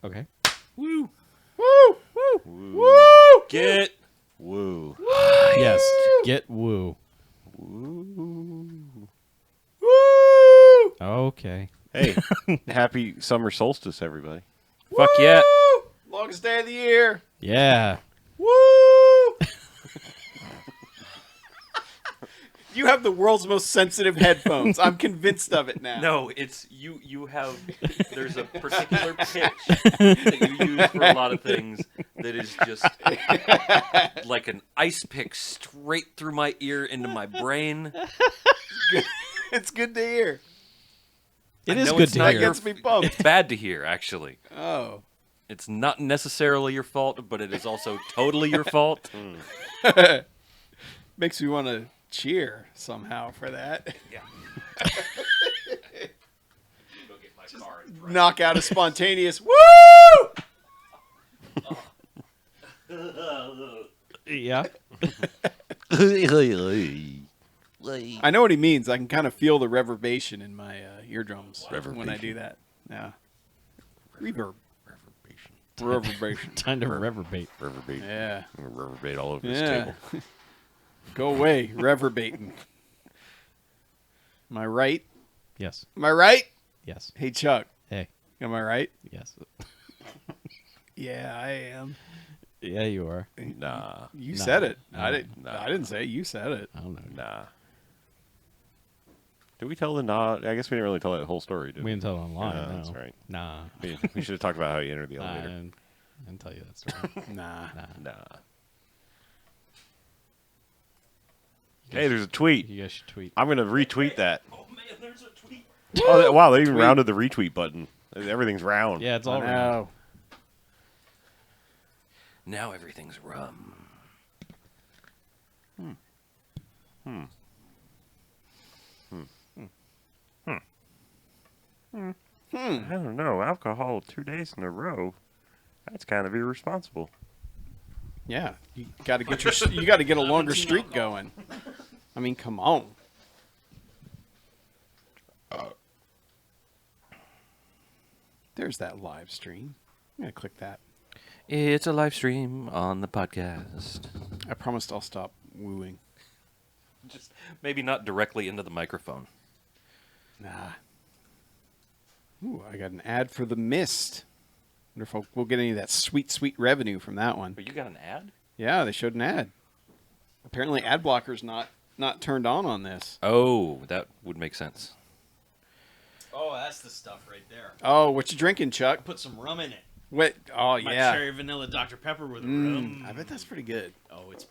Okay. Woo. Woo! Woo. Woo! Get woo. Yes. Get woo. Woo. Woo! Okay. Hey, happy summer solstice, everybody. Fuck yeah. Longest day of the year. Yeah. Woo! You have the world's most sensitive headphones. I'm convinced of it now. No, it's you have there's a particular pitch that you use for a lot of things that is just like an ice pick straight through my ear into my brain. It's good to hear. It I is know good it's to not hear. That gets me pumped. It's bad to hear, actually. Oh. It's not necessarily your fault, but it is also totally your fault. Makes me want to cheer somehow for that. Yeah. Go get my car and drive. Knock out a spontaneous woo! Yeah. I know what he means. I can kind of feel the reverberation in my eardrums when I do that. Yeah. Reverb. Reverberation. Time to reverbate. Reverberate. Yeah. Reverberate all over this Yeah. table. Go away, reverbating. Am I right? Yes. Am I right? Yes. Hey, Chuck. Hey. Am I right? Yes. Yeah, I am. Yeah, you are. Nah. You No, said it. no, I didn't. no. I didn't say it. You said it. I don't know. Nah. Did we tell the nah? I guess we didn't really tell that whole story, did We we? didn't tell it online. Yeah, no. that's right. Nah. We should have talked about how you entered the Nah, I elevator. didn't tell you that story. Nah. Nah. Nah. Hey, there's a tweet. You guys should tweet. I'm going to retweet that. Oh man, there's a tweet. Oh, wow, they even Tweet. rounded the retweet button. Everything's round. Yeah, it's I all around. know. Now everything's rum. I don't know. Alcohol 2 days in a row. That's kind of irresponsible. Yeah, you got to get you got to get a longer streak going. I mean, come on. There's that live stream. I'm gonna click that. It's a live stream on the podcast. I promised I'll stop wooing. Just maybe not directly into the microphone. Nah. Ooh, I got an ad for The Mist. Wonder if we'll get any of that sweet, sweet revenue from that one. But you got an ad? Yeah, they showed an ad. Apparently, ad blocker's not turned on this. Oh, that would make sense. Oh, that's the stuff right there. Oh, what you drinking, Chuck? Put some rum in it. What? Oh, My yeah. cherry vanilla Dr. Pepper with rum. I bet that's pretty good. Oh, it's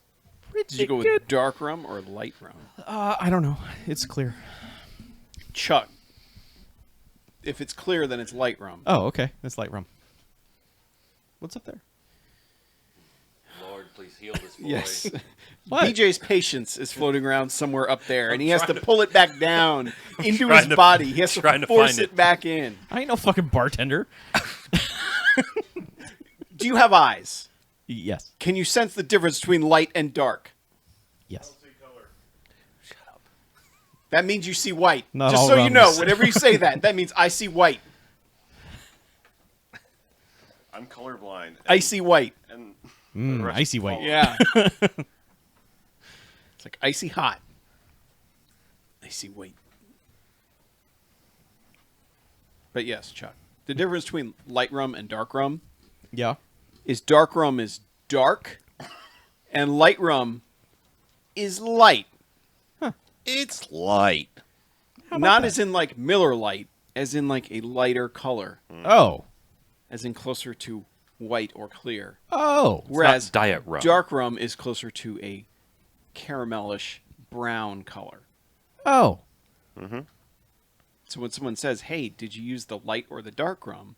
Did you go with dark rum or light rum? I don't know. It's clear. Chuck. If it's clear, then it's light rum. Oh, okay. It's light rum. What's up there? Lord, please heal this boy. Yes. What? BJ's patience is floating around somewhere up there, and he has to pull it back down into trying his to- body. He has trying to to force find it it. back in. I ain't no fucking bartender. Do you have eyes? Yes. Can you sense the difference between light and dark? Yes. That means you see white. Not Just all so you know, rums. whenever you say that, that means I see white. I'm colorblind. Icy white. And Icy white. Yeah. It's like icy hot. Icy white. But yes, Chuck. The difference between light rum and dark rum Yeah. is dark rum is dark and light rum is light. it's light. Not as in like Miller Lite, as in like a lighter color, Oh. as in closer to white or clear. Oh. Whereas not diet rum. dark rum is closer to a caramelish brown color. Oh. So when someone says, "Hey, did you use the light or the dark rum?"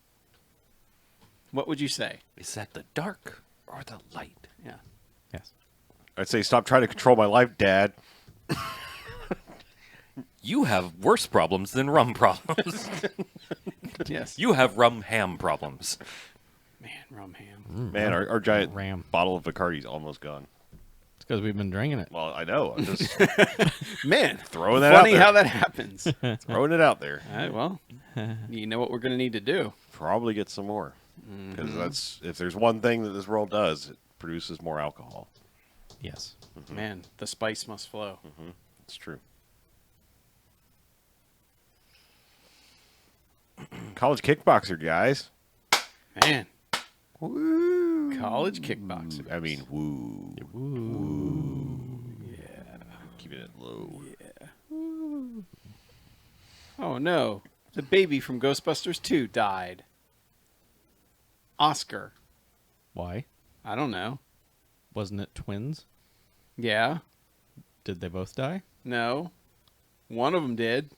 What would you say? Is that the dark or the light? Yeah. Yes. I'd say stop trying to control my life, Dad. You have worse problems than rum problems. Yes. You have rum ham problems. Man, rum ham. Man, our giant Ram. bottle of Bacardi's almost gone. It's because we've been drinking it. Well, I know. I'm just Man, throwing that out funny there. how that happens. All Throwing it out there. right, well, you know what we're going to need to do. Probably get some more. Because that's if there's one thing that this world does, it produces more alcohol. Yes. Man, the spice must flow. It's true. College kickboxer, guys. Man, Woo. college kickboxers. I mean, woo. Woo. Keeping it low. Oh no, the baby from Ghostbusters 2 died. Oscar. Why? I don't know. Wasn't it twins? Yeah. Did they both die? No. One of them did.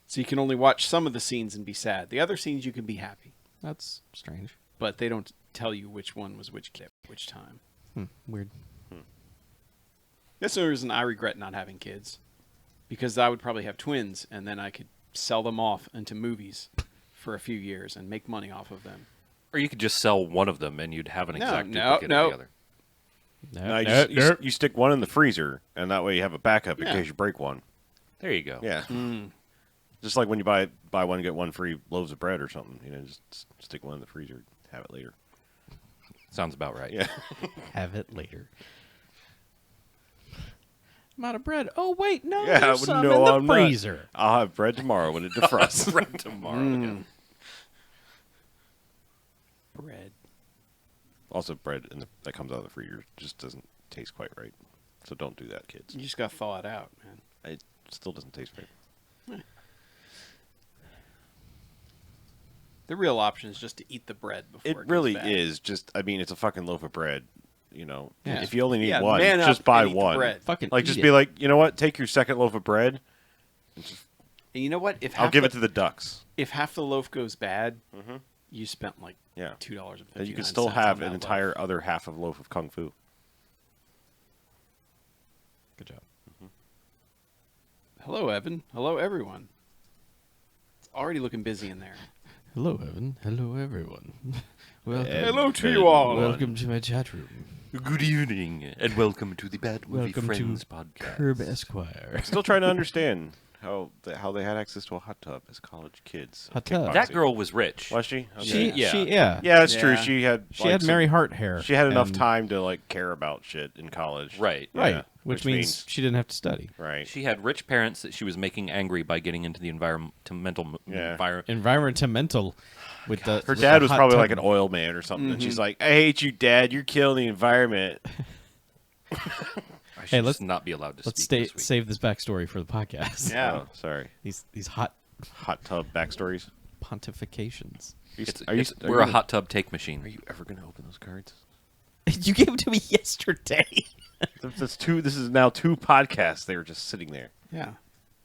So you can only watch some of the scenes and be sad. The other scenes you can be happy. That's strange. But they don't tell you which one was which kid, which time. Weird. That's the reason I regret not having kids. Because I would probably have twins, and then I could sell them off into movies for a few years and make money off of them. Or you could just sell one of them and you'd have an exact no, duplicate no. of the other. No, you stick one in the freezer, and that way you have a backup in Yeah. case you break one. There you go. Yeah. Just like when you buy one, get one free loaves of bread or something. You know, just stick one in the freezer, have it later. Sounds about right. Yeah. Have it later. I'm out of bread. Oh, wait, no. Yeah, there's some in the I'm not. freezer. I'll have bread tomorrow when it defrosts. Bread tomorrow. Bread. Also, bread that comes out of the freezer just doesn't taste quite right. So don't do that, kids. You just got to thaw it out, man. It still doesn't taste right. The real option is just to eat the bread before It goes really bad. is just. I mean, it's a fucking loaf of bread. You know, Yeah. if you only need Yeah, one, man up just buy and eat the one. bread. Fucking Like, eat just it. be like, you know what? Take your second loaf of bread. And you know what? If I'll half give it to the ducks. if half the loaf goes bad, you spent like Yeah. $2.59. And you can still on have that an loaf. entire other half of loaf of kung fu. Good job. Hello, Evan. Hello, everyone. It's already looking busy in there. Hello, Evan. Hello, everyone. Welcome. Hello to you all. Welcome to my chat room. Good evening, and welcome to the Bad Movie Welcome Friends to podcast. Curb Esquire. Still trying to understand how they had access to a hot tub as college kids. Hot tub. That girl was rich. Was she? She, Okay. Yeah. Yeah, that's true. Yeah. She had. She had Mary Hart hair. She had enough and- time to like care about shit in college. Right. Right. Yeah, Which means she didn't have to study. right. She had rich parents that she was making angry by getting into the environmental Yeah. Environmental. With the Her with dad the was hot probably tub. like an oil man or something, and she's like, "I hate you, Dad. You're killing the environment." I should Hey, let's just not be allowed to Let's speak this week. save this backstory for the podcast. Yeah. Oh, sorry. These hot Hot tub backstories. pontifications. We're a hot tub take machine. Are you ever going to open those cards? You gave them to me yesterday. That's two. This is now two podcasts. They were just sitting there. Yeah.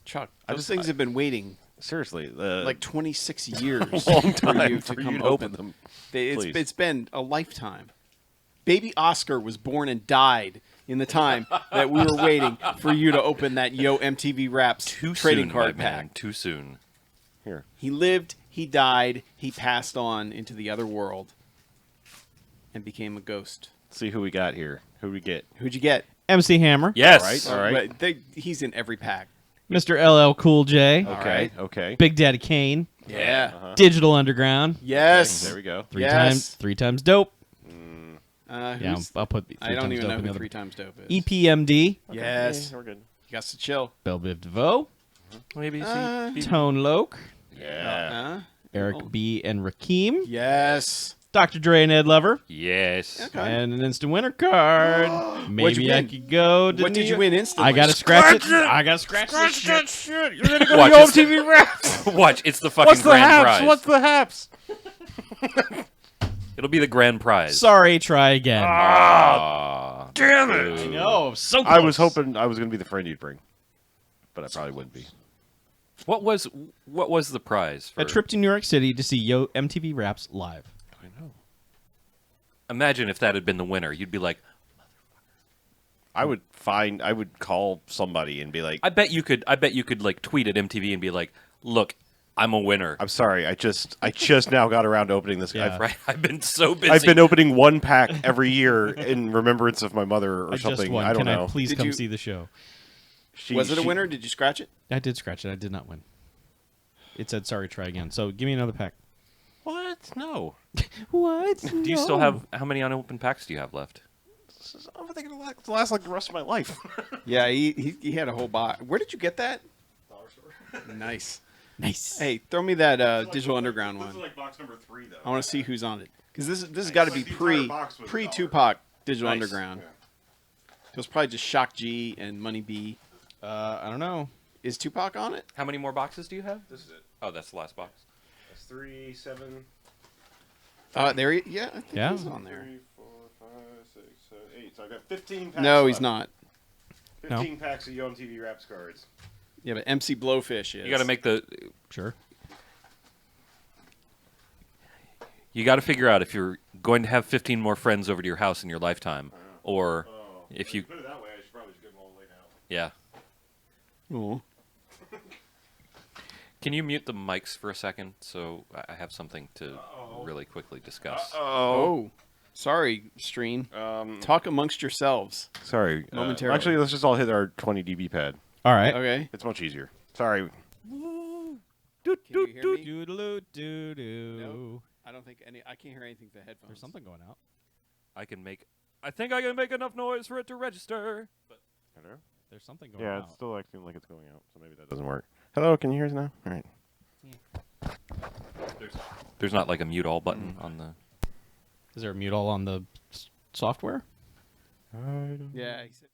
Chuck, I those just- things have been waiting Seriously, like 26 years long for time you for to you come to open open them. It's Please. it's been a lifetime. Baby Oscar was born and died in the time that we were waiting for you to open that Yo MTV Raps Too trading soon, card my pack. man. Too soon. Here. He lived, he died, he passed on into the other world and became a ghost. Let's see who we got here. Who we get? Who'd you get? MC Hammer. Yes. All right. He's in every pack. Mr. LL Cool J. All Okay. right. Okay. Big Daddy Kane. Yeah. Digital Underground. Yes. There we go. Three times dope. Yeah, Yeah, I'll put three I don't times even dope know in the who other. 3 times dope is. EPMD. Yes. Okay, we're good. You got to chill. Belle Biv DeVoe. Maybe Tone Loke. Yeah. Eric B. and Rakim. Yes. Dr. Dre and Ed Lover. Yes. Okay. And an instant winner card. What'd Maybe you I win? could go to What did New- you win instantly? I gotta scratch it. I gotta scratch this shit. shit. You're gonna go Watch, to Yo it's- MTV Raps. Watch, it's the fucking What's the grand haps? prize. What's the haps? It'll be the grand prize. Sorry, try again. Aw. Damn it. No, so close. I was hoping I was gonna be the friend you'd bring, but I probably wouldn't be. What was the prize? For... A trip to New York City to see Yo MTV Raps live. I know. Imagine if that had been the winner. You'd be like, I would call somebody and be like, I bet you could like tweet at MTV and be like, look, I'm a winner. I'm sorry, I just now got around to opening this. Yeah. Right? I've been so busy. I've been opening one pack every year in remembrance of my mother or I something. just won. I don't Can know. I please Did come you- see the show? Was it a winner? Did you scratch it? I did scratch it. I did not win. It said sorry, try again. So give me another pack. What? No. What? Do you still have how many unopened packs do you have left? I'm thinking it'll last like the rest of my life. Yeah, he had a whole box. Where did you get that? Dollar store. Nice. Nice. Hey, throw me that Digital Underground This one. is like box number 3, though. I want to see who's on it because this has got to be Like the entire box was pre $1. Tupac Digital Nice. Underground. Yeah. It was probably just Shock G and Money B. I don't know. Is Tupac on it? How many more boxes do you have? This is it. Oh, that's the last box. That's 3, 7, There he, yeah, I think Yeah. he's on there. 3, 4, 5, 6, 7, 8. So I've got 15 packs. No, he's left. not. 15 packs of Yo MTV Raps cards. Yeah, but MC Blowfish is. You got to make the. Sure. You got to figure out if you're going to have 15 more friends over to your house in your lifetime, or if you. Put it that way, I should probably just get them all laid out. Yeah. Ooh. Can you mute the mics for a second so I have something to really quickly discuss? Oh. Sorry, stream. Talk amongst yourselves. Sorry. Momentarily. Actually, let's just all hit our 20 dB pad. All right. Okay. It's much easier. Sorry. Can you hear me? Doodaloo doo doo. Nope. I don't think any. I can't hear anything through the headphones. There's something going out. I think I can make enough noise for it to register. But Hello? There's something going Yeah, out. it's still acting like it's going out, so maybe that doesn't work. Hello, can you hear us now? All right. there's not like a mute all button on the. Is there a mute all on the software? Yeah. He said,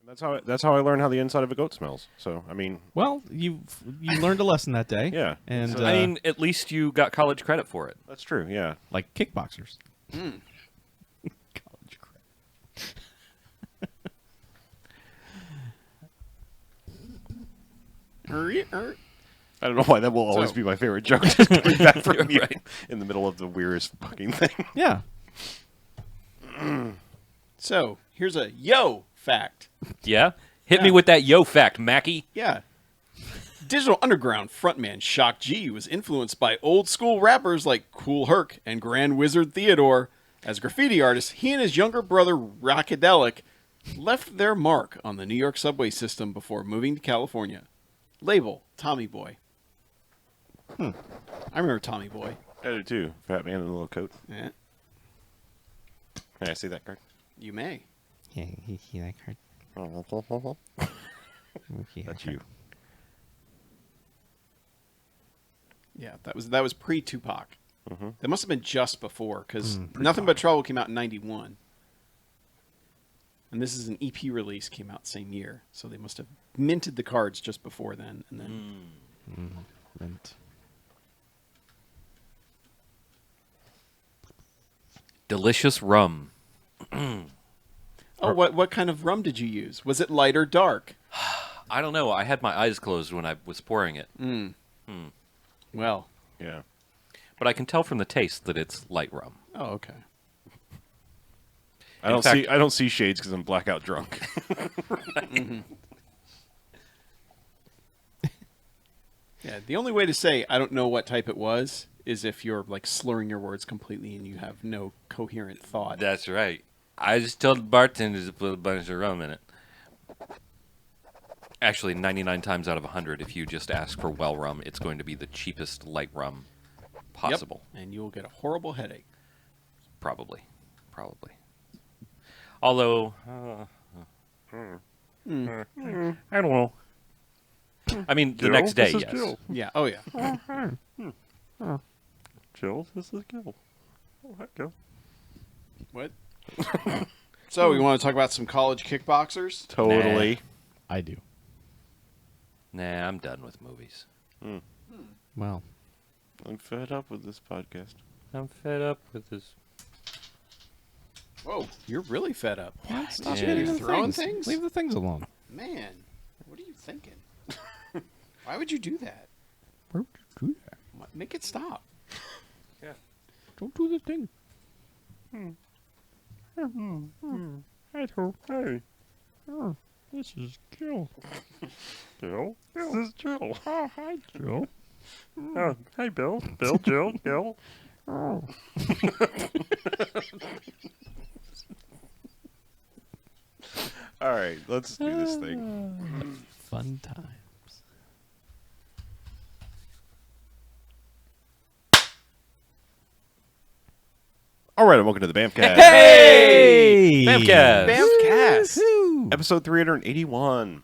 That's how I learned how the inside of a goat smells. So I mean, Well, you learned a lesson that day. yeah, And So- I mean, at least you got college credit for it. that's true. Yeah. like kickboxers. Mm. College credit. I don't know why that will always So- be my favorite joke. Just coming back from me in the middle of the weirdest fucking thing. Yeah. So here's a yo fact. Yeah? Hit me with that yo fact, Mackie. Yeah. Digital Underground frontman Shock G was influenced by old school rappers like Kool Herc and Grand Wizard Theodore. As graffiti artists, he and his younger brother Rockadelic left their mark on the New York subway system before moving to California. Label, Tommy Boy. I remember Tommy Boy. I do too. Fat man in a little coat. Yeah, Can I see that card? you may. Yeah, he that card. That's you. Yeah, that was pre-Tupac. Mhm. That must have been just before, because Nothing But Trouble came out in '91. And this is an EP release, came out the same year. So they must have minted the cards just before then. And then Mint. Delicious rum. Oh, what kind of rum did you use? Was it light or dark? I don't know. I had my eyes closed when I was pouring it. Well, Yeah. But I can tell from the taste that it's light rum. oh, okay. I don't fact- I don't see shades because I'm blackout drunk. Yeah, the only way to say I don't know what type it was is if you're like slurring your words completely and you have no coherent thought. That's right. I just told the bartender to put a bunch of rum in it. Actually, 99 times out of 100, if you just ask for well rum, it's going to be the cheapest light rum possible. Yep, and you'll get a horrible headache. Probably. Although, I don't know. I mean, the Jill, next day, this is yes. Jill. Yeah, oh yeah. Jill, this is Gil. Oh, hi, Gil. What? So, we want to talk about some college kickboxers? Totally. I do. Nah, I'm done with movies. Well, I'm fed up with this podcast. I'm fed up with this. Whoa, you're really fed up. stop Yeah. getting You're the throwing things. things? Leave the things alone. Man, what are you thinking? Why would you do that? Why would you do that? Make it stop. Yeah. Don't do the thing. Hey, Oh, this is Jill. Bill. This is Jill. Oh, hi, Jill. Oh, hey, Bill. Bill, Jill, Bill. Oh. All right, let's do this thing. Fun times. All right, and welcome to the BMFcast. Hey! BMFcast! BMFcast. Woo! Episode 381.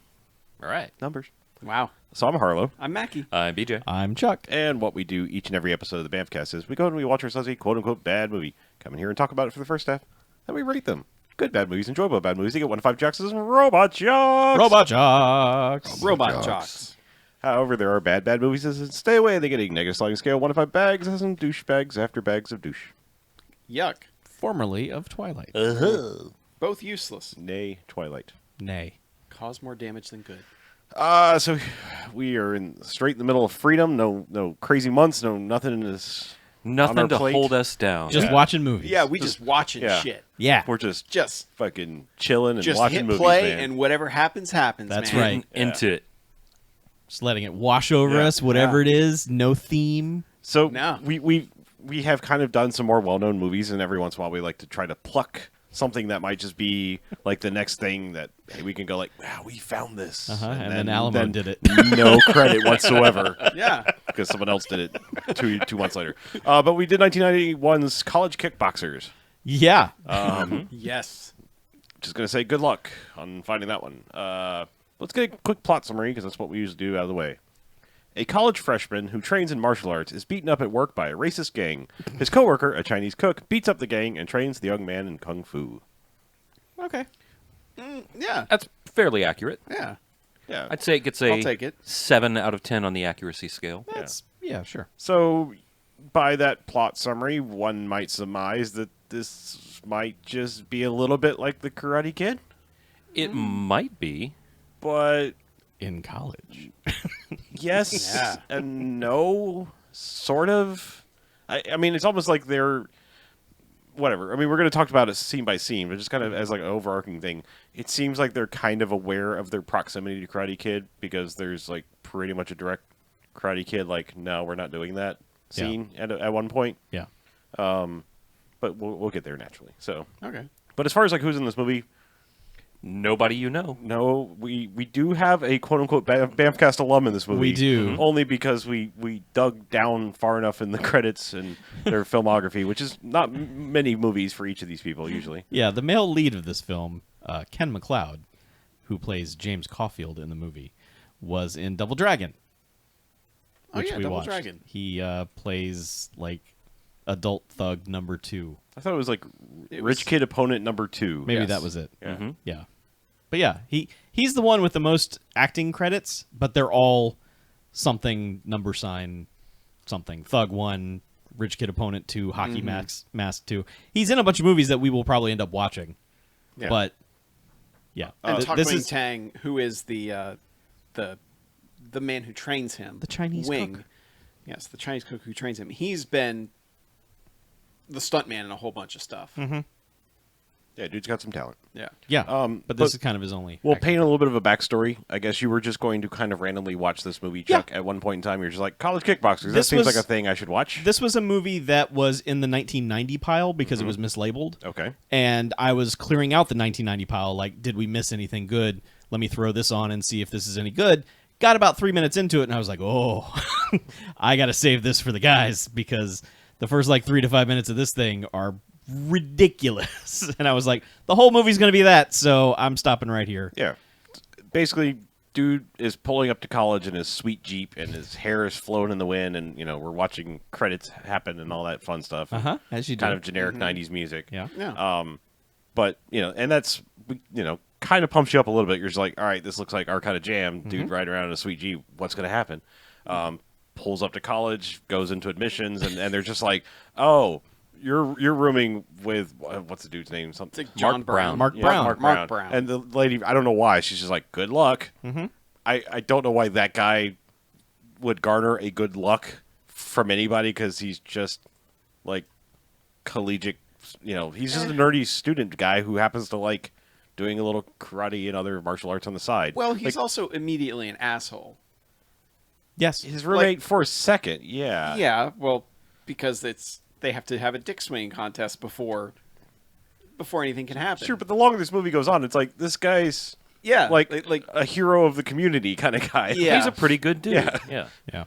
All right. Numbers. Wow. So I'm Harlow. I'm Mackie. I'm BJ. I'm Chuck. And what we do each and every episode of the BMFcast is we go and we watch ourselves a quote-unquote bad movie. Come in here and talk about it for the first half. Then we rate them. Good bad movies, enjoyable bad movies. You get 1 to 5 jocks and robot jocks. Robot Jocks. Robot jocks. However, there are bad movies that stay away. They get a negative sliding scale, 1 to 5 bags, as in douchebags after bags of douche. Yuck. Formerly of Twilight. Both useless. Nay, Twilight. Nay. Cause more damage than good. So we are straight in the middle of freedom. No crazy months. No nothing in this. on our Nothing to plate. hold us down. Just Yeah. watching movies. Yeah, we just watching yeah. shit. Yeah. We're just Just fucking chilling and just watching hit movies, play man. and whatever happens, happens. That's man. right. Getting into it. Just letting it wash over Yeah. us, whatever Yeah. it is. No theme. So No. we have kind of done some more well-known movies, and every once in a while we like to try to pluck something that might just be like the next thing that hey, we can go like, wow, we found this. And then Alamo did it. No credit whatsoever Yeah. because someone else did it two months later. But we did 1991's College Kickboxers. Yeah. Yes. Just going to say good luck on finding that one. Let's get a quick plot summary because that's what we usually do out of the way. A college freshman who trains in martial arts is beaten up at work by a racist gang. His coworker, a Chinese cook, beats up the gang and trains the young man in kung fu. Okay. Yeah. That's fairly accurate. Yeah. Yeah. I'd say it gets a I'll take it. 7 out of 10 on the accuracy scale. That's, yeah, sure. So, by that plot summary, one might surmise that this might just be a little bit like the Karate Kid, It might be. but In college. yes Yeah. and no, sort of. I mean, it's almost like they're whatever. I mean, we're going to talk about it scene by scene, but just kind of as like an overarching thing. It seems like they're kind of aware of their proximity to Karate Kid because there's like pretty much a direct Karate Kid like, no, we're not doing that scene at one point. Yeah. But we'll get there naturally. So, Okay. but as far as like who's in this movie, Nobody you know. no, we do have a quote unquote BMFcast alum in this movie. We do. only because we dug down far enough in the credits and their filmography, which is not many movies for each of these people usually. Yeah, the male lead of this film, Ken McLeod, who plays James Caulfield in the movie, was in Double Dragon, Oh, which yeah, we Double watched. Dragon. He plays like adult thug number 2. I thought it was like It Rich was- Kid Opponent number 2. Maybe Yes. that was it. Yeah. Mhm. Yeah. But yeah, he's the one with the most acting credits, but they're all something number sign something. Thug 1, Rich Kid Opponent 2, Hockey Mask 2. He's in a bunch of movies that we will probably end up watching. Yeah. But yeah, And Th- Tuck this Wing is Tang, who is the man who trains him, The Chinese Wing. cook. Yes, the Chinese cook who trains him. He's been the stuntman in a whole bunch of stuff. Yeah, dude's got some talent. Yeah. yeah. But this but- is kind of his only. We'll acting. paint a little bit of a backstory. I guess you were just going to kind of randomly watch this movie, Chuck, at one point in time. You're just like, College Kickboxers. That This seems was- like a thing I should watch. This was a movie that was in the 1990 pile because it was mislabeled. Okay. And I was clearing out the 1990 pile. Like, did we miss anything good? Let me throw this on and see if this is any good. Got about 3 minutes into it, and I was like, oh, I got to save this for the guys because the first, 3 to 5 minutes of this thing are ridiculous. And I was like, the whole movie's going to be that, so I'm stopping right here. Yeah. Basically, dude is pulling up to college in his sweet Jeep, and his hair is flowing in the wind, and, we're watching credits happen and all that fun stuff. Uh-huh, as you do. Kind of generic 90s music. Yeah. Yeah. But and that's kind of pumps you up a little bit. You're just like, all right, this looks like our kind of jam, dude. Riding around in a sweet Jeep. What's going to happen? Pulls up to college, goes into admissions, and they're just like, oh, you're rooming with what's the dude's name? Something It's like John Brown. Mark Yeah, Brown. Mark Brown. And the lady, I don't know why, she's just like, good luck. Mm-hmm. I don't know why that guy would garner a good luck from anybody, because he's just like collegiate. He's just a nerdy student guy who happens to like doing a little karate and other martial arts on the side. Well, he's also immediately an asshole. Yes. His roommate for a second, yeah. Yeah, well, because they have to have a dick swinging contest before anything can happen. Sure, but the longer this movie goes on, it's like this guy's like a hero of the community kind of guy. Yeah. He's a pretty good dude. Yeah. Yeah.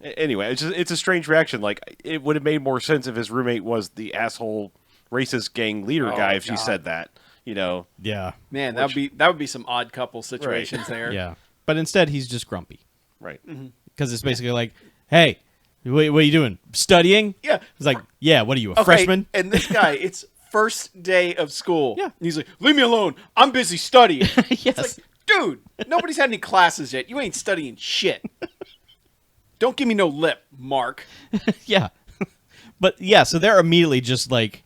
Anyway, it's a strange reaction. Like, it would have made more sense if his roommate was the asshole racist gang leader guy if she said that. Yeah. Man, that would be some odd couple situations there. Yeah. But instead, he's just grumpy. Right. Because it's basically like, hey, what are you doing? Studying? Yeah. He's like, yeah, what are you, a Okay, freshman? And this guy, it's first day of school. Yeah. And he's like, leave me alone. I'm busy studying. Yes. It's like, dude, nobody's had any classes yet. You ain't studying shit. Don't give me no lip, Mark. Yeah. But yeah, so they're immediately just like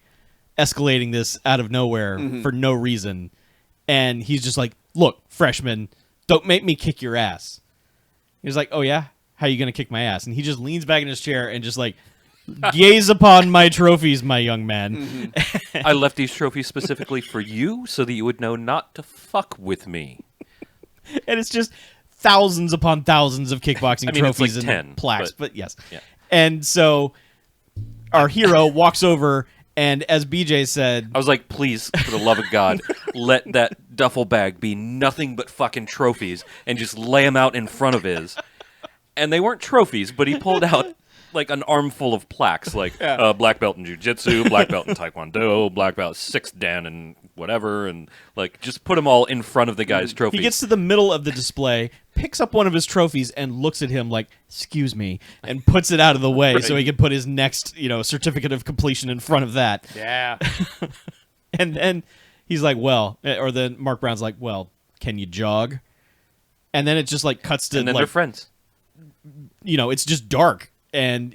escalating this out of nowhere for no reason. And he's just like, look, freshman, don't make me kick your ass. He's like, oh yeah? How are you going to kick my ass? And he just leans back in his chair and just like, gaze upon my trophies, my young man. I left these trophies specifically for you so that you would know not to fuck with me. And it's just thousands upon thousands of kickboxing I mean, it's trophies like and 10, plaques. but- But yes. Yeah. And so our hero walks over, and as BJ said, I was like, please, for the love of God, let that duffel bag be nothing but fucking trophies and just lay them out in front of his. And they weren't trophies, but he pulled out like an armful of plaques, like black belt in jiu-jitsu, black belt in taekwondo, black belt 6th dan and whatever, and like just put them all in front of the guy's trophies. he gets to the middle of the display, picks up one of his trophies, and looks at him like, excuse me, and puts it out of the way so he can put his next, certificate of completion in front of that. Yeah. And then he's like, well, or then Mark Brown's like, well, can you jog? And then it just like cuts to and then like, they're friends. It's just dark. And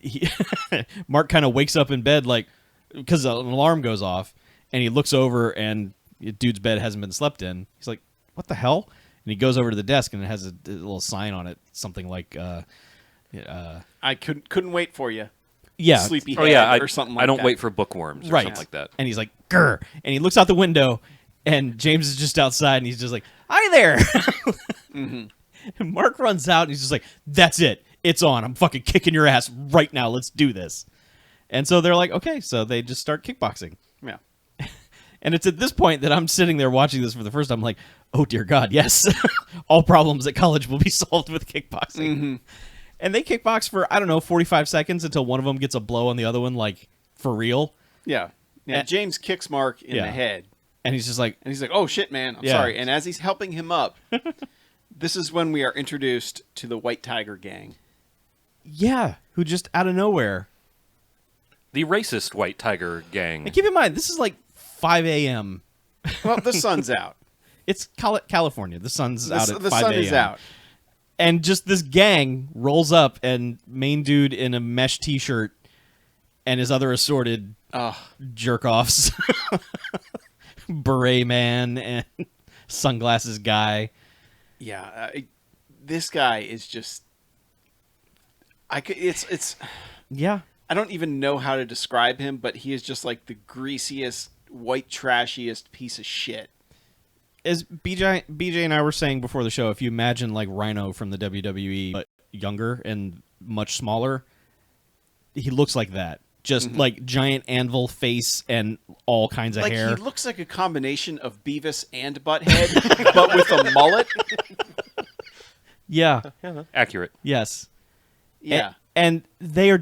Mark kind of wakes up in bed like, because an alarm goes off, and he looks over and the dude's bed hasn't been slept in. He's like, what the hell? And he goes over to the desk and it has a little sign on it, something like, I couldn't wait for you. yeah, Sleepyhead Oh yeah, or something like I don't that. wait for bookworms or right, something like that. And he's like, grr, and he looks out the window, and James is just outside, and he's just like, hi there. And Mark runs out, and he's just like, that's it. It's on. I'm fucking kicking your ass right now. Let's do this. And so they're like, okay. So they just start kickboxing. Yeah. And it's at this point that I'm sitting there watching this for the first time. I'm like, oh, dear God, yes. All problems at college will be solved with kickboxing. And they kickbox for, 45 seconds until one of them gets a blow on the other one, like, for real. Yeah. Yeah. James kicks Mark in the head. And he's just like, And he's like, oh, shit, man. I'm Yeah. sorry. And as he's helping him up, this is when we are introduced to the White Tiger Gang. yeah, who just out of nowhere. The racist White Tiger gang. And keep in mind, this is like 5 a.m. Well, the sun's out. It's California. The sun's out at The 5 sun a.m. is out. And just this gang rolls up, and main dude in a mesh t-shirt and his other assorted jerk-offs, beret man and sunglasses guy. Yeah. This guy is just... It's... Yeah. I don't even know how to describe him, but he is just like the greasiest, white trashiest piece of shit. As BJ and I were saying before the show, if you imagine like Rhino from the WWE, but younger and much smaller, he looks like that. Just like giant anvil face and all kinds of Like hair. he looks like a combination of Beavis and Butthead, but with a mullet. Yeah. Accurate. Yes. Yeah. And they are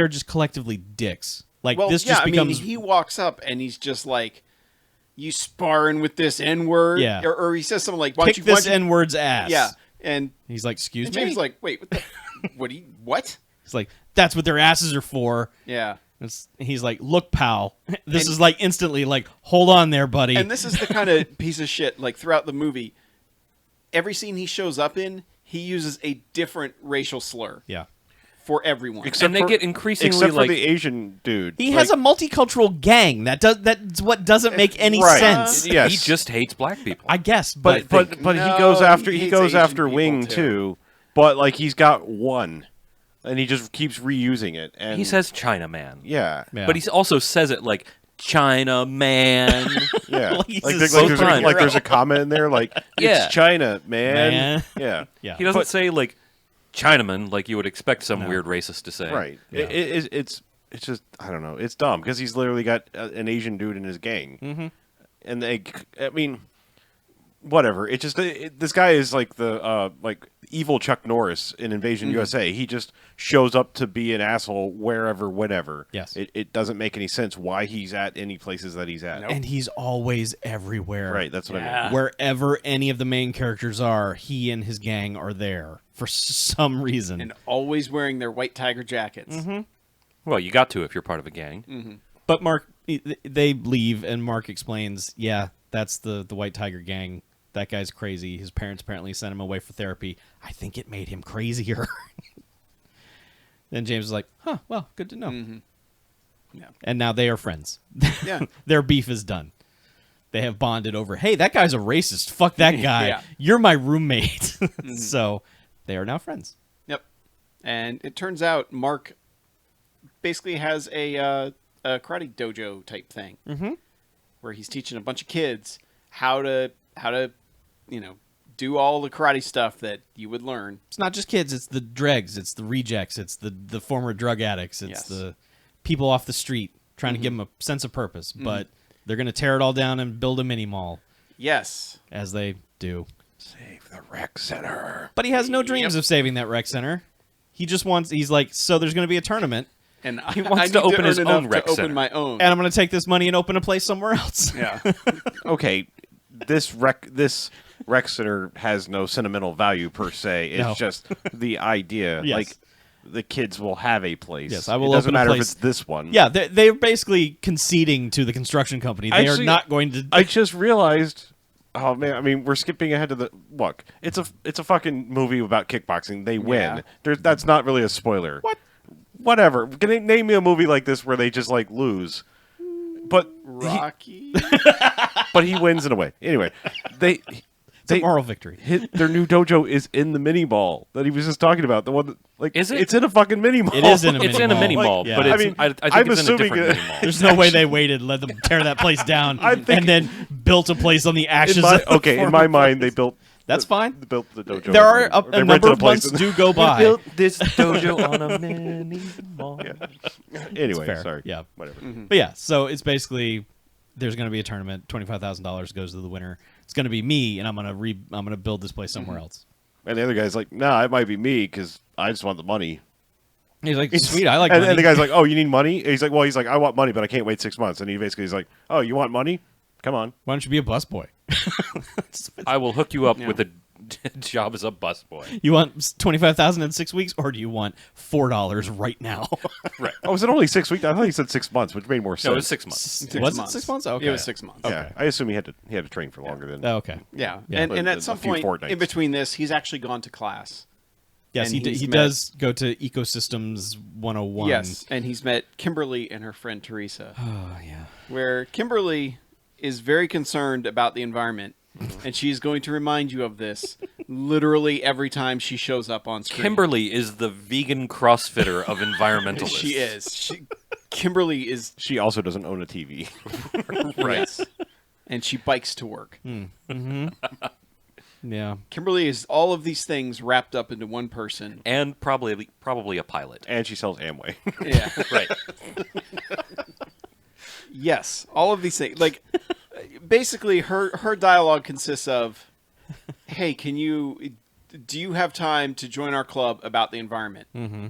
just collectively dicks. Like Well, this yeah, just becomes I mean, he walks up and he's just like, "You sparring with this N-word?" Yeah. Or he says something like, kick this N-word's ass. Yeah. And He's like, excuse me? James is like, "Wait, what? What? He's like, that's what their asses are for. Yeah. He's like, look, pal. This is like instantly like, hold on there, buddy. And this is the kind of piece of shit, like, throughout the movie, every scene he shows up in, he uses a different racial slur yeah. for everyone. And they get increasingly except for like the Asian dude. He has a multicultural gang. That's what doesn't make any Right. sense. Yes. he just hates black people. I guess, but but he No, goes after he he hates goes Asian after people, Wing too. too. But like he's got one, and he just keeps reusing it. And he says Chinaman. yeah, Yeah. But he also says it like China man. yeah. Like he's like a there's, like, there's, superhero. a, like there's a comment in there like Yeah. it's China, man. Man. Yeah, yeah. He doesn't But- say like Chinaman like you would expect some No. weird racist to say. right. Yeah. It's just I don't know. It's dumb because he's literally got an Asian dude in his gang, and I mean, whatever. It just this guy is like the like evil Chuck Norris in Invasion USA. He just shows up to be an asshole wherever, whenever. Yes. It doesn't make any sense why he's at any places that he's at. And he's always everywhere. Right. That's what I Yeah. mean. Wherever any of the main characters are, he and his gang are there for some reason. And always wearing their white tiger jackets. Well, you got to if you're part of a gang. But Mark, they leave, and Mark explains, yeah, that's the White Tiger gang. That guy's crazy. His parents apparently sent him away for therapy. I think it made him crazier. Then James is like, huh, well, good to know. Yeah. And now they are friends. Yeah. Their beef is done. They have bonded over, hey, that guy's a racist. Fuck that guy. Yeah. You're my roommate. So they are now friends. Yep. And it turns out Mark basically has a karate dojo type thing, where he's teaching a bunch of kids how to do all the karate stuff that you would learn. It's not just kids. It's the dregs. It's the rejects. It's the former drug addicts. It's Yes. the people off the street trying to give them a sense of purpose. But they're going to tear it all down and build a mini mall, Yes. as they do. Save the rec center. But he has no dreams of saving that rec center. He just wants. He's like, so there's going to be a tournament, And He I wants to need open earn his enough own rec to open center. my own. and I'm going to take this money and open a place somewhere else. Yeah. Okay, this rec center has no sentimental value per se. It's No. just the idea. Yes. Like the kids will have a place. Yes, I will It doesn't open a matter place. if it's this one. Yeah, they're basically conceding to the construction company. They Actually, are not going to. I just realized. Oh man! I mean, we're skipping ahead to the look. It's a fucking movie about kickboxing. They win. Yeah. That's not really a spoiler. What? Whatever. Can you name me a movie like this where they just like lose? But Rocky. he wins in a way. Anyway, it's a moral victory. their new dojo is in the mini mall that he was just talking about. The one that, like, Is it? It's in a fucking mini mall. It is in a It's mini in a mall. mini mall, Yeah. but it's, I mean, I think I'm it's in a assuming different it- mini mall. There's no way they waited, let them tear that place down, I'm thinking- and then built a place on the ashes. In my, of the okay, in former my mind, place. they built. That's fine. They built the dojo. There are Or they a number rented of place months in- do go by. this dojo on a mini mall. Anyway, fair. sorry. Yeah. Whatever. But yeah, so it's basically there's going to be a tournament. $25,000 goes to the winner. It's going to be me, and I'm going to build this place somewhere else. And the other guy's like, "Nah, it might be me because I just want the money." He's like, sweet, I like and, money. and the guy's like, "Oh, you need money?" And he's like, I want money, but I can't wait 6 months." And he basically is like, "Oh, you want money? Come on." Why don't you be a busboy? I will hook you up Yeah. with a job as a busboy. You want $25,000 in 6 weeks, or do you want $4 right now? Right. Oh, was it only 6 weeks? I thought he said 6 months, which made more sense. No, it was 6 months. Six Was months. it 6 months? Okay. It was 6 months. Yeah, I assume he had to train for longer than. Oh, okay. Yeah. Yeah. And But at a some few point fortnights. in between this, he's actually gone to class. Yes, And he he's met- does go to Ecosystems 101. Yes. And he's met Kimberly and her friend Teresa, Oh, yeah. where Kimberly is very concerned about the environment. And she's going to remind you of this literally every time she shows up on screen. Kimberly is the vegan CrossFitter of environmentalists. She is. Kimberly is. She also doesn't own a TV. Right. Yes. And she bikes to work. Yeah. Kimberly is all of these things wrapped up into one person. And probably a pilot. And she sells Amway. Yeah. Right. Yes. All of these things. Like, basically, her dialogue consists of, hey, do you have time to join our club about the environment? Mm-hmm.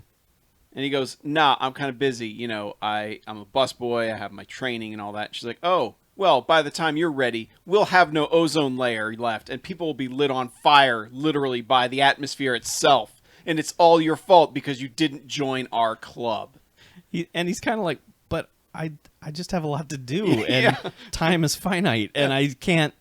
And he goes, nah, I'm kind of busy. You know, I'm a busboy. I have my training and all that. She's like, oh, well, by the time you're ready, we'll have no ozone layer left, and people will be lit on fire, literally, by the atmosphere itself. And it's all your fault because you didn't join our club. He's kind of like I just have a lot to do, and time is finite, and I can't.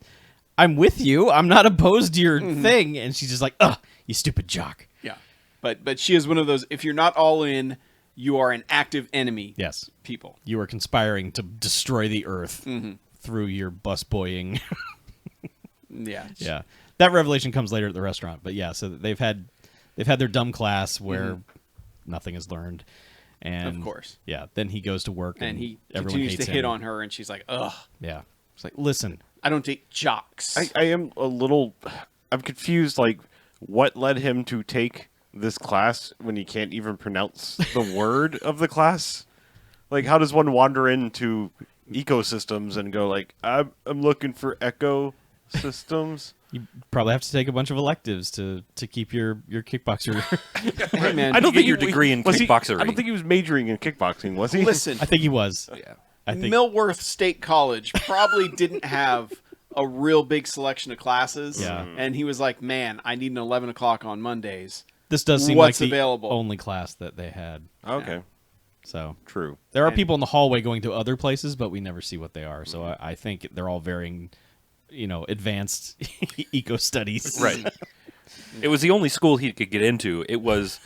I'm with you. I'm not opposed to your thing. And she's just like, ugh, you stupid jock. Yeah. But she is one of those, if you're not all in, you are an active enemy. Yes. People. You are conspiring to destroy the earth through your busboying. Yeah. Yeah. That revelation comes later at the restaurant. But yeah, so they've had their dumb class where nothing is learned. And Of course. Yeah. Then he goes to work And he everyone continues hates to him. hit on her, and she's like, ugh, Yeah. It's like, listen. I don't date jocks. I am a little. I'm confused. Like, what led him to take this class when he can't even pronounce the word of the class? Like, how does one wander into ecosystems and go like, I'm looking for ecosystems? You probably have to take a bunch of electives to keep your kickboxer. Hey, man. I don't think your he- degree in was he- kickboxery. I don't think he was majoring in kickboxing, was he? Listen, I think he was. Yeah. I think Millworth State College probably didn't have a real big selection of classes. Yeah. And he was like, man, I need an 11 o'clock on Mondays. this does seem what's like the available. only class that they had. Okay, So true. there are And- people in the hallway going to other places, but we never see what they are. So I think they're all varying, advanced eco studies. Right. It was the only school he could get into. It was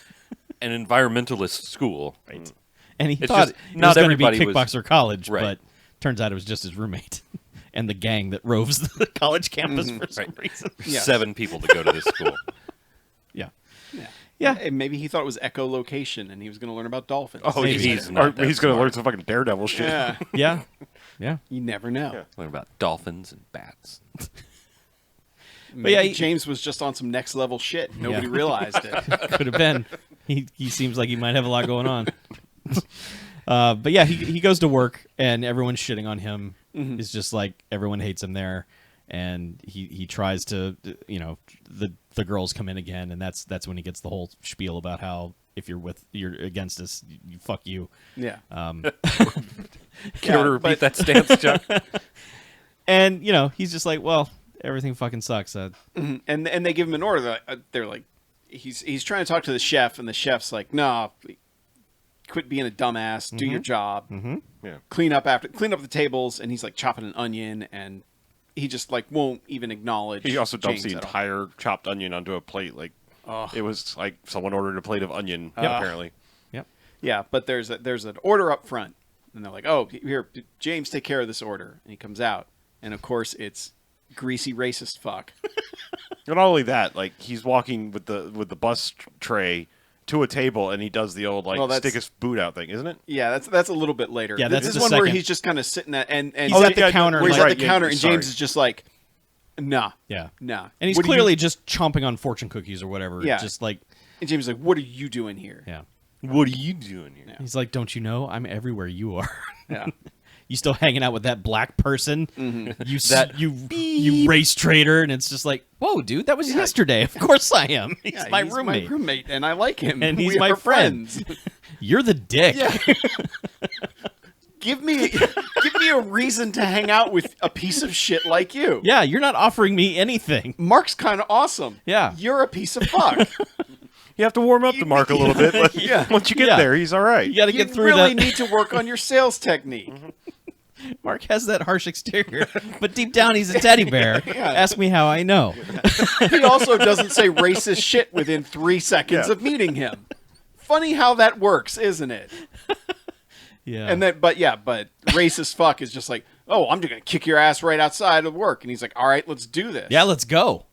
an environmentalist school. Right. And he It's thought just it not was going to be everybody was- Kickboxer College, Right. but turns out it was just his roommate and the gang that roves the college campus for some reason. Yeah. 7 people to go to this school. Yeah. Yeah. Yeah. And maybe he thought it was echolocation and he was going to learn about dolphins. Oh, Maybe. he's not that going to learn smart. some fucking daredevil shit. Yeah. Yeah. Yeah. You never know. Yeah. Learn about dolphins and bats. Maybe yeah, he- James was just on some next level shit. Nobody Yeah. realized it. Could have been. He seems like he might have a lot going on. But yeah, he goes to work and everyone's shitting on him. It's just like everyone hates him there, and he tries to the girls come in again, and that's when he gets the whole spiel about how if you're against us, fuck you. Yeah. Can Yeah, you repeat but- that stance, Chuck? And he's just like, well, everything fucking sucks. And they give him an order. They're like, he's trying to talk to the chef, and the chef's like, no, quit being a dumbass, do your job, Yeah. clean up the tables. And he's like chopping an onion, and he just like won't even acknowledge. He also dumps James the at all. entire chopped onion onto a plate. Like, Ugh. it was like someone ordered a plate of onion, Yep. apparently. Yep. Yeah, but there's an order up front, and they're like, "Oh, here, James, take care of this order." And he comes out, and of course, it's greasy racist fuck. And not only that, like he's walking with the bus tray to a table, and he does the old like Well, that's- stick his boot out thing, isn't it? Yeah, that's a little bit later. Yeah, that's this the is one where second. he's just kind of sitting at and He's Oh, at the yeah, counter. where he's right, at the yeah, counter, and sorry. James is just like, "Nah, Yeah. nah," And he's What are you- clearly just chomping on fortune cookies or whatever. Yeah. Just like, And James is like, "What are you doing here?" yeah. What are you doing here? Yeah. He's like, don't you know? I'm everywhere you are. Yeah. You still hanging out with that black person? You That you race trader, and it's just like, whoa, dude, that was yesterday. Of course I am. He's Yeah, my roommate. and I like him, And he's We my are friend. friends. You're the dick. Yeah. give me a reason to hang out with a piece of shit like you. Yeah, you're not offering me anything. Mark's kind of awesome. Yeah. You're a piece of fuck. You have to warm up the Mark a little bit, but Yeah. once you get Yeah. there, he's all right. You got to You get through really that. need to work on your sales technique. Mark has that harsh exterior, but deep down he's a teddy bear. Yeah. Ask me how I know. He also doesn't say racist shit within 3 seconds Yeah. of meeting him. Funny how that works, isn't it? Yeah. And then, but racist fuck is just like, oh, I'm just gonna kick your ass right outside of work, and he's like, all right, let's do this. yeah, let's go.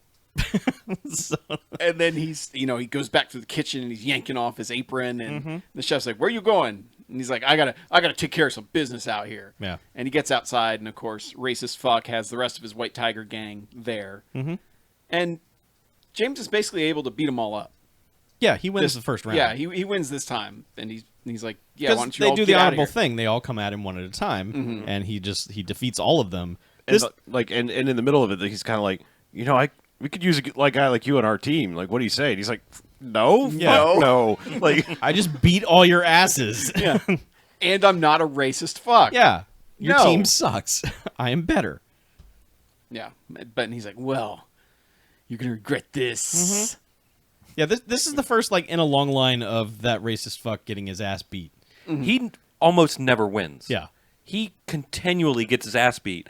So- And then he's, he goes back to the kitchen and he's yanking off his apron, and the chef's like, "Where you going?" And he's like, "I gotta take care of some business out here." Yeah. And he gets outside, and of course, racist fuck has the rest of his White Tiger gang there, and James is basically able to beat them all up. yeah, he wins the first round. Yeah, he wins this time, and he's like, "Yeah, why Because don't you they all do get the out of honorable here?" thing. They all come at him one at a time, and he defeats all of them. And This- and in the middle of it, he's kind of like, we could use a guy like you on our team. Like, what do you say? And he's like, no, Yeah. fuck no. Like, I just beat all your asses. Yeah. And I'm not a racist fuck. Yeah. Your No. team sucks. I am better. Yeah. But he's like, well, you're gonna regret this. Yeah, this is the first in a long line of that racist fuck getting his ass beat. He almost never wins. Yeah. he continually gets his ass beat,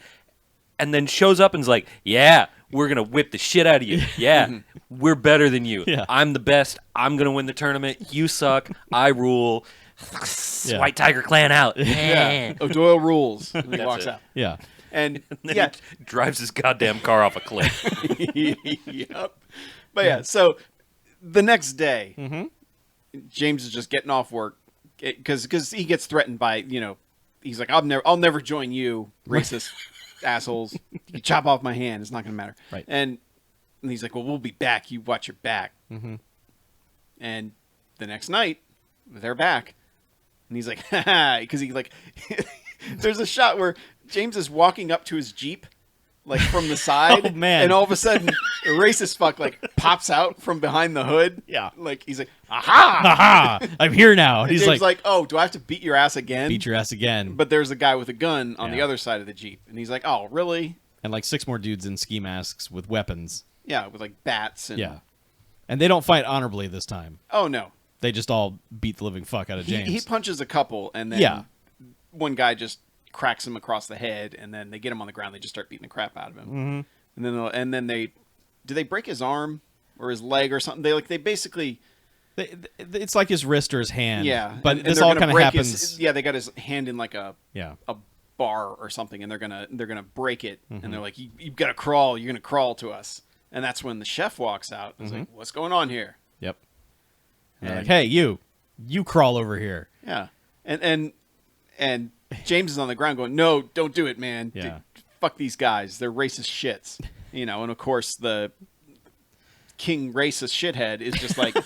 and then shows up and's like, "Yeah, we're gonna whip the shit out of you. Yeah, we're better than you. Yeah. I'm the best. I'm gonna win the tournament. You suck. I rule. Yeah. White Tiger Clan out." Yeah. O'Doyle rules. And he That's walks it. out. Yeah. And Then yeah, he drives his goddamn car off a cliff. yep. But yeah, so the next day, James is just getting off work because he gets threatened by, he's like, I'll never join you, racist assholes. You can chop off my hand. It's not going to matter. Right. And he's like, well, we'll be back. You watch your back. And the next night, they're back. And he's like, because he like, there's a shot where James is walking up to his Jeep, like from the side. Oh, man. And all of a sudden, a racist fuck like pops out from behind the hood. Yeah. Like he's like, aha! Aha! I'm here now. And He's James like, oh, do I have to beat your ass again? beat your ass again. But there's a guy with a gun on the Yeah. other side of the Jeep. And he's like, oh, really? And like 6 more dudes in ski masks with weapons. Yeah, with like bats and... Yeah. And they don't fight honorably this time. Oh, no. They just all beat the living fuck out of James. He punches a couple, and then Yeah. one guy just cracks him across the head, and then they get him on the ground. They just start beating the crap out of him. And then they do they break his arm or his leg or something? They basically It's like his wrist or his hand. yeah. But and this they're all gonna kind of break happens. They got his hand in like a Yeah. bar or something, and they're gonna break it, and they're like, you've got to crawl. You're gonna crawl to us. And that's when the chef walks out. And he's like, what's going on here? Yep. And they're And- like, hey, you crawl over here. Yeah, and James is on the ground going, no, don't do it, man. Yeah. Fuck these guys. They're racist shits. And of course the king racist shithead is just like,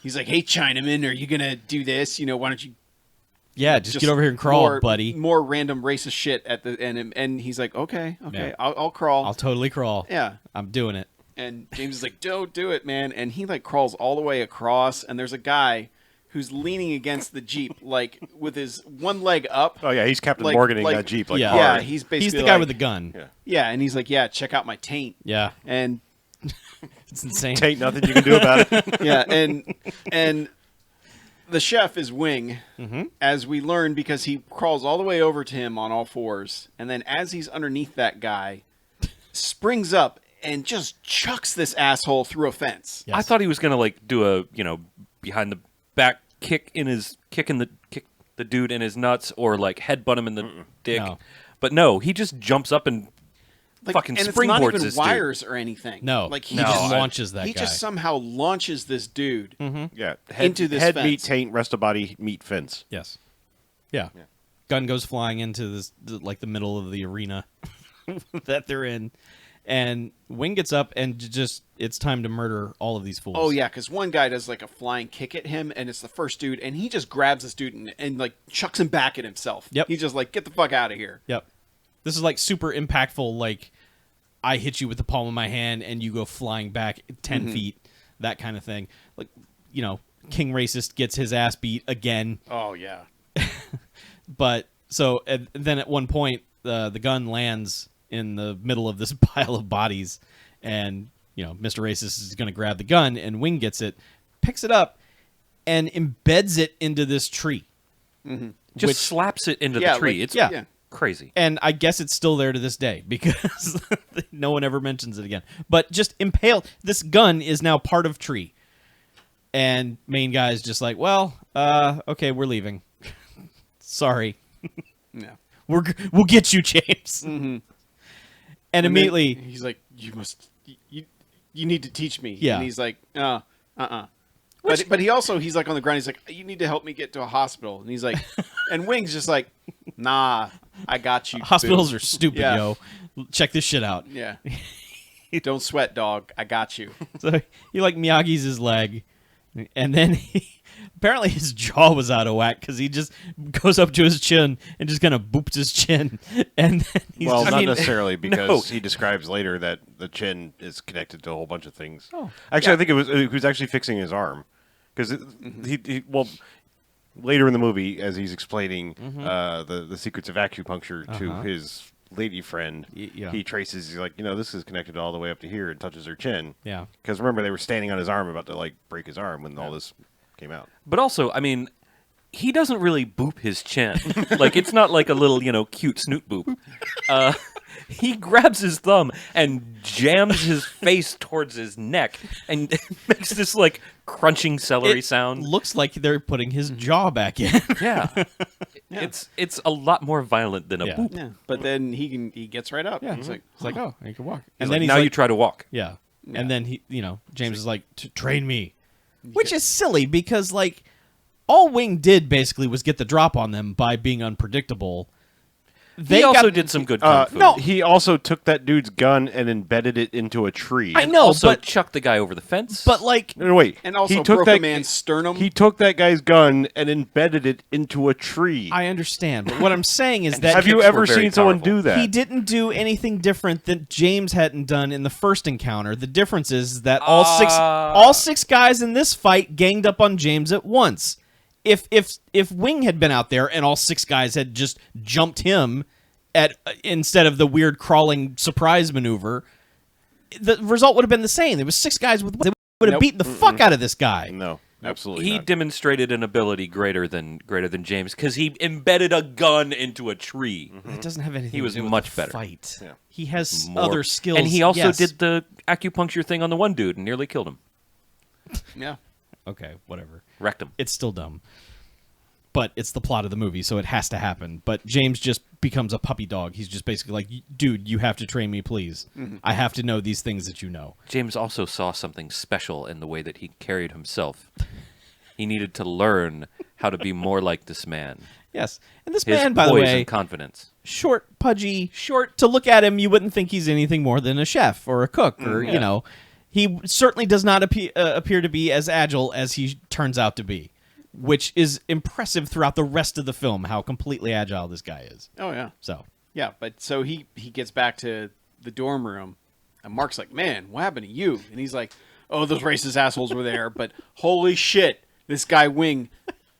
he's like, hey, Chinaman, are you going to do this? Why don't you Yeah, just get over here and crawl, more, buddy. More random racist shit at the end. And he's like, okay, Yeah. I'll crawl. I'll totally crawl. Yeah. I'm doing it. And James is like, don't do it, man. And he like crawls all the way across, and there's a guy who's leaning against the Jeep, like with his one leg up. Oh yeah, he's Captain Like- Morgan in like- that Jeep. Like Yeah. hard. Yeah, he's basically He's the guy like- with the gun. Yeah. Yeah, and he's like, yeah, check out my taint. Yeah. And It's insane. Ain't nothing you can do about it. yeah, and the chef is Wing, as we learn, because he crawls all the way over to him on all fours, and then as he's underneath that guy, springs up and just chucks this asshole through a fence. Yes. I thought he was gonna like do a behind the back kick the dude in his nuts or like headbutt him in the dick, No. but no, he just jumps up and fucking and it's not springboards even this wires or anything. No. like He just launches that He guy. just somehow launches this dude. Yeah, Into this head fence. meet taint, rest of body meet fence. Yes. Yeah. Gun goes flying into the middle of the arena that they're in. And Wing gets up and it's time to murder all of these fools. Oh yeah, because one guy does like a flying kick at him, and it's the first dude, and he just grabs this dude and like chucks him back at himself. Yep. He's just like, get the fuck out of here. Yep. This is like super impactful. Like, I hit you with the palm of my hand and you go flying back 10 feet. That kind of thing. Like, King Racist gets his ass beat again. Oh yeah. But so and then at one point, the gun lands in the middle of this pile of bodies, and Mr. Racist is going to grab the gun, and Wing gets it, picks it up, and embeds it into this tree. just slaps it into Yeah, the tree. like- It's yeah. crazy. And I guess it's still there to this day because no one ever mentions it again. But just impaled. This gun is now part of tree. And main guy is just like, well, okay, we're leaving. Sorry. Yeah. We'll get you, James. And And immediately, then he's like, you need to teach me. Yeah. And he's like, But he's like on the ground. He's like, you need to help me get to a hospital. And he's like, and Wing's just like, nah, I got you. hospitals boo." are stupid, Yeah. yo. Check this shit out. Yeah. Don't sweat, dog. I got you. So he like Miyagi's his leg, and then apparently his jaw was out of whack because he just goes up to his chin and just kind of boops his chin, and then he's Well, just, not I mean, necessarily because no. he describes later that the chin is connected to a whole bunch of things. Oh. Actually, I think it was actually fixing his arm because later in the movie, as he's explaining the secrets of acupuncture to his lady friend, yeah. he traces. He's like, this is connected all the way up to here and touches her chin. Yeah. Because remember, they were standing on his arm about to like break his arm when all this came out. But also, I mean, he doesn't really boop his chin. Like, it's not like a little, cute snoot boop. He grabs his thumb and jams his face towards his neck and makes this, like, crunching celery sound. Looks like they're putting his jaw back in. Yeah. It's a lot more violent than a Yeah. boop. Yeah, but then he gets right up. Yeah, He's like, it's like, oh, you can walk. He's And like, then he's now like, you try to walk. yeah. And then James is like, train me, which is silly because like all Wing did basically was get the drop on them by being unpredictable. He also did some good kung fu. no. He also took that dude's gun and embedded it into a tree. I know, Also but chucked the guy over the fence. like No, wait. and also he took broke that a man's sternum. He took that guy's gun and embedded it into a tree. I understand, but what I'm saying is that Have you kicks ever were very seen someone powerful. do that? he didn't do anything different that James hadn't done in the first encounter. The difference is that all six guys in this fight ganged up on James at once. If Wing had been out there and all six guys had just jumped him instead of the weird crawling surprise maneuver, the result would have been the same. There was six guys they would have beaten the fuck out of this guy. No, absolutely He not. demonstrated an ability greater than James because he embedded a gun into a tree. It doesn't have anything He was to do with much the better. fight. Yeah. He has More- other skills. And he also yes. did the acupuncture thing on the one dude and nearly killed him. yeah. Okay, whatever. Wrecked him. It's still dumb. But it's the plot of the movie, so it has to happen. But James just becomes a puppy dog. He's just basically like, dude, you have to train me, please. I have to know these things that you know. James also saw something special in the way that he carried himself. He needed to learn how to be more like this man. Yes. And this His man, by the poise way, and confidence. short, pudgy, short. To look at him, you wouldn't think he's anything more than a chef or a cook or, you know. He certainly does not appear to be as agile as he turns out to be, which is impressive throughout the rest of the film, how completely agile this guy is. Oh yeah. So, Yeah, but so he gets back to the dorm room, and Mark's like, "Man, what happened to you?" And he's like, "Oh, those racist assholes were there, but holy shit, this guy Wing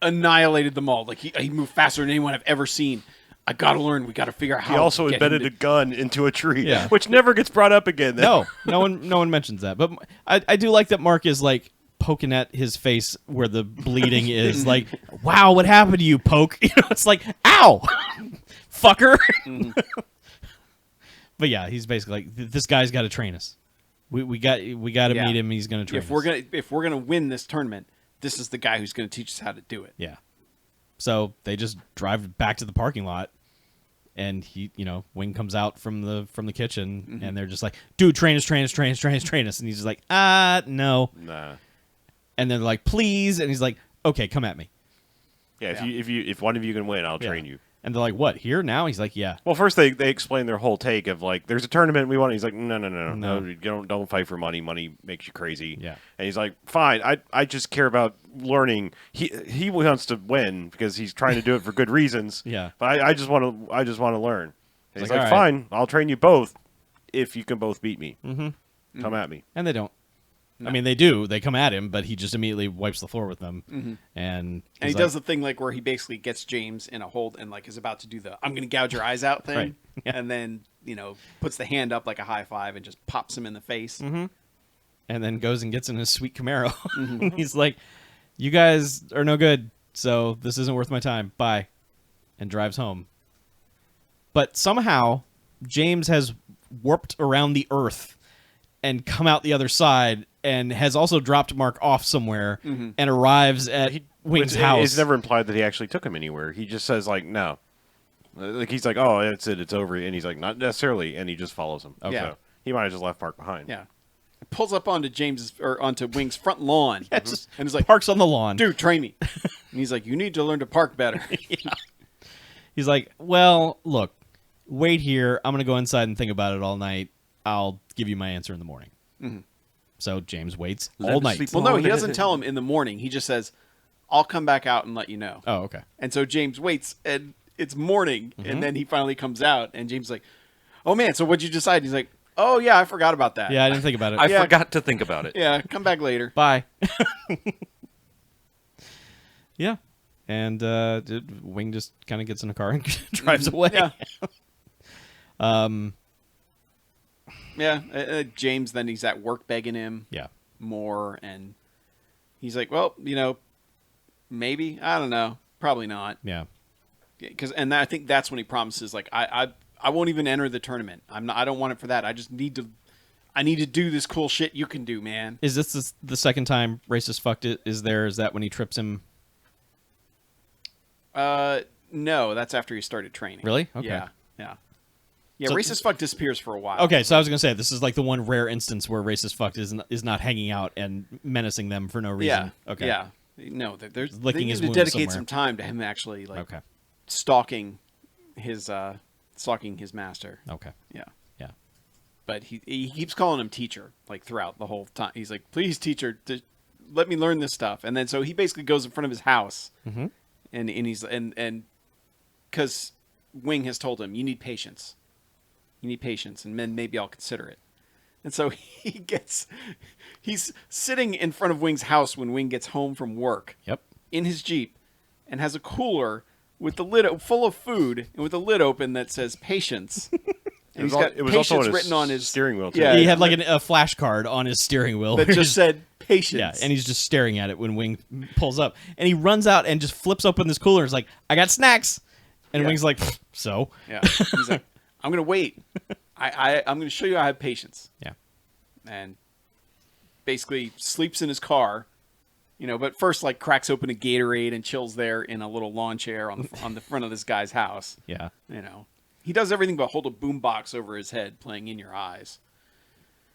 annihilated them all. Like he moved faster than anyone I've ever seen. I gotta learn. We gotta figure out how." He also to get embedded him a gun into a tree, Yeah. which never gets brought up again. no one mentions that. But I do like that Mark is like poking at his face where the bleeding is. Like, wow, what happened to you, Poke? You know, it's like, ow, fucker. But yeah, he's basically like, this guy's got to train us. We got to Yeah. meet him. He's going to train us. If we're gonna win this tournament, this is the guy who's gonna teach us how to do it. Yeah. So they just drive back to the parking lot, and Wing comes out from the kitchen, and they're just like, dude, train us, and he's just like, no. Nah. And then they're like, please, and he's like, okay, come at me. Yeah, if one of you can win, I'll Yeah. train you. And they're like, what, here now? He's like, yeah. Well, first they explain their whole take of like, there's a tournament we want. He's like, no, don't fight for money. Money makes you crazy. Yeah. And he's like, fine, I just care about learning. He wants to win because he's trying to do it for good reasons. Yeah. But I just want to learn. And he's like, like, all right. fine, I'll train you both if you can both beat me. Mm-hmm. Come at me. And they don't. I mean, they do. They come at him, but he just immediately wipes the floor with them. And And he does the thing like where he basically gets James in a hold and like is about to do the "I'm gonna gouge your eyes out" thing, Right. Yeah. and then puts the hand up like a high five and just pops him in the face. and then goes and gets in his sweet Camaro. He's like, you guys are no good, so this isn't worth my time. Bye. And drives home. But somehow, James has warped around the earth and come out the other side and has also dropped Mark off somewhere and arrives at Wing's house. It's never implied that he actually took him anywhere. He just says like, no. Like he's like, oh, that's it, it's over. And he's like, not necessarily. And he just follows him. Okay. So he might have just left Mark behind. Yeah, pulls up onto onto Wing's front lawn. Yeah, just and is like, parks on the lawn. "Dude, train me." And he's like, "You need to learn to park better." He's like, well, look, wait here. I'm going to go inside and think about it all night. I'll give you my answer in the morning. So James waits Let all him night. sleep Well, no, he doesn't tell him in the morning. He just says, "I'll come back out and let you know." Oh, okay. And so James waits, and it's morning, and then he finally comes out, and James is like, "Oh man, so what'd you decide?" He's like, "Oh yeah, I forgot about that." Yeah, I didn't think about it. I Yeah. forgot to think about it. Yeah, come back later. Bye. Yeah. And Wing just kind of gets in a car and drives away. Yeah. Yeah, James, then he's at work begging him Yeah. more, and he's like, "Well, maybe, I don't know. Probably not. Yeah. I think that's when he promises, like, I won't even enter the tournament. I don't want it for that. I just need to. I need to do this cool shit you can do, man. Is this the second time Racist fucked it? Is that when he trips him? No, that's after he started training. Really? Okay. Yeah. Yeah, So- Racist Fuck disappears for a while. Okay, so I was gonna say this is like the one rare instance where Racist fucked is not hanging out and menacing them for no reason. Yeah. Okay. Yeah. No, there's Licking they need his to wounds dedicate somewhere. some time to him actually Okay. stalking his master. Okay. Yeah. Yeah. But he keeps calling him teacher like throughout the whole time. He's like, "Please, teacher, let me learn this stuff." And then so he basically goes in front of his house, Mm-hmm. and he's and because Wing has told him, "You need patience. You need patience, and then maybe I'll consider it." And so he's sitting in front of Wing's house when Wing gets home from work Yep. in his Jeep, and has a cooler with the lid full of food and with the lid open that says "Patience." And he's got it was also patience on his written on his steering wheel, too. Yeah, He had like a flashcard on his steering wheel that where just said patience. yeah, and he's just staring at it when Wing pulls up, and he runs out and just flips open this cooler. And is like, "I got snacks," and Yeah. Wing's like, "So." Yeah, he's like, "I'm gonna wait. I'm gonna show you I have patience." Yeah. And basically sleeps in his car, but first like cracks open a Gatorade and chills there in a little lawn chair on the front of this guy's house. Yeah. He does everything but hold a boombox over his head playing In Your Eyes.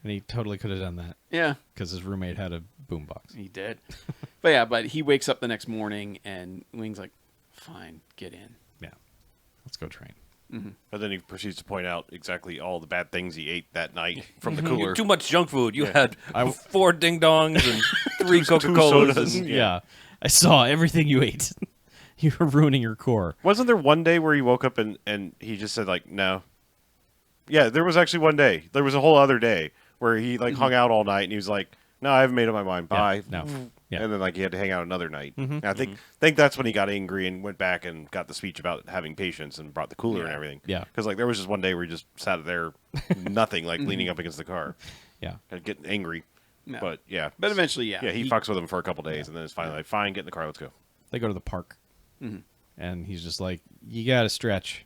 And he totally could have done that Yeah, because his roommate had a boombox. he did. but he wakes up the next morning and Wing's like, "Fine, get in." Yeah. Let's go train. But then he proceeds to point out exactly all the bad things he ate that night from the You cooler. ate too much junk food. You had 4 ding dongs and 3 Coca sodas. Colas. Yeah. I saw everything you ate. You were ruining your core. Wasn't there one day where he woke up and he just said, like, no? Yeah, there was actually one day. There was a whole other day where he, like, hung out all night and he was like, no, I haven't made up my mind. Bye. No. Yeah. And then, like, he had to hang out another night. And I think that's when he got angry and went back and got the speech about having patience and brought the cooler and everything. Yeah. Because, like, there was just one day where he just sat there, nothing, like, leaning up against the car Yeah. and getting angry. No. But, yeah. But eventually, yeah. Yeah, he fucks with him for a couple days and then it's finally like, fine, get in the car, let's go. They go to the park. And he's just like, you got to stretch.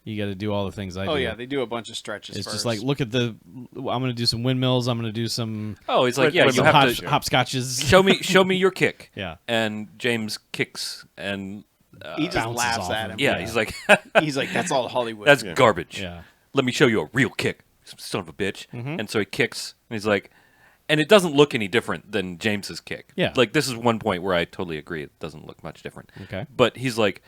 You got to do all the things I do. Oh yeah, they do a bunch of stretches. It's first. just like, look at I'm going to do some windmills. I'm going to do some, Oh, he's like, Wait, yeah, wait, you some have to hopscotches. show me your kick. Yeah. And James kicks and he just bounces laughs off at him. him. yeah, he's like, He's like, "That's all Hollywood." that's garbage. Yeah. Let me show you a real kick, son of a bitch. And so he kicks, and he's like, and it doesn't look any different than James's kick. Yeah. Like, this is one point where I totally agree. It doesn't look much different. Okay. But he's like,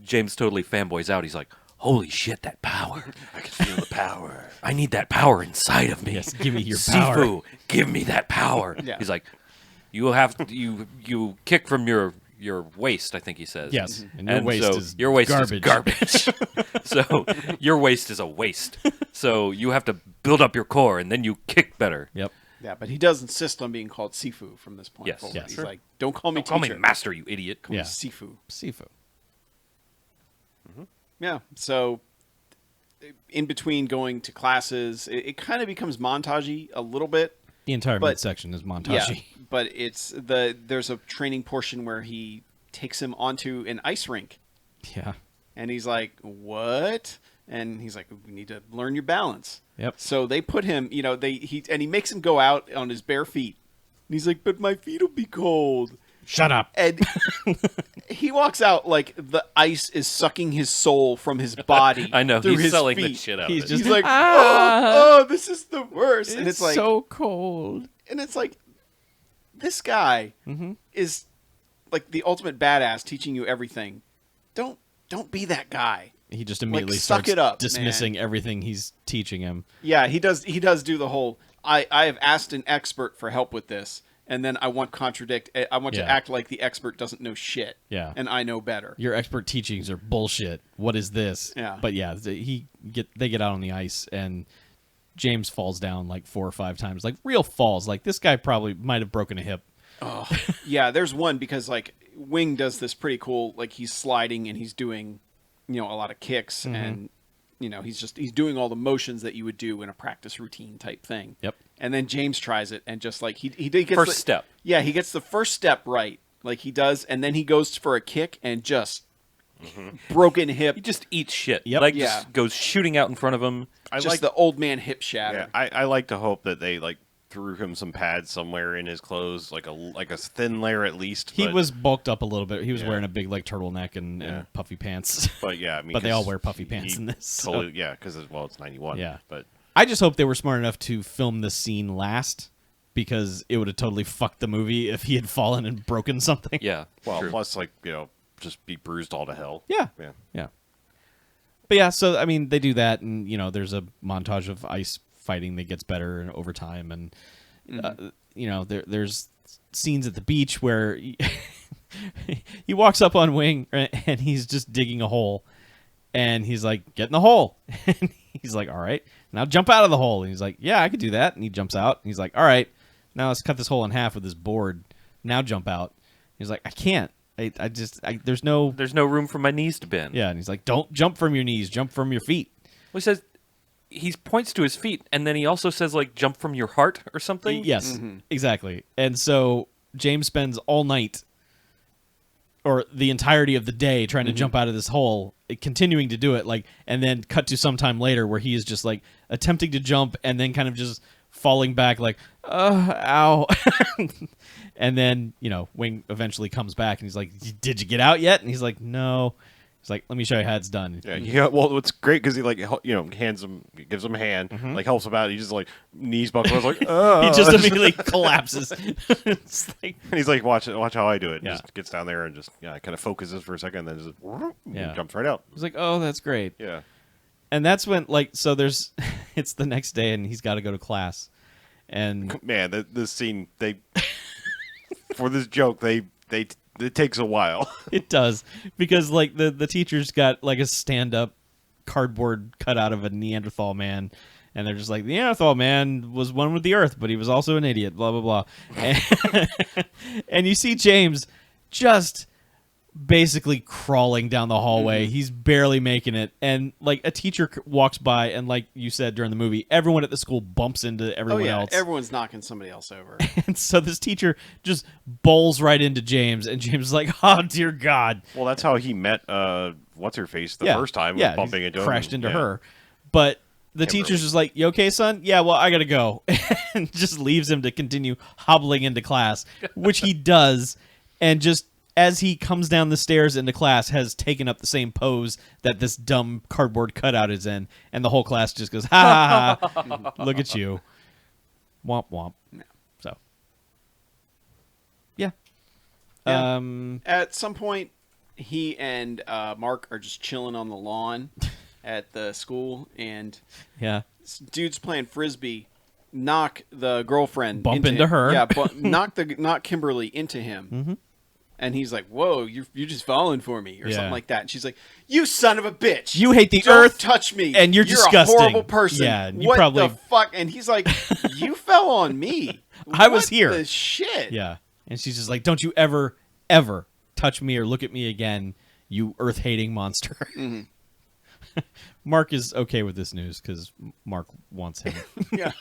James totally fanboys out. He's like, holy shit, that power. I can feel the power. I need that power inside of me. Yes, give me your Sifu, power. give me that power. Yeah. He's like, you have to, you kick from your waist, I think he says. Yes, and your waist so is your waist garbage. is garbage. So your waist is a waste. So you have to build up your core, and then you kick better. Yep. Yeah, but he does insist on being called Sifu from this point Yes. forward. Yes. He's Sure. like, "Don't call me Call me teacher. master, you idiot. Call me Yeah. Sifu." Sifu. Yeah. So in between going to classes, it kind of becomes montagey a little bit. The entire But- midsection is montage. Yeah, but there's a training portion where he takes him onto an ice rink, Yeah. and he's like, "What?" And he's like, "We need to learn your balance." Yep. So they put him, he makes him go out on his bare feet. And he's like, "But my feet will be cold." Shut up. And he walks out like the ice is sucking his soul from his body. I know, through he's his selling feet. the shit out He's of it. just He's like, oh, this is the worst. And it's like, so cold. and it's like, this guy is like the ultimate badass, teaching you everything. Don't be that guy. He just immediately suck starts it up, dismissing man. everything he's teaching him. Yeah, he does do the whole. I have asked an expert for help with this, and then I want I want Yeah. to act like the expert doesn't know shit. Yeah. and I know better. Your expert teachings are bullshit. What is this? Yeah. But yeah, they get out on the ice and James falls down like 4 or 5 times, like real falls. Like this guy probably might have broken a hip. Yeah, there's one because like Wing does this pretty cool. Like he's sliding and he's doing, a lot of kicks and he's doing all the motions that you would do in a practice routine type thing. Yep. And then James tries it and just like he gets First step. Yeah, he gets the first step right, like he does, and then he goes for a kick and just broken hip. He just eats shit. Yep. Like Yeah. just goes shooting out in front of him. Just the old man hip shatter. Yeah, I like to hope that they like threw him some pads somewhere in his clothes, like a thin layer at least. He but- was bulked up a little bit. He was Yeah. wearing a big like turtleneck and Yeah. puffy pants. But yeah, I mean, But they all 'cause wear puffy pants he in this, so- Totally, yeah, because it's 91. Yeah. but I just hope they were smart enough to film this scene last, because it would have totally fucked the movie if he had fallen and broken something. Yeah. well, true. plus like just be bruised all to hell. Yeah. Yeah. Yeah. But yeah, so I mean, they do that, and there's a montage of ice fighting that gets better and over time, and there's scenes at the beach where he walks up on Wing and he's just digging a hole, and he's like, "Get in the hole," and he's like, "All right, now jump out of the hole," and he's like, "Yeah, I could do that," and he jumps out, and he's like, "All right, now let's cut this hole in half with this board. Now jump out." He's like, "I can't. There's no." There's no room for my knees to bend. Yeah, and he's like, "Don't jump from your knees, jump from your feet." Well, he says he points to his feet, and then he also says like jump from your heart or something. Yes, exactly. And so James spends all night, or the entirety of the day, trying to jump out of this hole, continuing to do it, and then cut to some time later where he is just like attempting to jump and then kind of just falling back like, ow. And then, Wing eventually comes back and he's like, "Did you get out yet?" And he's like, "No." He's like, "Let me show you how it's done." Yeah, well, what's great because he gives him a hand, like helps him out. He just like knees buckle. I was like, oh. He just immediately collapses. It's like, And he's like, watch how I do it. Yeah. Just gets down there and just kind of focuses for a second, and then just Yeah. jumps right out. he's like, "Oh, that's great." Yeah, And that's when, so there's, it's the next day and he's got to go to class. And man, this scene for this joke it takes a while. it does, because the teacher's got like a stand-up cardboard cut out of a Neanderthal man, and they're just like, "The Neanderthal man was one with the earth, but he was also an idiot, blah blah blah." And you see James just basically crawling down the hallway. He's barely making it, and like a teacher walks by, and like you said during the movie, everyone at the school bumps into everyone else. Everyone's knocking somebody else over. And so this teacher just bowls right into James, and James is like, "Oh dear God!" Well, that's how he met what's her face the first time, yeah, bumping he into him. crashed into Yeah. her. But the Kimberly. teacher's just like, "You okay, son?" "Yeah, well, I gotta go," and just leaves him to continue hobbling into class, which he does, and just as he comes down the stairs into class, has taken up the same pose that this dumb cardboard cutout is in, and the whole class just goes, "Ha ha ha! Look at you, womp womp." So, yeah. Yeah. At some point, he and Mark are just chilling on the lawn at the school, and Yeah. this dude's playing frisbee. Knock the girlfriend, Bump into her. Yeah, knock Kimberly into him. Mm-hmm. And he's like, "Whoa, you're just falling for me," or Yeah. something like that. And she's like, "You son of a bitch! You hate the Don't earth, touch me, and you're disgusting." a horrible person. Yeah, and you what probably- the fuck?" And he's like, "You fell on me. I was What here." The shit. Yeah. And she's just like, "Don't you ever, ever touch me or look at me again, you earth-hating monster." Mark is okay with this news because Mark wants him. Yeah.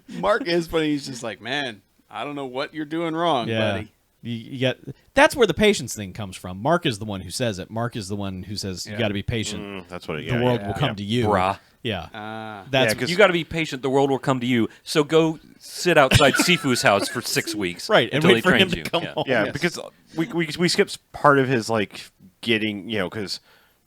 Mark is, but he's just like, "Man, I don't know what you're doing wrong, buddy." You get, that's where the patience thing comes from. Mark is the one who says it. Mark is the one who says, "You got to be patient. That's what The world will come to you." Brah. Yeah. Yeah, That's 'cause- You got to be patient. The world will come to you. So go sit outside Sifu's house for 6 weeks, right. And until wait he for him trains to you. come Yeah. home. Yeah, Yes. because we skipped part of his like getting because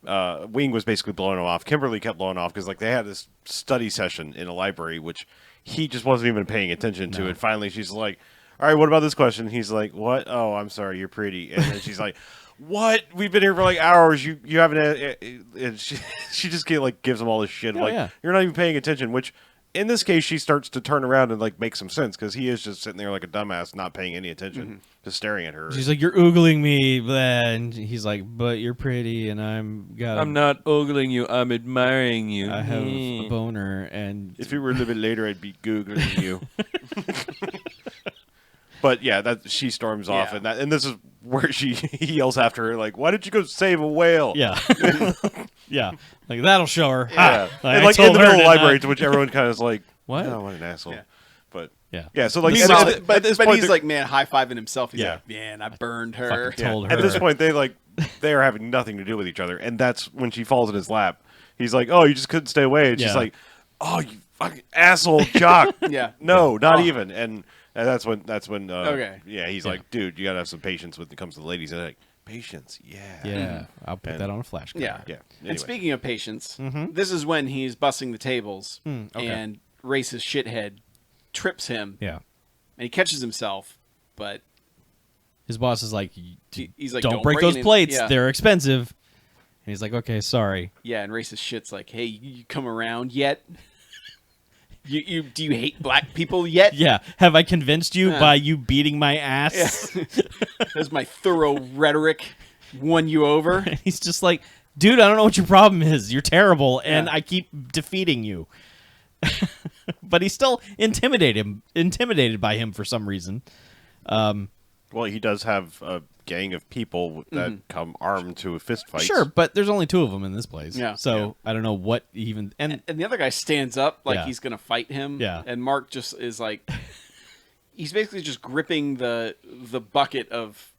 Wing was basically blowing him off. Kimberly kept blowing off because like they had this study session in a library which he just wasn't even paying attention to. And finally, she's like, "All right, what about this question?" He's like, "What? Oh, I'm sorry, you're pretty." And then she's like, "What? We've been here for like hours. You haven't." And she just gives him all this shit. Oh, Like yeah. you're not even paying attention. Which in this case, she starts to turn around and like make some sense because he is just sitting there like a dumbass, not paying any attention, just staring at her. She's like, "You're oogling me," blah, and he's like, "But you're pretty, and I'm not ogling you. I'm admiring you. I have a boner." And If it were a little bit later, I'd be googling you. But yeah, that she storms off, Yeah. and this is where he yells after her like, "Why didn't you go save a whale?" yeah, yeah, like that'll show her. Yeah. Ha! And I like in told the her, middle of the didn't I? library, to which everyone kind of is like, What? Oh, what an asshole!" Yeah. But Yeah, so like He's at, like- at but this but point, he's like, man, high fiving himself. He's Yeah. like, man, I burned her. Fucking told at her. this point they are having nothing to do with each other, and that's when she falls in his lap. He's like, "Oh, you just couldn't stay away," and she's Yeah. like, "Oh, you fucking asshole, jock." Yeah. No, not Oh. even. And that's when Okay. yeah, he's like, "Dude, you gotta have some patience when it comes to the ladies." And they're like, "Patience, yeah, Yeah, I'll put And- that on a flashcard. Yeah. yeah." And Anyway. speaking of patience, this is when he's busting the tables, okay. and racist shithead trips him, Yeah. and he catches himself, but His boss is like, he's like, don't break those any-" plates. Yeah. They're expensive. And he's like, okay, sorry. Yeah, and racist shit's like, hey, you come around yet? You do you hate black people yet? Yeah. Have I convinced you Yeah. by you beating my ass? Does my thorough rhetoric won you over? And he's just like, dude, I don't know what your problem is. You're terrible, and Yeah. I keep defeating you. But he's still intimidated by him for some reason. Well, he does have a gang of people that come armed to a fist fight. Sure, but there's only 2 of them in this place. Yeah. So I don't know what even and And the other guy stands up like Yeah. he's gonna fight him. Yeah. And Mark just is like, he's basically just gripping the bucket of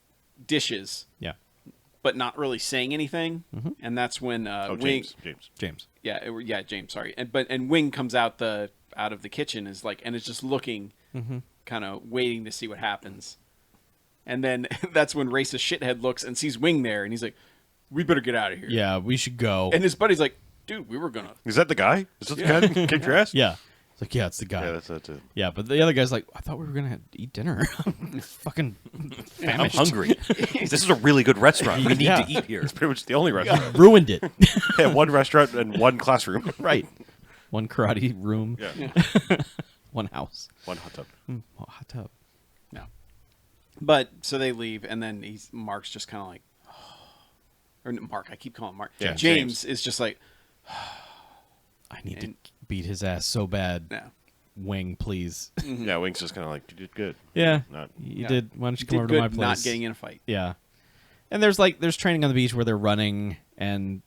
dishes, yeah, but not really saying anything. And that's when Oh, Wing, James. yeah, James, sorry, and Wing comes out of the kitchen is like, and is just looking, kind of waiting to see what happens. And then that's when racist shithead looks and sees Wing there, and he's like, "We better get out of here." yeah, we should go. And his buddy's like, "Dude, we were gonna." Is that the guy? Is that the guy that kicked your ass? yeah, it's like, yeah, it's the guy. Yeah, that's it. Yeah, but the other guy's like, I thought we were gonna eat dinner. Fucking I'm famished. hungry. This is a really good restaurant. We need Yeah. to eat here. It's pretty much the only restaurant. Ruined it. Yeah, one restaurant and one classroom. Right. One karate room. Yeah. One house. One hot tub. Oh, hot tub. No. But so they leave, and then Mark's just kind of like, or Mark, I keep calling him Mark. Yeah, James is just like, I need And- to beat his ass so bad. no. Wing, please. Yeah, Wing's just kind of like, you did good. Yeah. Not- You Yeah. did. Why don't you You come did over good to my place? not getting in a fight. Yeah. And there's training on the beach where they're running, and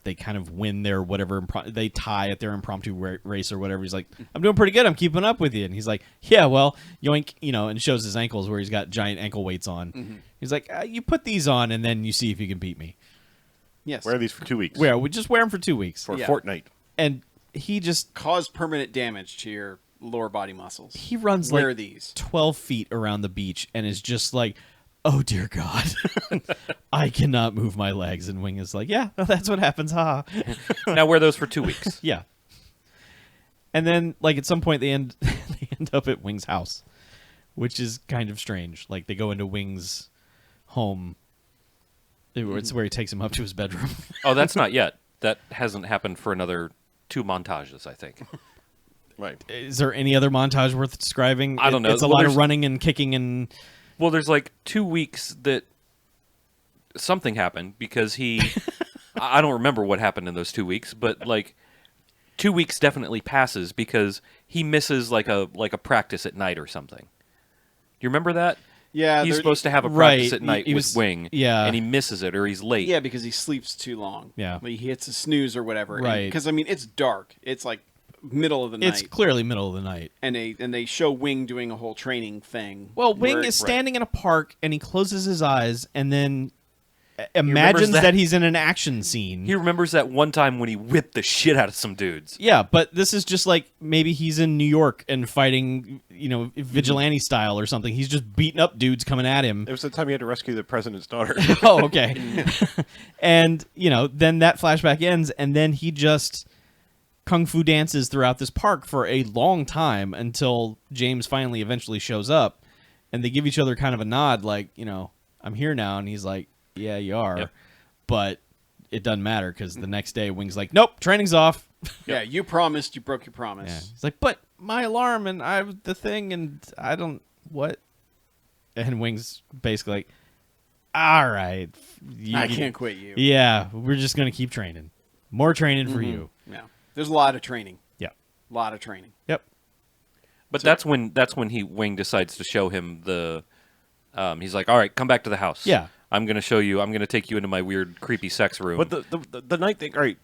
they kind of win their whatever they tie at their impromptu race or whatever. He's like, I'm doing pretty good. I'm keeping up with you. And he's like, yeah, well, yoink, and shows his ankles where he's got giant ankle weights on. He's like, you put these on, and then you see if you can beat me. Yes. Wear these for 2 weeks. We just wear them for 2 weeks, For Yeah. a fortnight. and he just Cause permanent damage to your lower body muscles. he runs Wear like these. 12 feet around the beach and is just like, oh dear God, I cannot move my legs. And Wing is like, yeah, that's what happens, ha. Now wear those for 2 weeks. Yeah. And then, like, at some point, they end up at Wing's house, which is kind of strange. Like, they go into Wing's home. It's where he takes him up to his bedroom. Oh, that's not yet. That hasn't happened for another 2 montages, I think. Right. Is there any other montage worth describing? I don't know. It's a Well, lot of there's- running and kicking and... Well, there's like 2 weeks that something happened because he. I don't remember what happened in those 2 weeks, but like 2 weeks definitely passes because he misses like a practice at night or something. Do you remember that? Yeah. He's they're- supposed to have a Right, practice at night he with was- Wing, yeah. and he misses it or he's late. Yeah, because he sleeps too long. Yeah. Like, he hits a snooze or whatever. Right. Because, I mean, it's dark. It's like middle of the night. It's clearly middle of the night. and they show Wing doing a whole training thing. Well, Wing where- is standing in a park, and he closes his eyes, and then remembers imagines that. that he's in an action scene. He remembers that one time when he whipped the shit out of some dudes. Yeah, but this is just like maybe he's in New York and fighting, vigilante style or something. He's just beating up dudes coming at him. It was the time he had to rescue the president's daughter. Oh, okay. And, then that flashback ends, and then he just kung fu dances throughout this park for a long time until James finally eventually shows up, and they give each other kind of a nod like, I'm here now, and he's like, yeah, you are. Yep. But it doesn't matter because the next day Wing's like, nope, training's off. Yeah, you promised. You broke your promise. Yeah. He's like, but my alarm and the thing and I don't what. And Wing's basically like, all right, I can't quit you. Yeah, we're just gonna keep training. More training for you. Yeah. There's a lot of training. Yeah. A lot of training. Yep. But that's when Wing decides to show him the. He's like, all right, come back to the house. Yeah. I'm gonna show you. I'm gonna take you into my weird, creepy sex room. But the night thing, all right.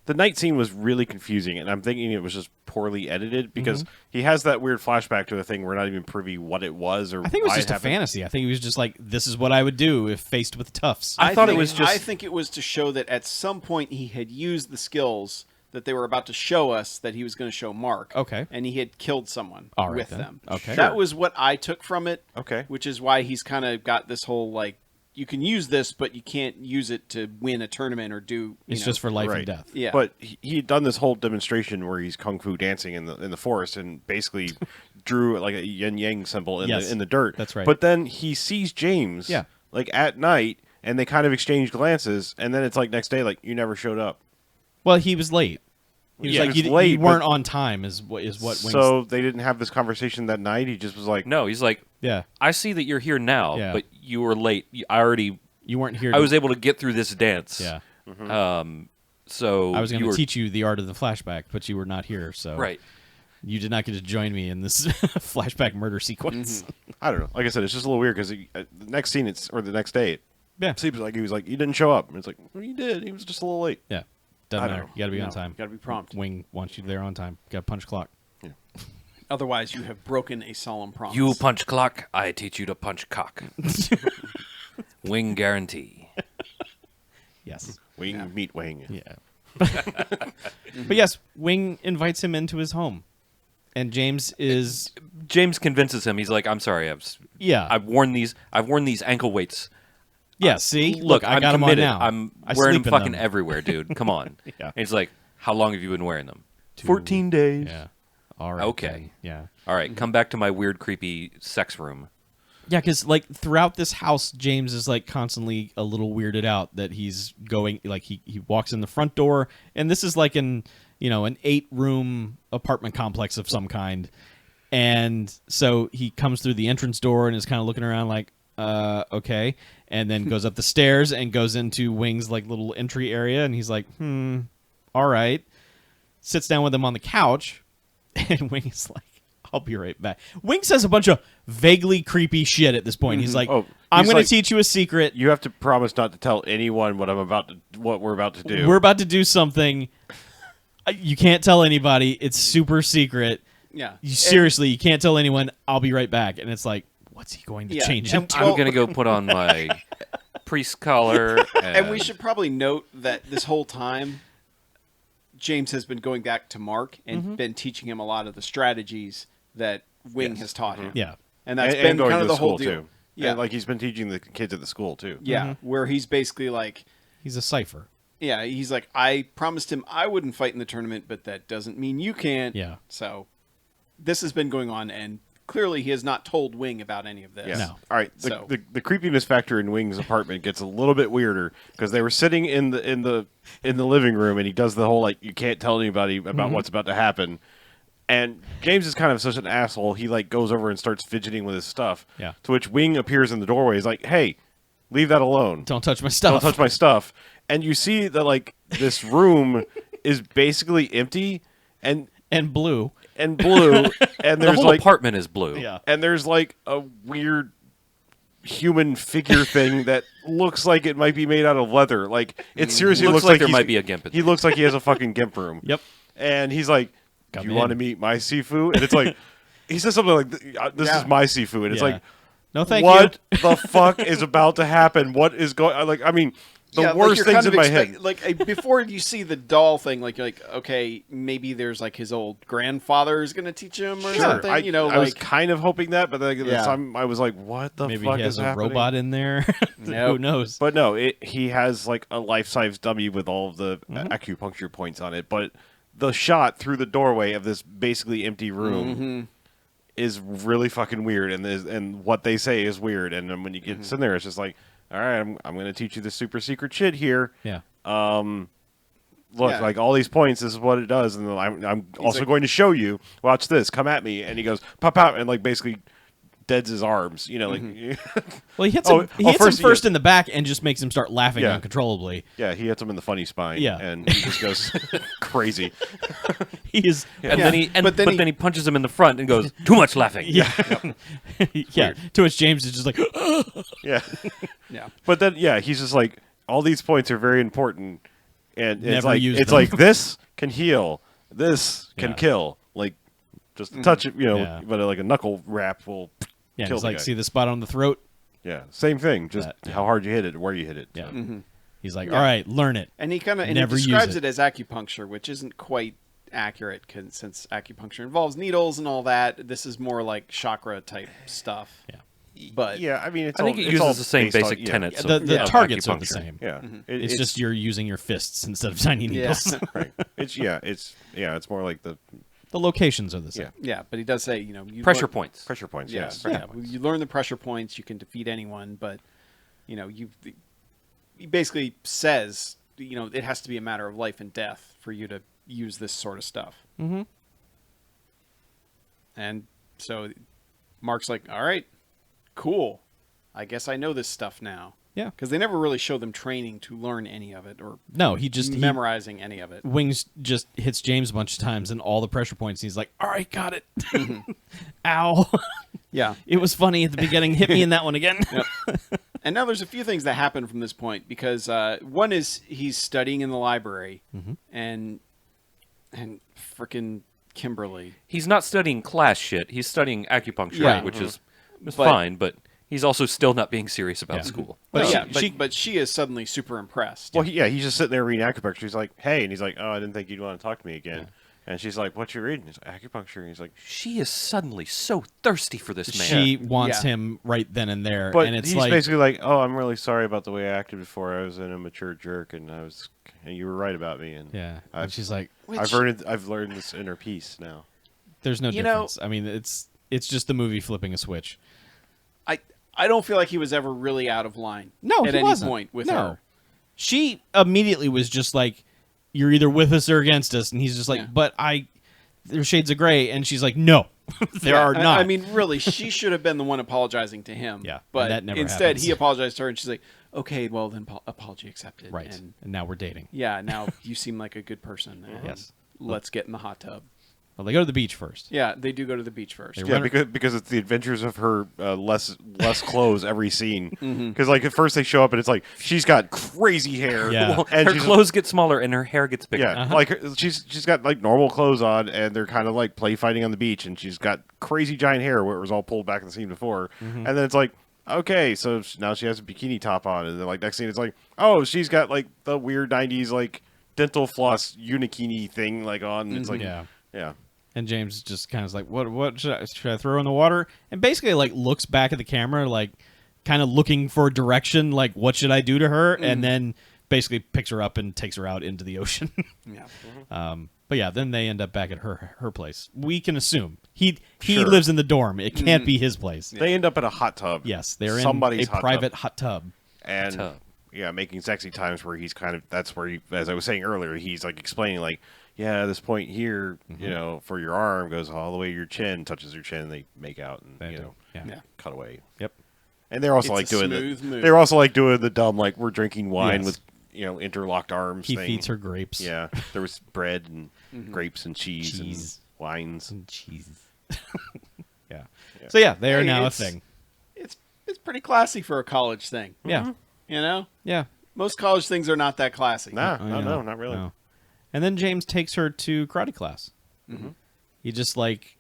the night scene was really confusing, and I'm thinking it was just poorly edited because he has that weird flashback to the thing we're not even privy what it was or I think it was why just a happened. fantasy. I think he was just like, this is what I would do if faced with toughs. I thought it was just- I think it was to show that at some point he had used the skills that they were about to show us that he was going to show Mark. Okay. And he had killed someone All right, with then. them. Okay. That was what I took from it. Okay. Which is why he's kind of got this whole, like, you can use this, but you can't use it to win a tournament or do. It's just for life Right. and death. Yeah. But he had done this whole demonstration where he's kung fu dancing in the forest and basically drew like a yin yang symbol in the dirt. That's right. But then he sees James like at night and they kind of exchange glances and then it's like next day like you never showed up. Well, he was late. He was Yeah, like, he was you late, weren't but- on time is what Wings... So they didn't have this conversation that night. He just was like, No, he's like, Yeah. I see that you're here now, Yeah. but you were late. You weren't here. I was able to get through this dance. Yeah. So I was going you to were- teach you the art of the flashback, but you were not here, so... Right. You did not get to join me in this flashback murder sequence. I don't know. Like I said, it's just a little weird because the next scene, or the next day, Yeah. it seems like he was like, you didn't show up. And it's like, well, you did. He was just a little late. Yeah. I Doesn't don't matter. know. You got to be on No, time. Got to be prompt. Wing wants you there on time. Got to punch clock. Otherwise, you have broken a solemn promise. You punch clock, I teach you to punch cock. Wing guarantee. Yes. Wing, meet wing. Yeah. But yes, Wing invites him into his home. And James is... James convinces him. He's like, "I'm sorry. Yeah. I've worn these ankle weights. Yeah, see? Look, I I'm got committed. them on now. I'm I wearing them sleep in fucking everywhere, dude. Come on." Yeah. And he's like, "How long have you been wearing them?" 14 days. Yeah. All right. Okay. then. Yeah. All right, come back to my weird, creepy sex room. Yeah, because like throughout this house, James is like constantly a little weirded out that he's going like he walks in the front door, and this is like an 8-room apartment complex of some kind, and so he comes through the entrance door and is kind of looking around like okay, and then goes up the stairs and goes into Wing's like little entry area, and he's like all right, sits down with him on the couch, and Wing is like, I'll be right back. Wing says a bunch of vaguely creepy shit at this point. He's like, Oh, I'm he's going like- to teach you a secret. You have to promise not to tell anyone what we're about to do. We're about to do something. You can't tell anybody. It's super secret. Yeah. Seriously, you can't tell anyone. I'll be right back. And it's like, what's he going to Yeah, change and- into? I'm gonna go put on my priest collar, And we should probably note that this whole time, James has been going back to Mark and been teaching him a lot of the strategies that Wing has taught him. Yeah. And that's and been going kind to of the school whole deal. too. Yeah. And, like he's been teaching the kids at the school too. Yeah, where he's basically like, He's a cipher. yeah, he's like, I promised him I wouldn't fight in the tournament, but that doesn't mean you can't. Yeah. So this has been going on, and clearly he has not told Wing about any of this. Yeah. No. All right. So- The creepiness factor in Wing's apartment gets a little bit weirder because they were sitting in the living room and he does the whole like you can't tell anybody about what's about to happen. And James is kind of such an asshole. He like goes over and starts fidgeting with his stuff. Yeah. To which Wing appears in the doorway. He's like, "Hey, leave that alone. Don't touch my stuff. Don't touch my stuff." And you see that like this room is basically empty and blue. blue, and the there's whole like apartment is blue. Yeah. and there's like a weird human figure thing that looks like it might be made out of leather. Like it seriously Looks looks like there he's- might be a gimp in He looks like he has a fucking gimp room. Yep. And he's like, Come "You in." want to meet my Sifu?" And it's like, he says something like, "This Yeah. is my Sifu," and it's Yeah. like, No, thank what you. the fuck is about to happen? What is going? Like, I mean, the Yeah, like worst you're things kind in of my expect- head. Like before you see the doll thing, like you're like, okay, maybe there's like his old grandfather is going to teach him or something. I was like kind of hoping that, but then at the Yeah. time I was like, "What the Maybe fuck he has is a happening?" robot in there. Nope. Who knows? But no, he has like a life-size dummy with all of the Mm-hmm. acupuncture points on it. But the shot through the doorway of this basically empty room Mm-hmm. is really fucking weird, and what they say is weird. And then when you get Mm-hmm. in there, it's just like, all right, I'm going to teach you the super secret shit here. Yeah. Look, Yeah. like all these points, this is what it does, and then I'm also like- going to show you. Watch this, come at me, and he goes pop out, and like basically deads his arms. You know, like Well, he hits Oh, him. He oh, hits first him he- first in the back and just makes him start laughing Yeah. uncontrollably. yeah, he hits him in the funny spine. Yeah. and he just goes crazy. He is. And Yeah. then he But then he- then he punches him in the front and goes, "Too much laughing." Yeah. Yeah. To which James is just like, Yeah. yeah, But then, yeah, he's just like, all these points are very important, And Never used it's them. like this can heal, this can Yeah. kill. Like just a touch, Yeah. but like a knuckle wrap will Yeah, kill it's the like, guy. see the spot on the throat? Yeah, same thing. Just That, yeah. how hard you hit it, where you hit it. Yeah. So. He's like, Yeah. all right, learn it. And he kind of Never use describes it. it as acupuncture, which isn't quite accurate since acupuncture involves needles and all that. This is more like chakra type stuff. Yeah. But Yeah, I mean, it's I think all, it it's uses all the same based on- basic yeah. tenets. The, of, the of targets are the acupuncture. same. Yeah, It's just you're using your fists instead of tiny needles. right. It's more like the The locations are the same. Yeah. yeah, but he does say, you Pressure learn- points. pressure points. Yeah, Yes. yeah. You learn the pressure points, you can defeat anyone, but he basically says, it has to be a matter of life and death for you to use this sort of stuff. Mm-hmm. And so Mark's like, all right, cool. I guess I know this stuff now. Yeah. Because they never really show them training to learn any of it or No, he memorizing any of it. Wings just hits James a bunch of times and all the pressure points. And he's like, all right, got it. Ow. Yeah. It was funny at the beginning. Hit me in that one again. Yep. And now there's a few things that happen from this point because one is he's studying in the library and frickin' Kimberly. He's not studying class shit. He's studying acupuncture, Yeah. which is But- fine, but he's also still not being serious about Yeah. school. But she is suddenly super impressed. Well, he's just sitting there reading acupuncture. He's like, "Hey," and he's like, "Oh, I didn't think you'd want to talk to me again." And she's like, "What you reading?" He's like, "Acupuncture." And he's like, She is suddenly so thirsty for this man. She wants Yeah. him right then and there. but and it's he's like, basically like, "Oh, I'm really sorry about the way I acted before. I was an immature jerk, and you were right about me." And yeah. And I've- she's like, I've learned this inner peace now. there's no You know- difference. I mean, it's just the movie flipping a switch. I don't feel like he was ever really out of line. No, at he any wasn't. point with No. her. She immediately was just like, you're either with us or against us. And he's just like, Yeah. but there's shades of gray. And she's like, no, there are not. I mean, really, she should have been the one apologizing to him. Yeah, and but that never instead happens. he apologized to her, and she's like, "Okay, well then, apology accepted." right. And And now we're dating. yeah, now you seem like a good person. and Yes. Let's get in the hot tub. Well, they go to the beach first. Yeah, they do go to the beach first. They Yeah, run- because it's the adventures of her less clothes every scene. Because like at first they show up and it's like she's got crazy hair. Yeah. Well, and her she's- clothes get smaller and her hair gets bigger. Yeah, like she's got like normal clothes on, and they're kind of like play fighting on the beach, and she's got crazy giant hair where it was all pulled back in the scene before, and then it's like, okay, so now she has a bikini top on, and then like next scene it's like, oh, she's got like the weird '90s like dental floss unikini thing like on. It's like, Yeah. yeah, And James just kind of like, what should I throw in the water? And basically like looks back at the camera, like kind of looking for direction, like what should I do to her? And then basically picks her up and takes her out into the ocean. Yeah. But yeah, then they end up back at her place. We can assume he Sure. lives in the dorm. It can't be his place. they end up in a hot tub. Yes, they're somebody's in a hot private tub. hot tub. and Tub. yeah, making sexy times where he's kind of that's where he, as I was saying earlier, he's like explaining like, yeah, this point here, for your arm goes all the way to your chin, touches your chin, and they make out and They do. Yeah. Yeah. cut away. Yep. And they're also It's like a doing smooth move. they're also like doing the dumb like we're drinking wine Yes. with interlocked arms. He thing. feeds her grapes. Yeah, there was bread and grapes and cheese Cheese. and wines. And cheese. Yeah. So yeah, they are Hey, now a it's- thing. It's pretty classy for a college thing. Yeah. You know, Yeah. most college things are not that classy. Nah, I no, know. not really. No. And then James takes her to karate class. He just like,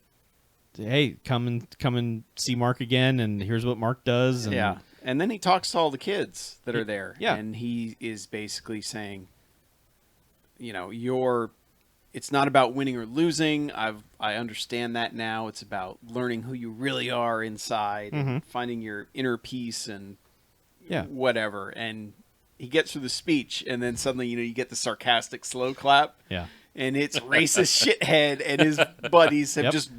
hey, come and see Mark again, and here's what Mark does. And Yeah. And then he talks to all the kids that are there. Yeah. And he is basically saying, it's not about winning or losing. I understand that now. It's about learning who you really are inside, and finding your inner peace and Yeah. whatever. And he gets through the speech, and then suddenly, you get the sarcastic slow clap. Yeah. And it's racist shithead and his buddies have Yep. just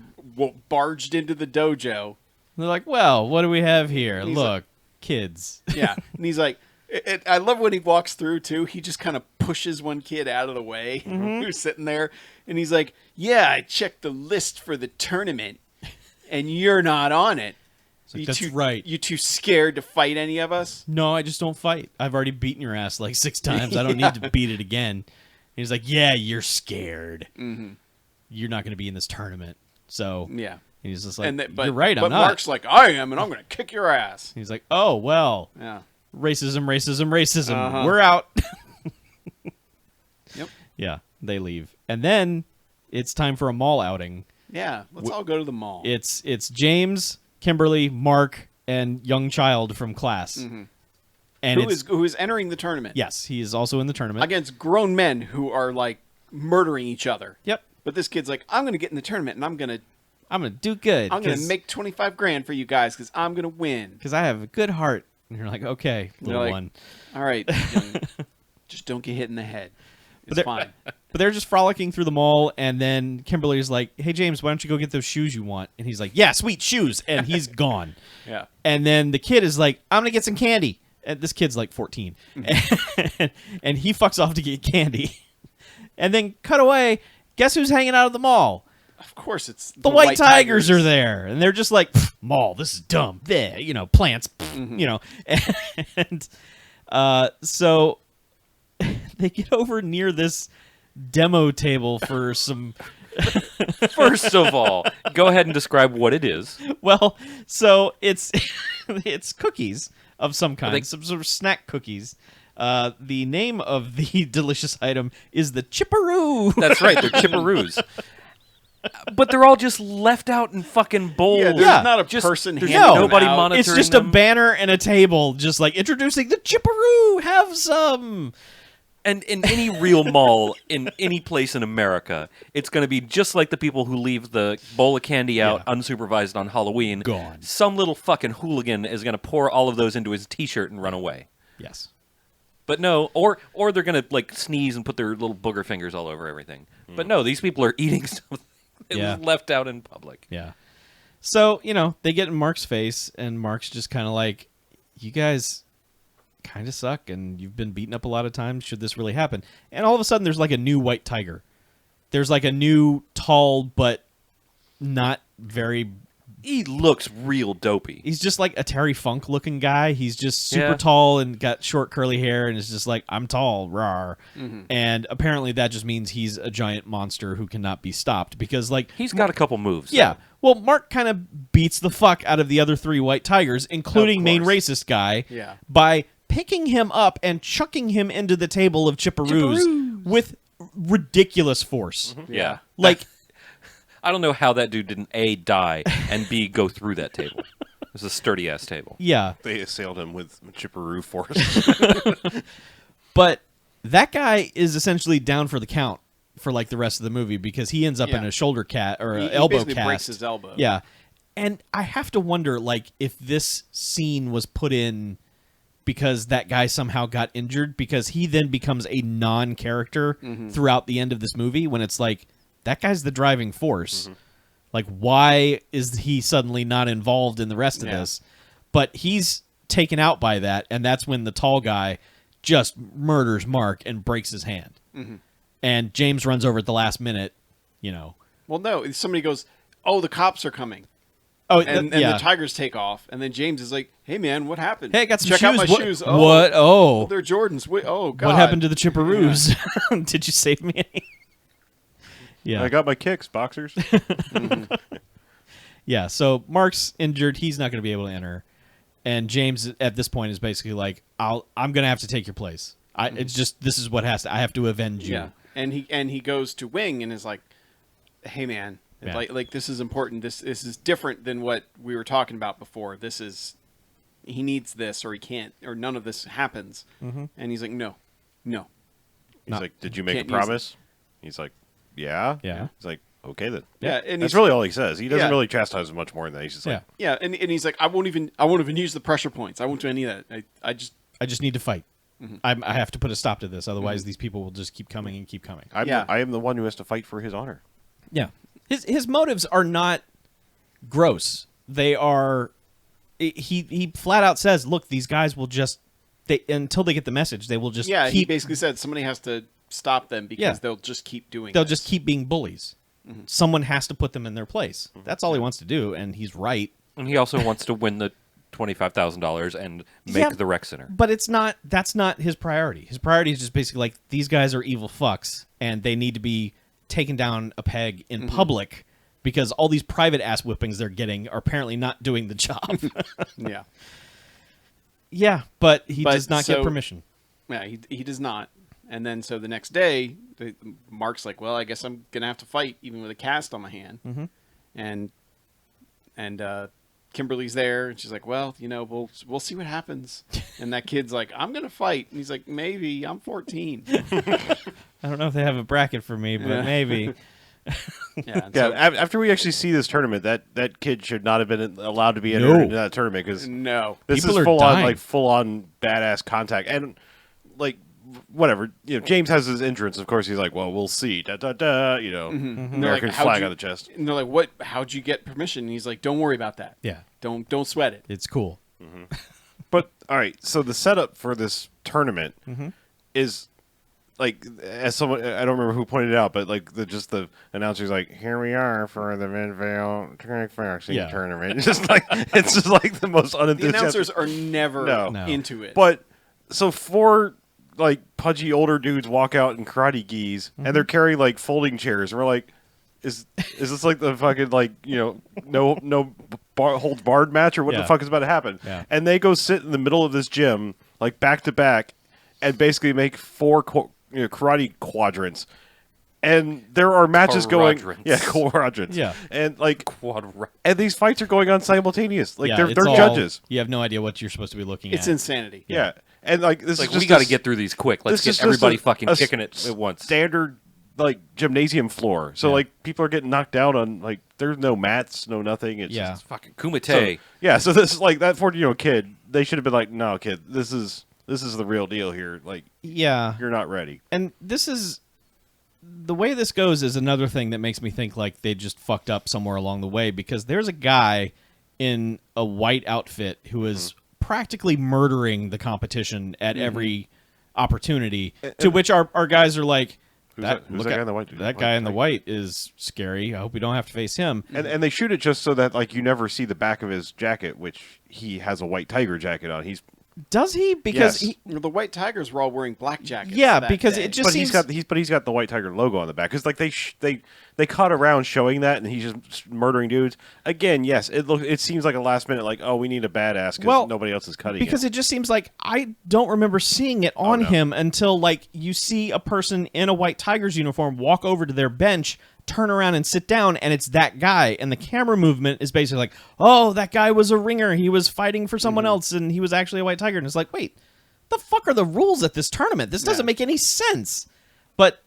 barged into the dojo. They're like, well, what do we have here? He's Look, kids. Yeah. And he's like, I love when he walks through, too. He just kind of pushes one kid out of the way who's sitting there. And he's like, yeah, I checked the list for the tournament, and you're not on it. like, "That's right." You too scared to fight any of us? No, I just don't fight. I've already beaten your ass like 6 times. I don't need to beat it again. And he's like, yeah, you're scared. You're not going to be in this tournament. So Yeah. and he's just like, But you're right, I'm but not. Mark's like, I am, and I'm going to kick your ass. He's like, oh, well, Yeah. racism. Uh-huh. We're out. Yep. Yeah, they leave. And then it's time for a mall outing. Yeah, let's all go to the mall. It's James, Kimberly, Mark, and young child from class. Mm-hmm. And Who is entering the tournament? Yes, he is also in the tournament. Against grown men who are like murdering each other. Yep. But this kid's like, I'm going to get in the tournament and I'm going to do good. to make 25 grand for you guys because I'm going to win. Because I have a good heart. And you're like, okay, little like, one. All right, young, just don't get hit in the head. It's fine. But they're just frolicking through the mall, and then Kimberly's like, hey, James, why don't you go get those shoes you want? And he's like, yeah, sweet shoes. And he's gone. Yeah. And then the kid is like, I'm going to get some candy. And this kid's like 14. And he fucks off to get candy. And then cut away. Guess who's hanging out at the mall? Of course, it's The White Tigers are there. And they're just like, mall, this is dumb. There, plants, And so they get over near this demo table for some... First of all, go ahead and describe what it is. Well, so it's it's cookies of some kind, they- some sort of snack cookies. The name of the delicious item is the Chipperoo. That's right, they're chipperoos. But they're all just left out in fucking bowls. Yeah, there's Yeah. not a Just- person there's handing them nobody out. monitoring It's just a them. banner and a table, just like introducing the Chipperoo. Have some. And in any real mall, in any place in America, it's going to be just like the people who leave the bowl of candy out unsupervised on Halloween. Gone. Some little fucking hooligan is going to pour all of those into his T-shirt and run away. Yes. But no, or they're going to like sneeze and put their little booger fingers all over everything. But no, these people are eating something that Yeah. was left out in public. Yeah. So, they get in Mark's face, and Mark's just kind of like, you guys kind of suck, and you've been beaten up a lot of times. Should this really happen? And all of a sudden, there's like a new white tiger. There's like a new tall, but not very... He looks real dopey. He's just like a Terry Funk looking guy. He's just super Yeah. tall and got short curly hair, and is just like, I'm tall, rawr. And apparently that just means he's a giant monster who cannot be stopped, because like... He's got a couple moves. Yeah. Well, Mark kind of beats the fuck out of the other three white tigers, including main racist guy, Yeah. by picking him up and chucking him into the table of chipperoos with ridiculous force. Yeah. Like, I don't know how that dude didn't A, die, and B, go through that table. It was a sturdy-ass table. yeah. They assailed him with Chipperoo force. But that guy is essentially down for the count for like the rest of the movie, because he ends up in Yeah. a shoulder cat or He an elbow basically cast. breaks his elbow. Yeah. And I have to wonder, like, if this scene was put in because that guy somehow got injured, because he then becomes a non-character throughout the end of this movie, when it's like, that guy's the driving force. Like, why is he suddenly not involved in the rest of Yeah. this? But he's taken out by that, and that's when the tall guy just murders Mark and breaks his hand. And James runs over at the last minute, Well, no, somebody goes, "Oh, the cops are coming," Oh, and yeah. the tigers take off, and then James is like, "Hey, man, what happened? Hey, I got some Check shoes. out my What- shoes. what? Oh. they're Jordans. Wait, oh, God, What happened to the Chipperoos? Did you save me any? Yeah. I got my kicks, boxers. Yeah, so Mark's injured. He's not going to be able to enter. And James, at this point, is basically like, I'm going to have to take your place. It's just, this is what I have to avenge you. Yeah, and he goes to Wing and is like, "Hey, man, Yeah. like this is important. This is different than what we were talking about before. He needs this, or he can't, or none of this happens." And he's like, "No." He's like, "Did you make a Can't use it. promise?" He's like, "Yeah." Yeah. He's like, "Okay then." Yeah, and That's he's- really all he says. He doesn't Yeah. really chastise him much more than that. He's just like, Yeah. Yeah, and he's like, I won't even use the pressure points. I won't do any of that. I just I just need to fight. I have to put a stop to this. Otherwise, these people will just keep coming and keep coming. Yeah. I am the one who has to fight for his honor. Yeah. His motives are not gross. They are... He flat out says, look, these guys will just... until they get the message, they will just he keep... basically said somebody has to stop them because Yeah. they'll just keep doing. They'll this. just keep being bullies. Someone has to put them in their place. That's all he wants to do, and he's right. And he also wants to win the $25,000 and make Yeah. the rec center. But that's not his priority. His priority is just basically like, these guys are evil fucks, and they need to be taken down a peg in public, because all these private ass whippings they're getting are apparently not doing the job. Yeah, Yeah, but he But does not get so- permission. yeah. He does not, And then so the next day, Mark's like, well, I guess I'm going to have to fight even with a cast on my hand. Mm-hmm. And Kimberly's there, and she's like, well, we'll see what happens. And that kid's like, I'm going to fight. And he's like, maybe. I'm 14. I don't know if they have a bracket for me, but maybe. Yeah. Yeah, after we actually see this tournament, that kid should not have been allowed to be entered No. into that tournament because No. this People is are full dying. on full on badass contact and like whatever. James has his entrance. Of course, he's like, well, we'll see. Da da da. American They're like, flag on the chest. And they're like, what? How'd you get permission? And he's like, don't worry about that. Yeah, Don't sweat it. it's cool. But all right, so the setup for this tournament is like, as someone I don't remember who pointed it out, but like the announcer's like, here we are for the Midvale Kickboxing tournament. It's just like the most The unenthusiastic. announcers are never No. into it. But so four like pudgy older dudes walk out in karate gis and they're carrying like folding chairs, and we're like, is this like the fucking like no holds barred match or what the fuck is about to happen? Yeah. And they go sit in the middle of this gym like back to back and basically make four karate quadrants. And there are matches quadrants. Yeah. And like and these fights are going on simultaneous. Like they're it's all- judges. You have no idea what you're supposed to be looking It's at. insanity. Yeah. And like this It's like is just we got to this- get through these quick. Let's this is get everybody just fucking a kicking it at once. Standard like gymnasium floor. So Yeah. like people are getting knocked down on like there's no mats, no nothing. It's Yeah. just, Fucking Kumite. so this is like that 14-year-old kid. They should have been like, no, kid, this is the real deal here. Like Yeah. you're not ready. And this is the way this goes is another thing that makes me think like they just fucked up somewhere along the way, because there's a guy in a white outfit who is practically murdering the competition at every opportunity, to which our guys are like, Who's that guy in the white dude? That guy in the white is scary. I hope we don't have to face him. And they shoot it just so that like you never see the back of his jacket, which he has a white tiger jacket on. Does he? Because Yes. The White Tigers were all wearing black jackets. Yeah, that because day. it just But seems he's got the white tiger logo on the back because like they cut around showing that, and he's just murdering dudes again. Yes, it seems like a last minute like, oh, we need a badass because nobody else is cutting because it. it just seems like I don't remember seeing it on no. him until like you see a person in a white Tigers uniform walk over to their bench, turn around and sit down, and it's that guy, and the camera movement is basically like, oh, that guy was a ringer, he was fighting for someone else, and he was actually a white tiger. And it's like, wait, the fuck are the rules at this tournament? This doesn't make any sense. But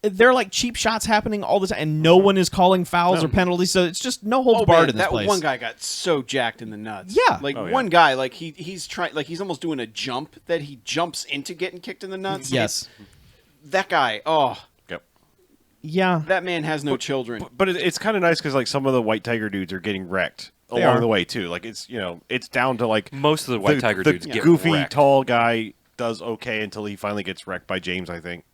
there are like cheap shots happening all the time, and no one is calling fouls or penalties, so it's just no holds barred in this that place. one guy got so jacked in the nuts. Yeah. like Oh, yeah. one guy, like he's trying, like he's almost doing a jump that he jumps into getting kicked in the nuts. Yes. That guy. Oh, Yep. Yeah. that man has no children. But it's kind of nice because like some of the white tiger dudes are getting wrecked They along are. the way too. Like it's it's down to like Most of the white tiger dudes the get goofy wrecked. tall guy does okay until he finally gets wrecked by James, I think.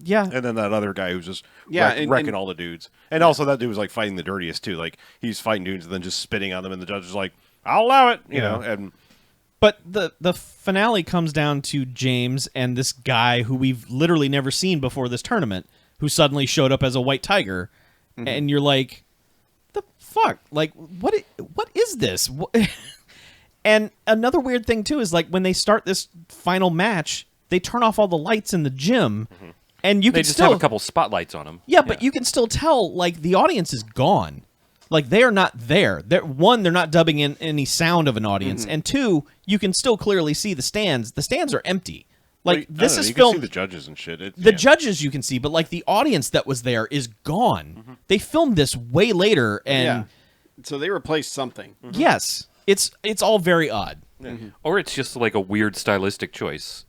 Yeah. And then that other guy who's just and- wrecking and- all the dudes. And also that dude was like fighting the dirtiest too. Like he's fighting dudes and then just spitting on them, and the judge is like, I'll allow it, you know. And But the finale comes down to James and this guy who we've literally never seen before this tournament, who suddenly showed up as a white tiger, and you're like, the fuck? Like, what is this? And another weird thing too is like when they start this final match, they turn off all the lights in the gym, and you They can just still have a couple spotlights on them. Yeah, but you can still tell, like, the audience is gone. Like, they are not there. One, they're not dubbing in any sound of an audience. And two, you can still clearly see the stands. The stands are empty. Like, this is you can see filmed. the judges and shit. The judges you can see, but, like, the audience that was there is gone. They filmed this way later, and So they replaced something. yes, it's all very odd. Or it's just like a weird stylistic choice.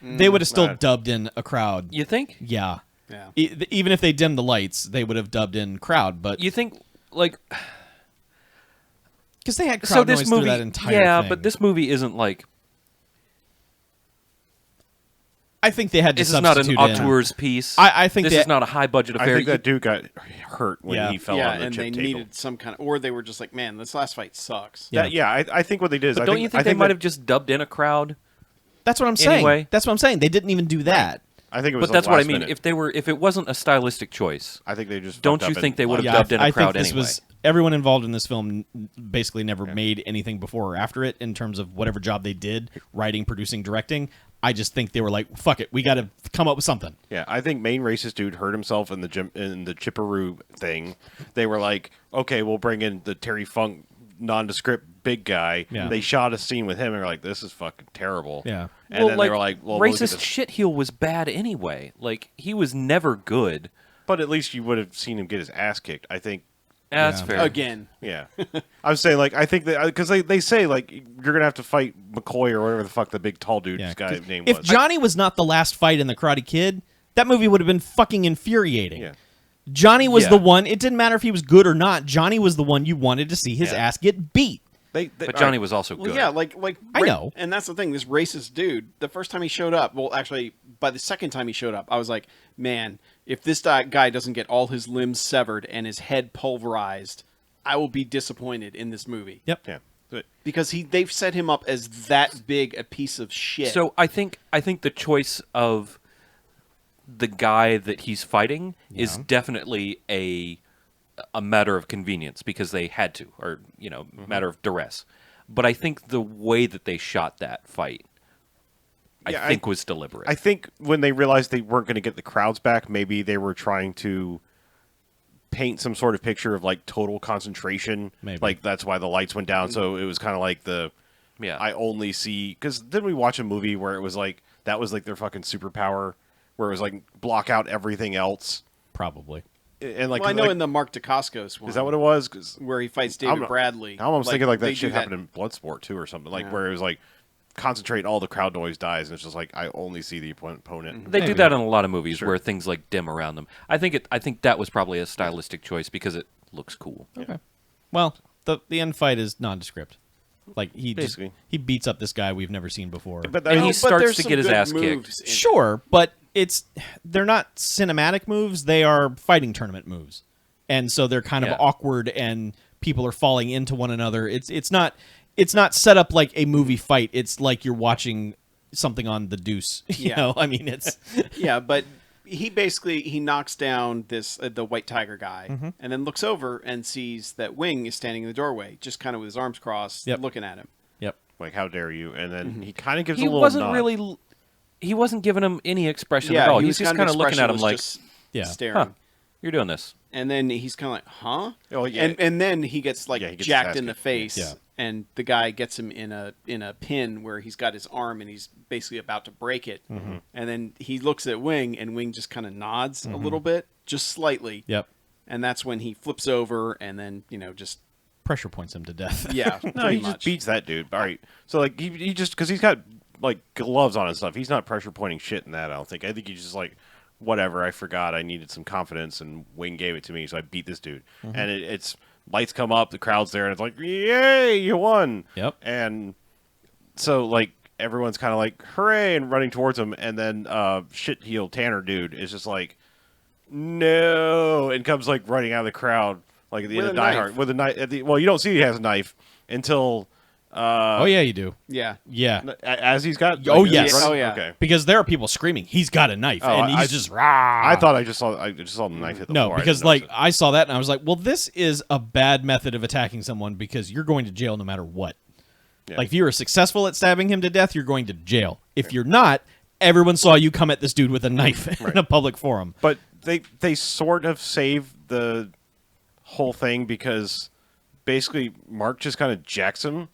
They would have still dubbed in a crowd. You think? Yeah. Yeah. Even if they dimmed the lights, they would have dubbed in crowd, but You think like because they had crowd so this noise movie? through that entire Yeah, thing. but this movie isn't like I think they had to this is not an substitute in. auteur's piece. I think this they- is not a high budget I affair. think that dude got hurt when Yeah. he fell Yeah, on the and chip they table. needed some kind of, or they were just like, man, this last fight sucks. I think what they did is But don't you think they might have just dubbed in a crowd? That's what I'm saying. Anyway. That's what I'm saying. They didn't even do that. I think it was. But that's what I last mean. minute. If it wasn't a stylistic choice, I think they just. don't fucked you up think and- they would have Yeah, dubbed in a I crowd think this anyway? was everyone involved in this film basically never made anything before or after it in terms of whatever job they did, writing, producing, directing. I just think they were like, fuck it, we got to come up with something. Yeah, I think main racist dude hurt himself in the Chipperoo thing. They were like, okay, we'll bring in the Terry Funk nondescript big guy. Yeah. They shot a scene with him and were like, this is fucking terrible. Yeah. And then they were like, well, we'll get racist this- shitheel was bad anyway. Like, he was never good. But at least you would have seen him get his ass kicked. I think. That's Yeah. fair. Again. Yeah, I was saying like I think that because they say like you're gonna have to fight McCoy or whatever the fuck the big tall dude Yeah, guy's 'cause name if was. Johnny was not the last fight in the Karate Kid, that movie would have been fucking infuriating. Yeah. Johnny was Yeah. the one. It didn't matter if he was good or not. Johnny was the one you wanted to see his Yeah. ass get beat. But Johnny was also good. Well, yeah, like I know. and that's the thing. This racist dude, the first time he showed up, well, actually, by the second time he showed up, I was like, man, if this guy doesn't get all his limbs severed and his head pulverized, I will be disappointed in this movie. Yep. Yeah. But- Because they've set him up as that big a piece of shit. So I think the choice of the guy that he's fighting is definitely a matter of convenience because they had to, or matter of duress. But I think the way that they shot that fight, Yeah, I think was deliberate. I think when they realized they weren't going to get the crowds back, maybe they were trying to paint some sort of picture of like total concentration. Maybe. Like that's why the lights went down. So it was kind of like Yeah. I only see because then we watch a movie where it was like that was like their fucking superpower, where it was like block out everything else Probably. and like well, I know like, in the Mark Dacascos one, is that what it was? 'Cause where he fights David I'm- Bradley. I almost thinking like they that shit do happened in Bloodsport too or something like Yeah. where it was like concentrate all the crowd noise dies and it's just like I only see the opponent. They do Maybe. that in a lot of movies where things like dim around them. I think that was probably a stylistic choice because it looks cool. Okay. Well, the end fight is nondescript. Like Basically. he beats up this guy we've never seen before. But I And mean, he But starts there's to some get his good ass kicked. moves in it. Sure, but they're not cinematic moves. They are fighting tournament moves, and so they're kind of Yeah. awkward, and people are falling into one another. It's not set up like a movie fight. It's like you're watching something on the Deuce. You Yeah. know, I mean, it's Yeah, but he knocks down this the white tiger guy, Mm-hmm. and then looks over and sees that Wing is standing in the doorway, just kind of with his arms crossed, Yep. looking at him. yep. like how dare you? And then he kind of gives He a little wasn't nod. really. He wasn't giving him any expression Yeah, at all. he He's was just kind of looking at him expressionless, like, just Yeah. staring. "Huh, you're doing this." And then he's kind of like, "Huh?" Oh, yeah. And then he gets like Yeah, he gets his jacked ass in the kicked. face, Yeah. and the guy gets him in a pin where he's got his arm and he's basically about to break it. Mm-hmm. And then he looks at Wing, and Wing just kind of nods a little bit, just slightly. Yep. And that's when he flips over, and then just Pressure points him to death. yeah, No, pretty he much. just beats that dude. All right. So like he just because he's got like gloves on and stuff. He's not pressure pointing shit in that. I don't think. I think he's just like whatever. I forgot. I needed some confidence, and Wing gave it to me, so I beat this dude. Mm-hmm. And it's lights come up, the crowd's there, and it's like yay, you won. Yep. And so like everyone's kind of like hooray and running towards him, and then shit heel Tanner dude is just like no, and comes like running out of the crowd like at the With end of a Die knife. Hard with a knife. Well, you don't see he has a knife until Oh yeah, you do. Yeah. Yeah. as he's got. Oh, like, yes. running? Oh, yeah. Okay. Because there are people screaming, he's got a knife, Oh, and he's I- just rah. I thought I just saw the knife hit the No, floor. I because didn't like notice I saw that and I was like, well, this is a bad method of attacking someone because you're going to jail no matter what. Yeah. Like if you were successful at stabbing him to death, you're going to jail. If you're not, everyone saw you come at this dude with a knife in a public forum. But they sort of save the whole thing because basically Mark just kind of jacks him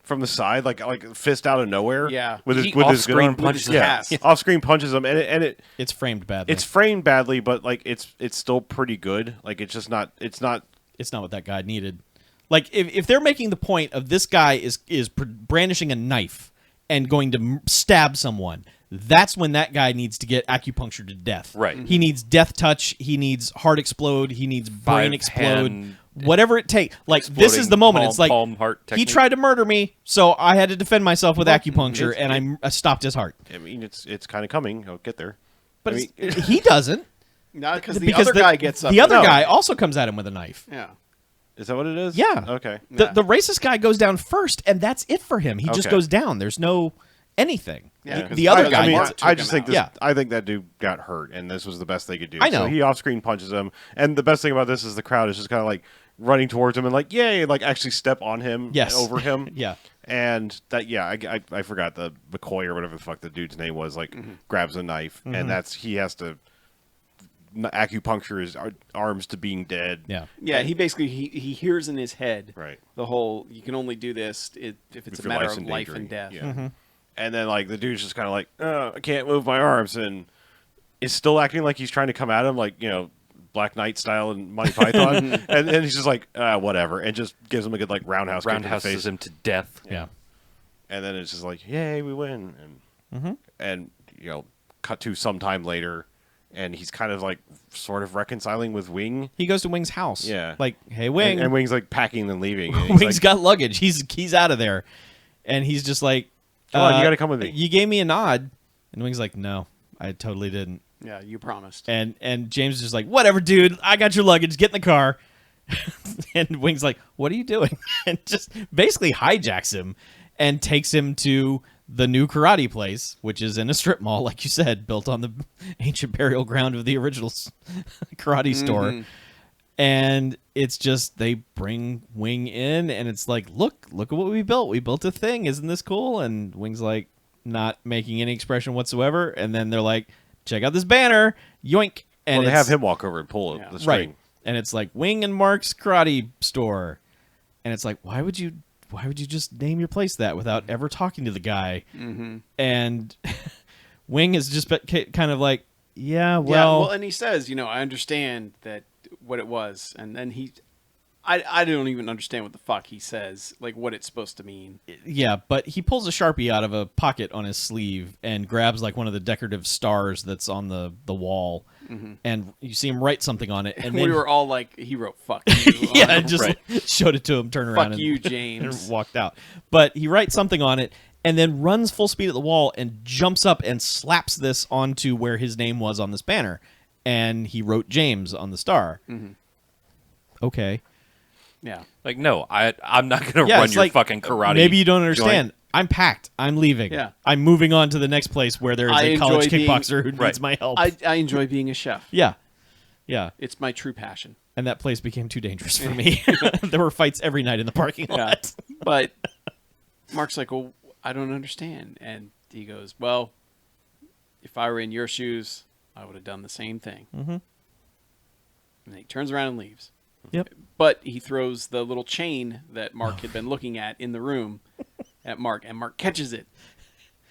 from the side, like fist out of nowhere. Yeah. with his He with his good off-screen arm. punches his yeah, ass. off screen punches him, and It's framed badly. it's framed badly, but like it's still pretty good. Like it's just not. It's not. It's not what that guy needed. Like if they're making the point of this guy is brandishing a knife and going to stab someone, that's when that guy needs to get acupunctured to death. Right. He needs death touch. He needs heart explode. He needs brain explode. Five-hand Whatever it takes. Like this is exploding the moment. palm- It's like palm heart he technique. tried to murder me, so I had to defend myself with acupuncture, it's- and I stopped his heart. I mean, it's kind of coming. I'll get there. But I mean, he doesn't. Not because the because other guy gets up. The other No. guy also comes at him with a knife. Yeah. is that what it is? Yeah. Okay. The Yeah. the racist guy goes down first, and that's it for him. He just Okay. goes down. There's no. anything. Yeah, The other guy, I mean, Mark took I just him think out. this. Yeah. I think that dude got hurt, and this was the best they could do. I know. So he off-screen punches him, and the best thing about this is the crowd is just kind of like running towards him and like, yay, like actually step on him, Yes. over him. Yeah. And that, yeah, I forgot the McCoy or whatever the fuck the dude's name was. Like, grabs a knife, and he has to acupuncture his arms to being dead. Yeah. Yeah, he basically he hears in his head Right. the whole you can only do this if it's If a your matter life's of in life danger. and death. Yeah. And then like the dude's just kind of like, I can't move my arms, and is still acting like he's trying to come at him, like, you know, Black Knight style and Monty Python, and he's just like, whatever, and just gives him a good like roundhouse kick in the Roundhouses face. him to death. Yeah. And then it's just like, yay, we win, and you know, cut to some time later, and he's kind of like sort of reconciling with Wing. He goes to Wing's house. Yeah. Like, hey, Wing. And Wing's like packing and leaving. And he's Wing's like, got luggage. He's out of there. And he's just like, Come on, you gotta come with me. You gave me a nod. And Wing's like, no, I totally didn't. Yeah, you promised. And James is just like, whatever, dude. I got your luggage. Get in the car. And Wing's like, what are you doing? And just basically hijacks him and takes him to the new karate place, which is in a strip mall, like you said, built on the ancient burial ground of the original karate store. And it's just they bring Wing in, and it's like, look at what we built. We built a thing. Isn't this cool? And Wing's like, not making any expression whatsoever. And then they're like, check out this banner. Yoink. And well, they it's- have him walk over and pull Yeah. the string. right. And it's like Wing and Mark's karate store. And it's like, why would you just name your place that without ever talking to the guy? And Wing is just kind of like, yeah, well, and he says, I understand that what it was, and then I don't even understand what the fuck he says, like what it's supposed to mean. yeah, but he pulls a Sharpie out of a pocket on his sleeve and grabs like one of the decorative stars that's on the wall, and you see him write something on it, and We then were all like, he wrote "fuck you." yeah, on it. just showed it to him, turned around, Fuck and you, James. and walked out. But he writes something on it and then runs full speed at the wall and jumps up and slaps this onto where his name was on this banner, and he wrote James on the star. Okay. Yeah. Like, no, I'm not going to Yeah, run it's your like, fucking karate. maybe you don't understand. joint. I'm packed. I'm leaving. Yeah. I'm moving on to the next place where there is I a college enjoy being- kickboxer who Right. needs my help. I enjoy being a chef. Yeah. Yeah. It's my true passion. And that place became too dangerous for me. There were fights every night in the parking lot. But Mark's like, well, I don't understand. And he goes, well, if I were in your shoes, I would have done the same thing. Mm-hmm. And then he turns around and leaves. Yep. But he throws the little chain that Mark had been looking at in the room at Mark, and Mark catches it.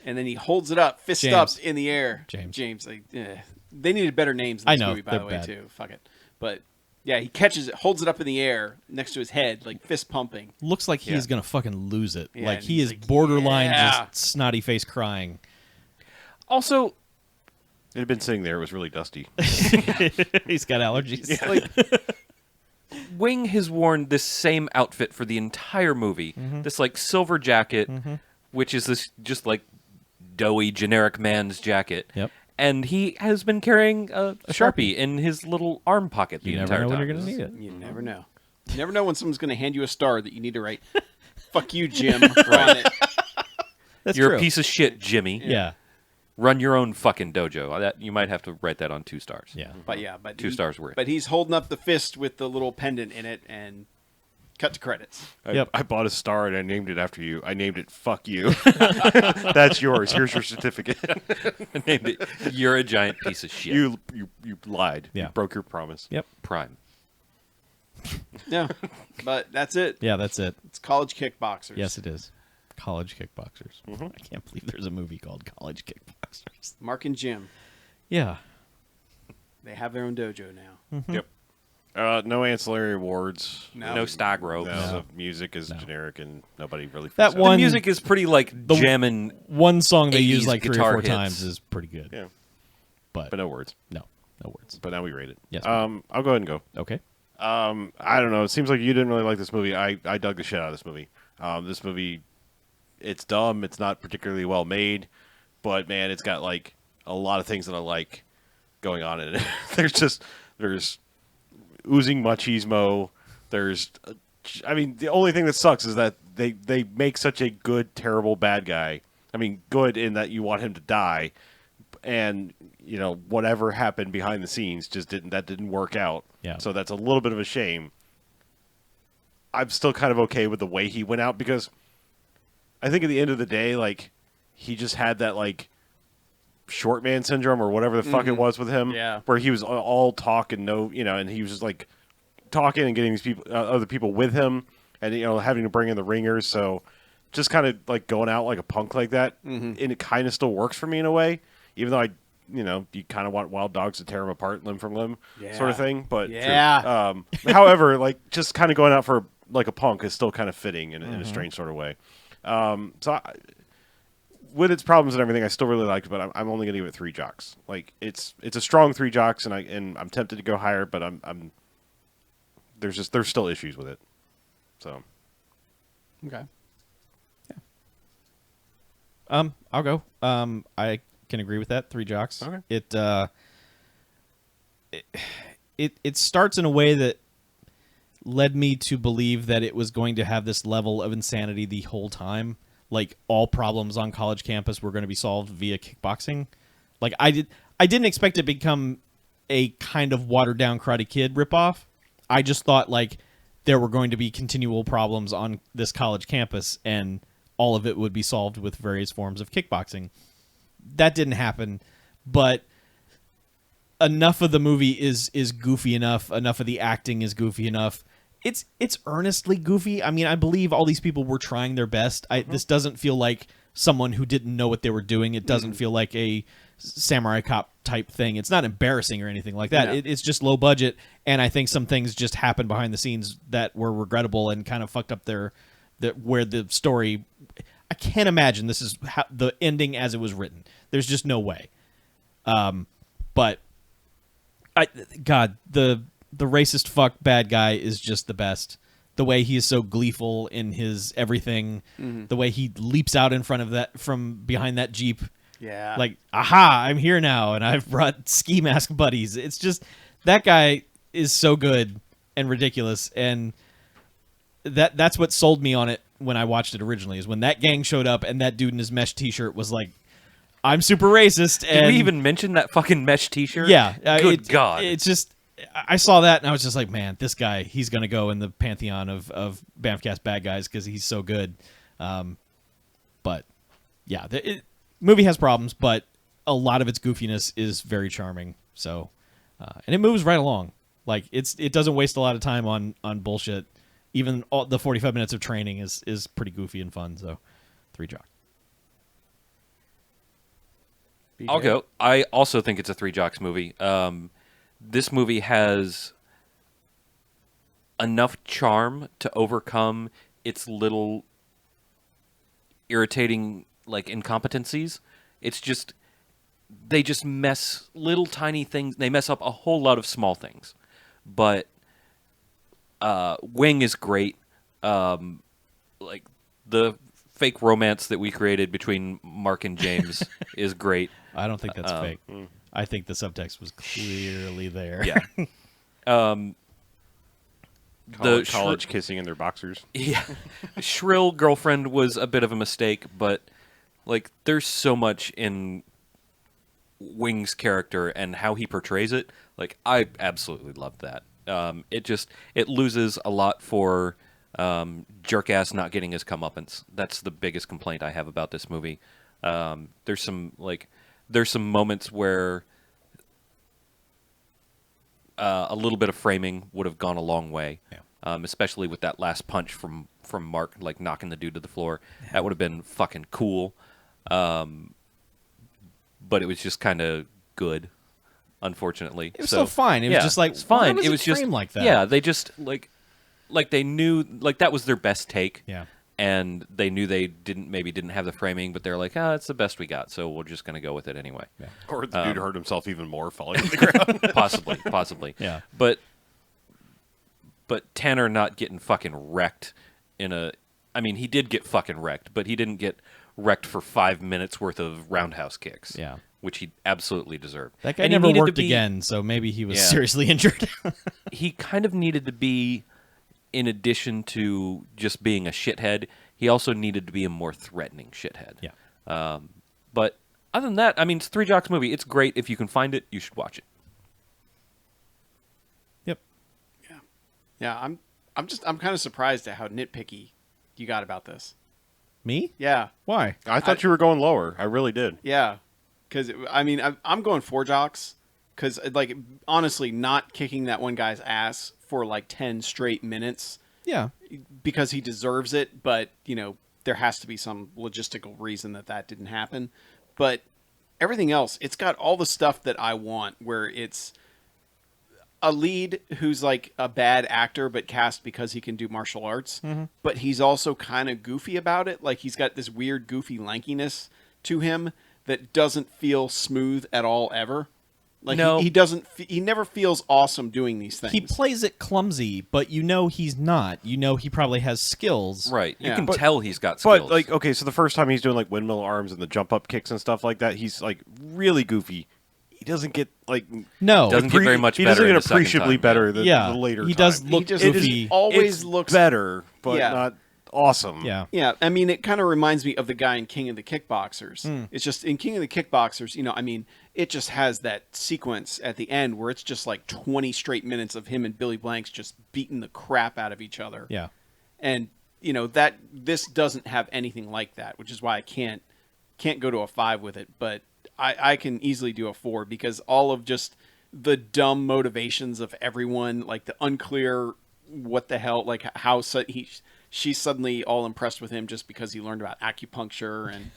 And then he holds it up, fist James. up in the air. James. Like, they needed better names in I this know, movie, by they're the way, bad. too. Fuck it. But yeah, he catches it, holds it up in the air next to his head, like fist pumping. Looks like he's Yeah. going to fucking lose it. Yeah, like and he he's is like, borderline yeah. just snotty face crying. Also, It had been sitting there. It was really dusty. He's got allergies. like, Wing has worn this same outfit for the entire movie. This like silver jacket, which is this just like doughy generic man's jacket. Yep. And he has been carrying a Sharpie in his little arm pocket the You never entire know when time. you're going to need it. You never know. You never know when someone's going to hand you a star that you need to write, fuck you, Jim, on it. That's You're true. a piece of shit, Jimmy. Yeah. Run your own fucking dojo. That you might have to write that on 2 stars. Yeah. But yeah, but 2 stars worth. But he's holding up the fist with the little pendant in it, and cut to credits. Yep. I bought a star and I named it after you. I named it "Fuck You." That's yours. Here's your certificate. Named it. You're a giant piece of shit. You lied. Yeah. You broke your promise. Yep. Prime. Yeah, but that's it. Yeah, that's it. It's college kickboxers. Yes, it is. College Kickboxers. I can't believe there's a movie called College Kickboxers. Mark and Jim, Yeah. they have their own dojo now. Yep. No ancillary awards. No. No stag ropes. The music is generic and nobody really. That freaks out. The one- music is pretty like jamming. One song they use 80s like 3 or guitar 4 hits. times is pretty good. Yeah, But but no words. no words. But now we rate it. Yes. I'll go ahead and go. Okay. I don't know. It seems like you didn't really like this movie. I dug the shit out of this movie. This movie, it's dumb. It's not particularly well made, but man, it's got like a lot of things that I like going on in it. there's oozing machismo. I mean, the only thing that sucks is that they make such a good, terrible bad guy I mean, good in that you want him to die, and whatever happened behind the scenes just didn't work out. Yeah. So that's a little bit of a shame. I'm still kind of okay with the way he went out because I think at the end of the day, like, he just had that, like, short man syndrome or whatever the fuck it was with him. Yeah. Where he was all talk and no, and he was just, like, talking and getting these people, other people with him and, having to bring in the ringers. So just kind of, like, going out like a punk like that. And it kind of still works for me in a way, even though you kind of want Wild Dogs to tear him apart limb from limb sort of thing. But however, like, just kind of going out for like a punk is still kind of fitting in a strange sort of way. With its problems and everything, I still really liked it, but I'm only going to give it 3 jocks. Like, it's a strong 3 jocks, and I'm tempted to go higher, but there's still issues with it. So Okay. I'll go. I can agree with that. 3 jocks. Okay. It starts in a way that led me to believe that it was going to have this level of insanity the whole time. Like, all problems on college campus were going to be solved via kickboxing. Like, I didn't expect it to become a kind of watered down Karate Kid ripoff. I just thought, like, there were going to be continual problems on this college campus and all of it would be solved with various forms of kickboxing. That didn't happen, but enough of the movie is goofy enough of the acting is goofy enough. It's earnestly goofy. I mean, I believe all these people were trying their best. This doesn't feel like someone who didn't know what they were doing. It doesn't feel like a Samurai Cop type thing. It's not embarrassing or anything like that. No. It's just low budget, and I think some things just happened behind the scenes that were regrettable and kind of fucked up where the story. I can't imagine this is the ending as it was written. There's just no way. But the racist fuck bad guy is just the best. The way he is so gleeful in his everything, the way he leaps out in front of that from behind that Jeep. Yeah. Like, aha, I'm here now, and I've brought ski mask buddies. It's just, that guy is so good and ridiculous, and that's what sold me on it when I watched it originally, is when that gang showed up and that dude in his mesh t-shirt was like, I'm super racist. Did and we even mention that fucking mesh t-shirt? Yeah. Good God. It's just, I saw that and I was just like, man, this guy, he's going to go in the pantheon of BMFcast bad guys because he's so good. But yeah, the movie has problems, but a lot of its goofiness is very charming. So, and it moves right along. Like, it doesn't waste a lot of time on bullshit. Even the 45 minutes of training is pretty goofy and fun. So, 3 jock. I'll go. I also think it's a 3 jocks movie. This movie has enough charm to overcome its little irritating, like, incompetencies. It's just, they just mess little tiny things. They mess up a whole lot of small things. But Wing is great. Like, the fake romance that we created between Mark and James is great. I don't think that's fake. I think the subtext was clearly there. Yeah. College kissing in their boxers. Yeah. Shrill girlfriend was a bit of a mistake, but, like, there's so much in Wing's character and how he portrays it. Like, I absolutely loved that. It loses a lot for jerk-ass not getting his comeuppance. That's the biggest complaint I have about this movie. There's some moments where a little bit of framing would have gone a long way. Yeah. Especially with that last punch from Mark, like, knocking the dude to the floor. Yeah. That would have been fucking cool. But it was just kind of good, unfortunately. It was still fine. It was just like, it's fine. Why was it was just framed like that. Yeah, they just like they knew, like, that was their best take. Yeah. And they knew they didn't have the framing, but they're like, it's the best we got, so we're just going to go with it anyway. Yeah. Or the dude hurt himself even more falling to the ground. Possibly. Yeah. But Tanner not getting fucking wrecked I mean, he did get fucking wrecked, but he didn't get wrecked for 5 minutes worth of roundhouse kicks. Yeah. Which he absolutely deserved. That guy And he never needed to worked be- again, so maybe he was seriously injured. He kind of needed to be, in addition to just being a shithead, he also needed to be a more threatening shithead. Yeah. But other than that, I mean, it's a Three Jocks movie. It's great. If you can find it, you should watch it. Yep. Yeah, I'm kind of surprised at how nitpicky you got about this. Me? Yeah. Why? I thought you were going lower. I really did. Yeah. Cuz I mean, I'm going 4 jocks cuz like honestly not kicking that one guy's ass for like 10 straight minutes Yeah. because he deserves it, but there has to be some logistical reason that didn't happen. But everything else, it's got all the stuff that I want, where it's a lead who's like a bad actor but cast because he can do martial arts, but he's also kind of goofy about it. Like he's got this weird goofy lankiness to him that doesn't feel smooth at all ever. Like No. he doesn't he never feels awesome doing these things. He plays it clumsy, but he's not. He probably has skills. Right. You Yeah. can But- tell he's got skills. But like, okay, so the first time he's doing like windmill arms and the jump up kicks and stuff like that, he's like really goofy. He doesn't get like No. Doesn't get very much He better doesn't in get the second appreciably time, better the Yeah. later. He does time. look he just goofy. always It's looks better, but Yeah. not awesome. Yeah. Yeah, I mean, it kind of reminds me of the guy in King of the Kickboxers. Hmm. It's just in King of the Kickboxers, I mean, it just has that sequence at the end where it's just like 20 straight minutes of him and Billy Blanks just beating the crap out of each other. Yeah. And that this doesn't have anything like that, which is why I can't go to a 5 with it. But I can easily do a 4 because all of just the dumb motivations of everyone, like the unclear what the hell, like how she's suddenly all impressed with him just because he learned about acupuncture and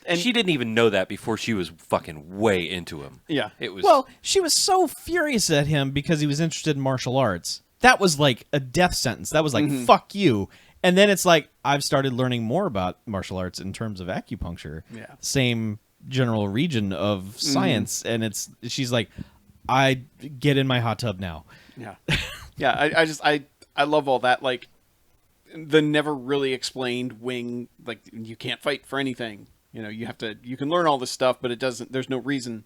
and she didn't even know that before she was fucking way into him. Yeah. It was Well, she was so furious at him because he was interested in martial arts. That was like a death sentence. That was like, fuck you. And then it's like, I've started learning more about martial arts in terms of acupuncture. Yeah. Same general region of science. And she's like, I get in my hot tub now. Yeah. Yeah, I love all that, like the never really explained wing, like you can't fight for anything. You can learn all this stuff, but there's no reason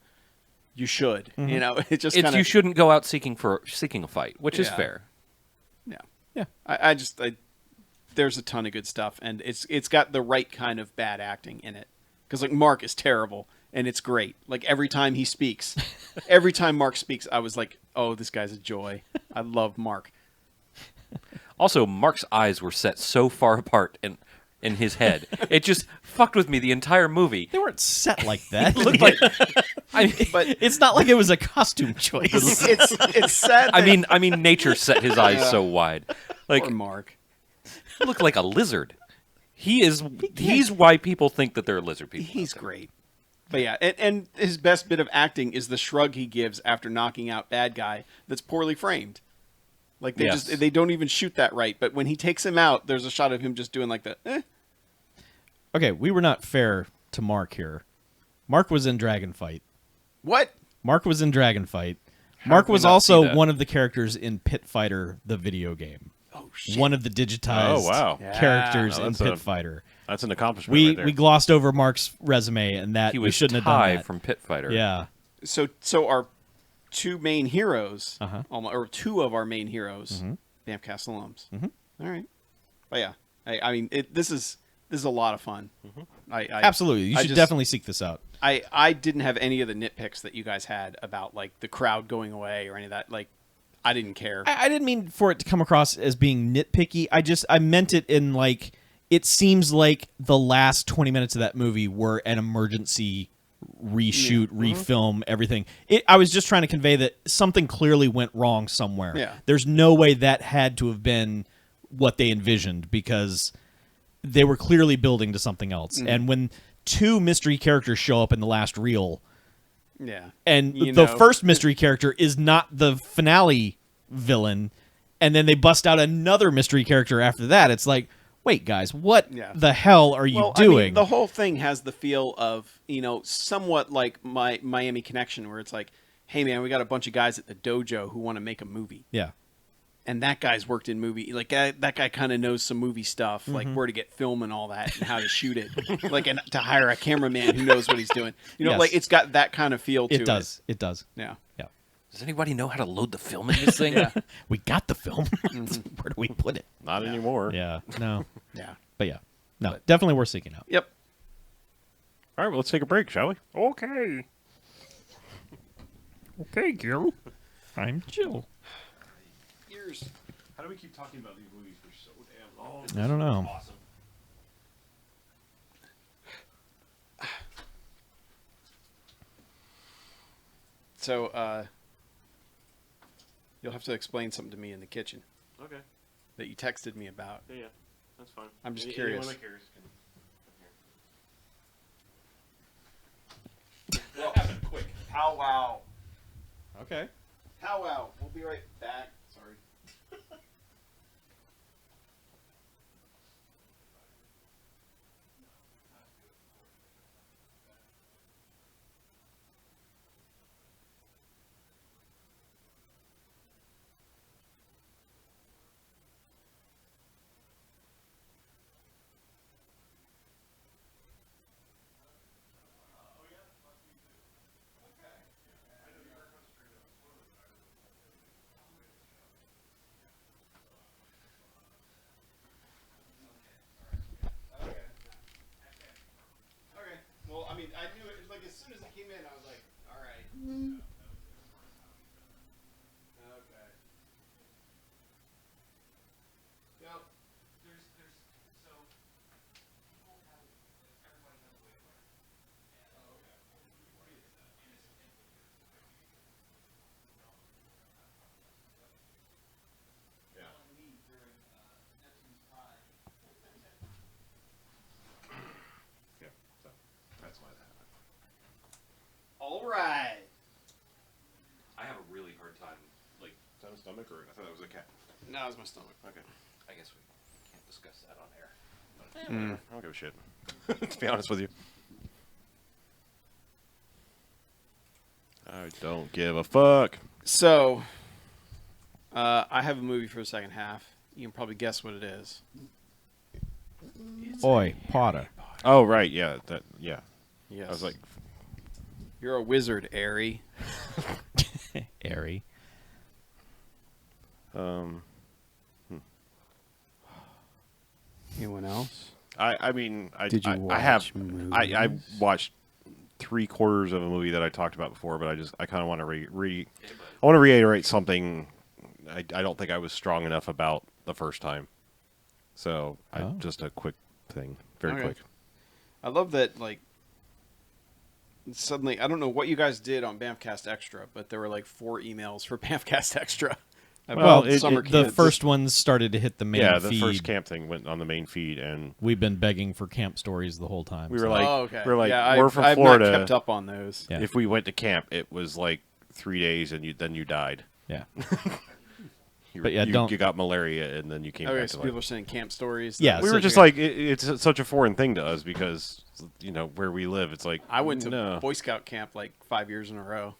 you should. It just it's kind you of shouldn't go out seeking a fight, which is Yeah. fair. Yeah. Yeah. I there's a ton of good stuff, and it's got the right kind of bad acting in it. Because like Mark is terrible, and it's great. Like every time he speaks, every time Mark speaks, I was like, oh, this guy's a joy. I love Mark. Also, Mark's eyes were set so far apart in his head. It just fucked with me the entire movie. They weren't set like that. Looked like But It's not like it was a costume choice. it's sad. I mean nature set his eyes so wide. Like Poor Mark. he looked like a lizard. He's why people think that they're lizard people. He's great. But yeah, and his best bit of acting is the shrug he gives after knocking out bad guy that's poorly framed. Like Yes. they don't even shoot that right, but when he takes him out, there's a shot of him just doing like the Okay, we were not fair to Mark here. Mark was in Dragon Fight. What? Mark was in Dragon Fight. Mark did we was not see also that? one of the characters in Pit Fighter, the video game. Oh shit. One of the digitized Oh, wow. characters Yeah. in That's Pit a- Fighter. That's an accomplishment. We right there. we glossed over Mark's resume, and that He we was shouldn't have done Ty that. from Pit Fighter. Yeah, So our two main heroes, Uh-huh. or two of our main heroes, BMFcast alums. All right. But yeah, I mean, this is a lot of fun. I absolutely. You I should just- definitely seek this out. I didn't have any of the nitpicks that you guys had about like the crowd going away or any of that. Like, I didn't care. I didn't mean for it to come across as being nitpicky. I meant it in like, it seems like the last 20 minutes of that movie were an emergency reshoot, refilm, everything. I was just trying to convey that something clearly went wrong somewhere. Yeah. There's no way that had to have been what they envisioned because they were clearly building to something else. And when two mystery characters show up in the last reel, Yeah. and You the know. first mystery character is not the finale villain, and then they bust out another mystery character after that, it's like, wait, guys, what Yeah. the hell are you Well, doing? I mean, the whole thing has the feel of, somewhat like my Miami Connection, where it's like, hey, man, we got a bunch of guys at the dojo who want to make a movie. yeah. And that guy's worked in movie. Like, that guy kind of knows some movie stuff, like Mm-hmm. where to get film and all that and how to shoot it. Like, and to hire a cameraman who knows what he's doing. Yes. Like, it's got that kind of feel to it. It does. It does. Yeah. Yeah. Does anybody know how to load the film in this thing? We got the film. Mm-hmm. Where do we put it? Not anymore. Yeah. No. Yeah. But yeah. No, definitely worth seeking out. Yep. All right, well, let's take a break, shall we? Okay. Okay, Gil. I'm Jill. Years. How do we keep talking about these movies for so damn long? I don't know. Awesome. So, you'll have to explain something to me in the kitchen Okay. that you texted me about. Yeah, that's fine. I'm just curious. Anyone that cares can Well, quick. Powwow. Okay. Powwow. We'll be right back. Sorry. Okay. Well, I mean, I knew it. Like as soon as it came in, I was like, "All right." Okay. Yep. There's so people have everybody has a way to learn. Yeah. Me during Neptune's Pride. Yeah, so that's why that happened. All right. I have a really hard time. Like, is that a stomach or I thought that was a cat? Now it's my stomach. Okay. I guess we can't discuss that on air. I don't give a shit. To be honest with you. I don't give a fuck. So, I have a movie for the second half. You can probably guess what it is. Oi, Potter. Oh, right, yeah. Yeah. Yes. I was like, "You're a wizard, Airy." Airy. Anyone else? I mean, Did you I have, watch I movies? watched 3/4 of a movie that I talked about before, but I kind of want to I want to reiterate something. I don't think I was strong enough about the first time. So just a quick thing, very Okay. quick. I love that, like, suddenly, I don't know what you guys did on BMFcast Extra, but there were like 4 emails for BMFcast Extra. Well, about summer The kids. first ones started to hit the main Yeah, the feed. first camp thing went on the main feed, and We've been begging for camp stories the whole time. we were so- like, Oh, okay. we're like, yeah, we're from I've Florida. not kept up on those. Yeah. If we went to camp, it was like 3 days, and then you died. yeah. But yeah, don't- you got malaria, and then you came Okay, back so to people life. are sending camp stories. Yeah, We so were just you- like, it's such a foreign thing to us because where we live, it's like I went to no. Boy Scout camp like 5 years in a row.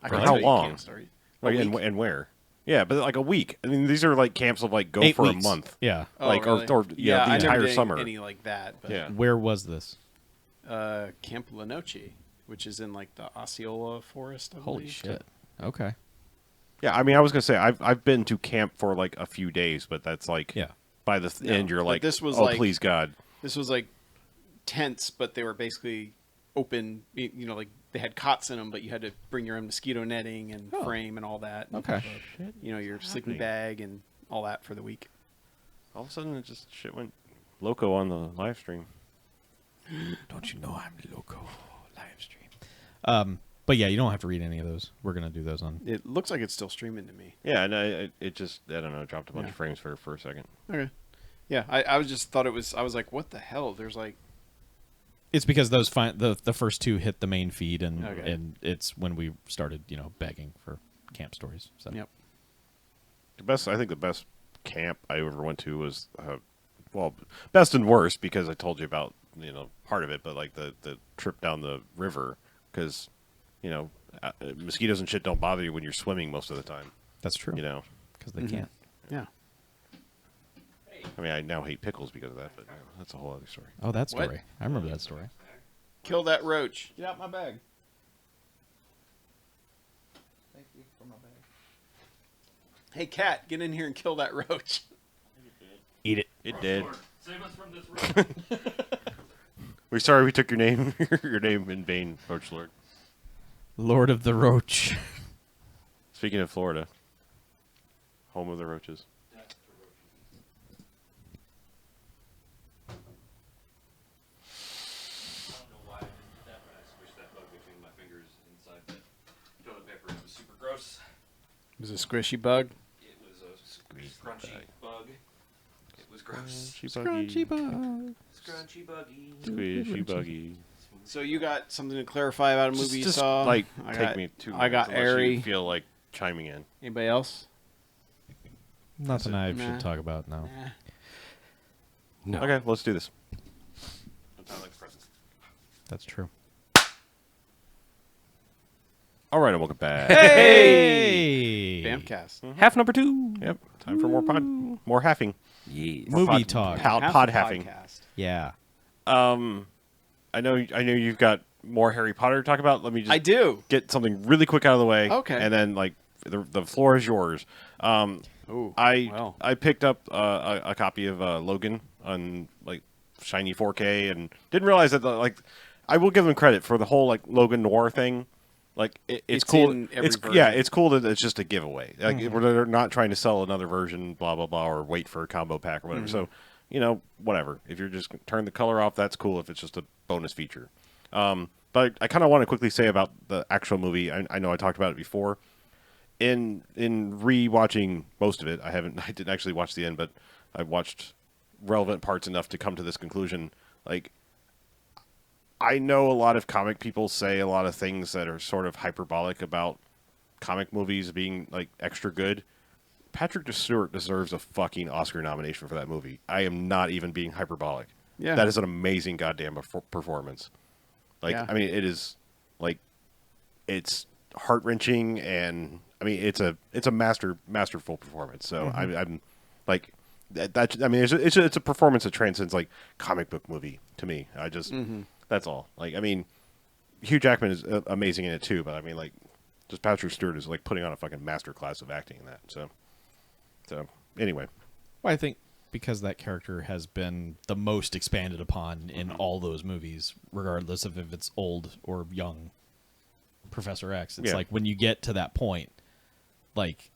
I For can how tell you long? camp stories. A Like, week. and where? Yeah, but like a week. I mean, these are like camps of like go 8 for weeks. a month. Yeah. Oh, like, really? or yeah, the I entire never did summer. any like that. But, Yeah. Where was this? Camp La Noche, which is in like the Osceola Forest. I Holy believe. shit. Okay. Yeah, I mean, I was gonna say I've been to camp for like a few days, but that's like Yeah. by the end you're but like, this was oh like- please God. This was like tents, but they were basically open. You know, like they had cots in them, but you had to bring your own mosquito netting and Oh. frame and all that. And, Okay. you know, your sleeping happening? bag and all that for the week. All of a sudden, it just shit went loco on the live stream. Don't you know I'm loco live stream? But yeah, you don't have to read any of those. We're gonna do those on. It looks like it's still streaming to me. Yeah, and it just I don't know, dropped a bunch Yeah. of frames for a second. Okay. Yeah, I was just thought it was. I was like, what the hell? There's like. It's because those the first 2 hit the main feed, and Okay. and it's when we started, begging for camp stories. So Yep. I think the best camp I ever went to was, best and worst because I told you about part of it, but like the trip down the river because mosquitoes and shit don't bother you when you're swimming most of the time. that's true. Because they can't. Yeah. I mean, I now hate pickles because of that, but that's a whole other story. Oh, that What? story. I remember that story. Kill that roach. Get out my bag. Thank you for my bag. Hey, cat, get in here and kill that roach. Eat it. It did. Save us from this room. We're sorry we took your name your name in vain, Roach Lord. Lord of the Roach. Speaking of Florida, home of the roaches. I don't know why I did that, but I squished that bug between my fingers inside that toilet paper. It was super gross. It was a squishy bug. It was a scrunchy bug. It was gross. Scrunchy bug. Scrunchy buggy. Squishy buggy. So you got something to clarify about a movie you Just saw? like I take got- me 2 I got minutes unless Airy. you feel like chiming in. Anybody else? Nothing I Nah. should talk about now. Nah. Okay, let's do this. Sometimes like presents. That's true. All right, and welcome back. Hey! BMFcast. Half number 2. Yep, time for more halving. Yes. Movie talk. Pod halving. Yeah. I know you've got more Harry Potter to talk about. Let me just I do. get something really quick out of the way. Okay. And then like the floor is yours. Ooh, I well. I picked up a copy of Logan on like shiny 4K and didn't realize that I will give them credit for the whole like Logan Noir thing. Like it's It's cool. in every Yeah, version. it's cool that it's just a giveaway. Like they're not trying to sell another version, blah blah blah, or wait for a combo pack or whatever. So whatever. If you're just turn the color off, that's cool. If it's just a bonus feature. But I kind of want to quickly say about the actual movie. I know I talked about it before. In re-watching most of it, I didn't actually watch the end, but I watched relevant parts enough to come to this conclusion. Like, I know a lot of comic people say a lot of things that are sort of hyperbolic about comic movies being like extra good. Patrick Stewart deserves a fucking Oscar nomination for that movie. I am not even being hyperbolic. Yeah. That is an amazing goddamn performance. Like, Yeah. I mean, it is like it's heart-wrenching, and I mean, it's a masterful performance. So I'm like that. I mean, it's a performance that transcends like comic book movie to me. I just that's all. Like, I mean, Hugh Jackman is amazing in it too, but I mean, like, just Patrick Stewart is like putting on a fucking masterclass of acting in that. So anyway, Well, I think because that character has been the most expanded upon in all those movies, regardless of if it's old or young. Professor X. It's Yeah. like when you get to that point, like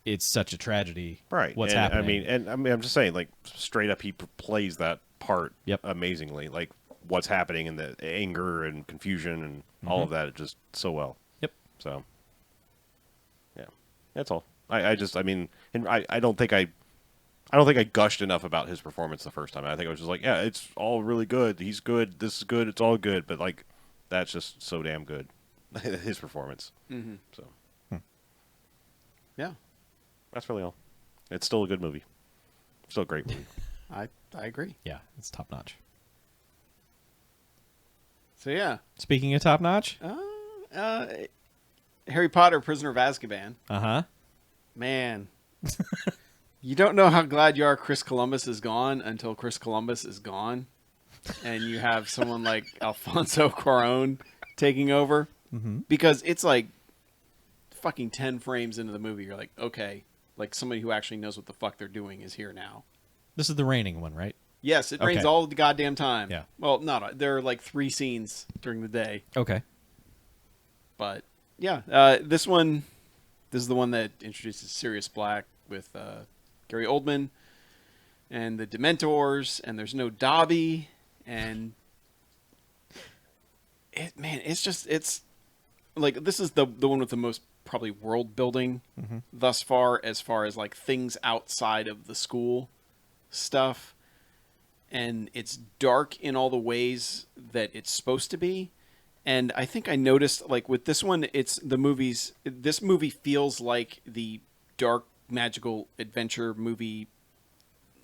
it's such a tragedy. right? What's and, happening? I mean, I'm just saying, like, straight up, he plays that part Yep. amazingly. Like, what's happening and the anger and confusion and all of that, just so well. Yep. So, yeah, that's all. I mean, and I don't think I gushed enough about his performance the first time. I think I was just like, yeah, it's all really good. He's good. This is good. It's all good. But like, that's just so damn good. His performance. So Yeah, that's really all. It's still a good movie. Still a great movie. I agree. Yeah, it's top notch. So yeah, Speaking of top notch, Harry Potter, Prisoner of Azkaban. Man, you don't know how glad you are Chris Columbus is gone until Chris Columbus is gone, and you have someone like Alfonso Cuarón taking over. Because it's like fucking 10 frames into the movie, you're like, okay, like somebody who actually knows what the fuck they're doing is here now. this is the raining one, right? Yes, it rains Okay. all the goddamn time. Yeah. Well, not there are like 3 scenes during the day, Okay. but yeah, this is the one that introduces Sirius Black with Gary Oldman and the Dementors, and there's no Dobby, and it's like this is the one with the most probably world building thus far as like things outside of the school stuff, and it's dark in all the ways that it's supposed to be. And I think I noticed, like, with this one, this movie feels like the dark magical adventure movie,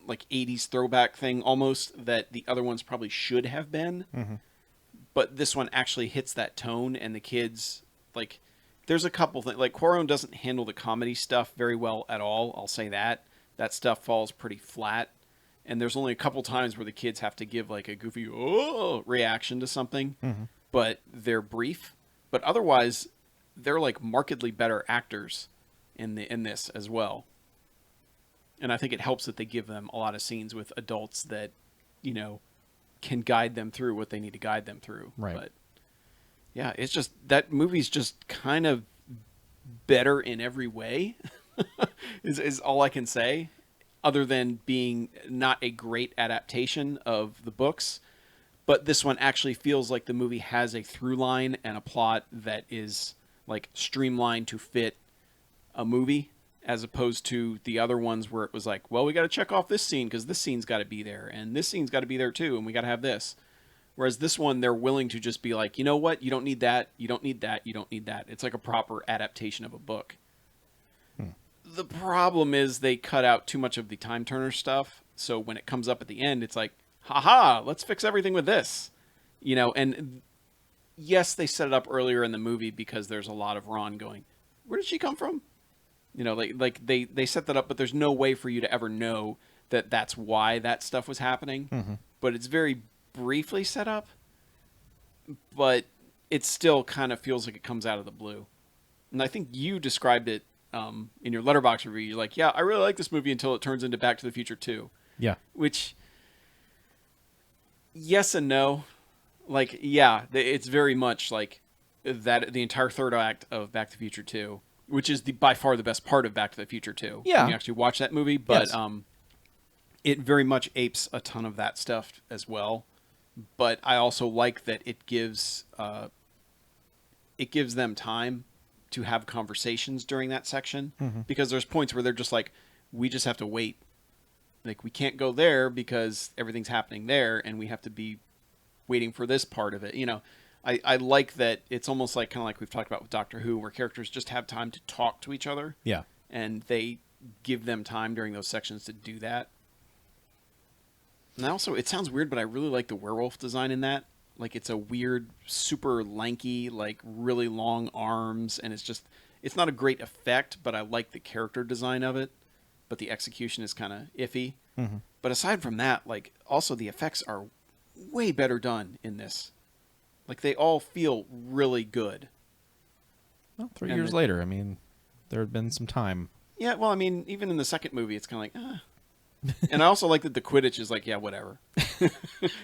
like 80s throwback thing almost, that the other ones probably should have been. But this one actually hits that tone, and the kids, like, there's a couple things. Like, Cuarón doesn't handle the comedy stuff very well at all, I'll say that. That stuff falls pretty flat. And there's only a couple times where the kids have to give, like, a goofy, oh, reaction to something. But they're brief. But otherwise, they're, like, markedly better actors in this as well. And I think it helps that they give them a lot of scenes with adults that, you know, can guide them through what they need to guide them through. Right. But yeah, it's just that movie's just kind of better in every way. is all I can say, other than being not a great adaptation of the books. But this one actually feels like the movie has a through line and a plot that is like streamlined to fit a movie, as opposed to the other ones where it was like, well, we got to check off this scene because this scene's got to be there, and this scene's got to be there too, and we got to have this. Whereas this one, they're willing to just be like, you know what, you don't need that, you don't need that, you don't need that. It's like a proper adaptation of a book. The problem is they cut out too much of the time turner stuff, so when it comes up at the end, it's like, haha, let's fix everything with this. You know, and yes, they set it up earlier in the movie because there's a lot of Ron going, where did she come from? You know, like they set that up, but there's no way for you to ever know that that's why that stuff was happening. But it's very briefly set up, but it still kind of feels like it comes out of the blue. And I think you described it in your Letterboxd review. You're like, yeah, I really like this movie until it turns into Back to the Future 2. Yeah. Which, yes and no. Like, yeah, it's very much like that. The entire third act of Back to the Future 2, which is by far the best part of Back to the Future 2. Yeah. When you actually watch that movie, but Yes. it very much apes a ton of that stuff as well. But I also like that it gives them time to have conversations during that section, because there's points where they're just like, we just have to wait. Like, we can't go there because everything's happening there, and we have to be waiting for this part of it. You know, I like that it's almost like kind of like we've talked about with Doctor Who, where characters just have time to talk to each other. Yeah. And they give them time during those sections to do that. And also, it sounds weird, but I really like the werewolf design in that. Like, it's a weird, super lanky, like really long arms, and it's not a great effect, but I like the character design of it. But the execution is kind of iffy. But aside from that, like, also the effects are way better done in this. Like, they all feel really good. Well, 3 And years later, I mean, there had been some time. Yeah, well, I mean, even in the second movie, it's kind of like, And I also like that the Quidditch is like, yeah, whatever.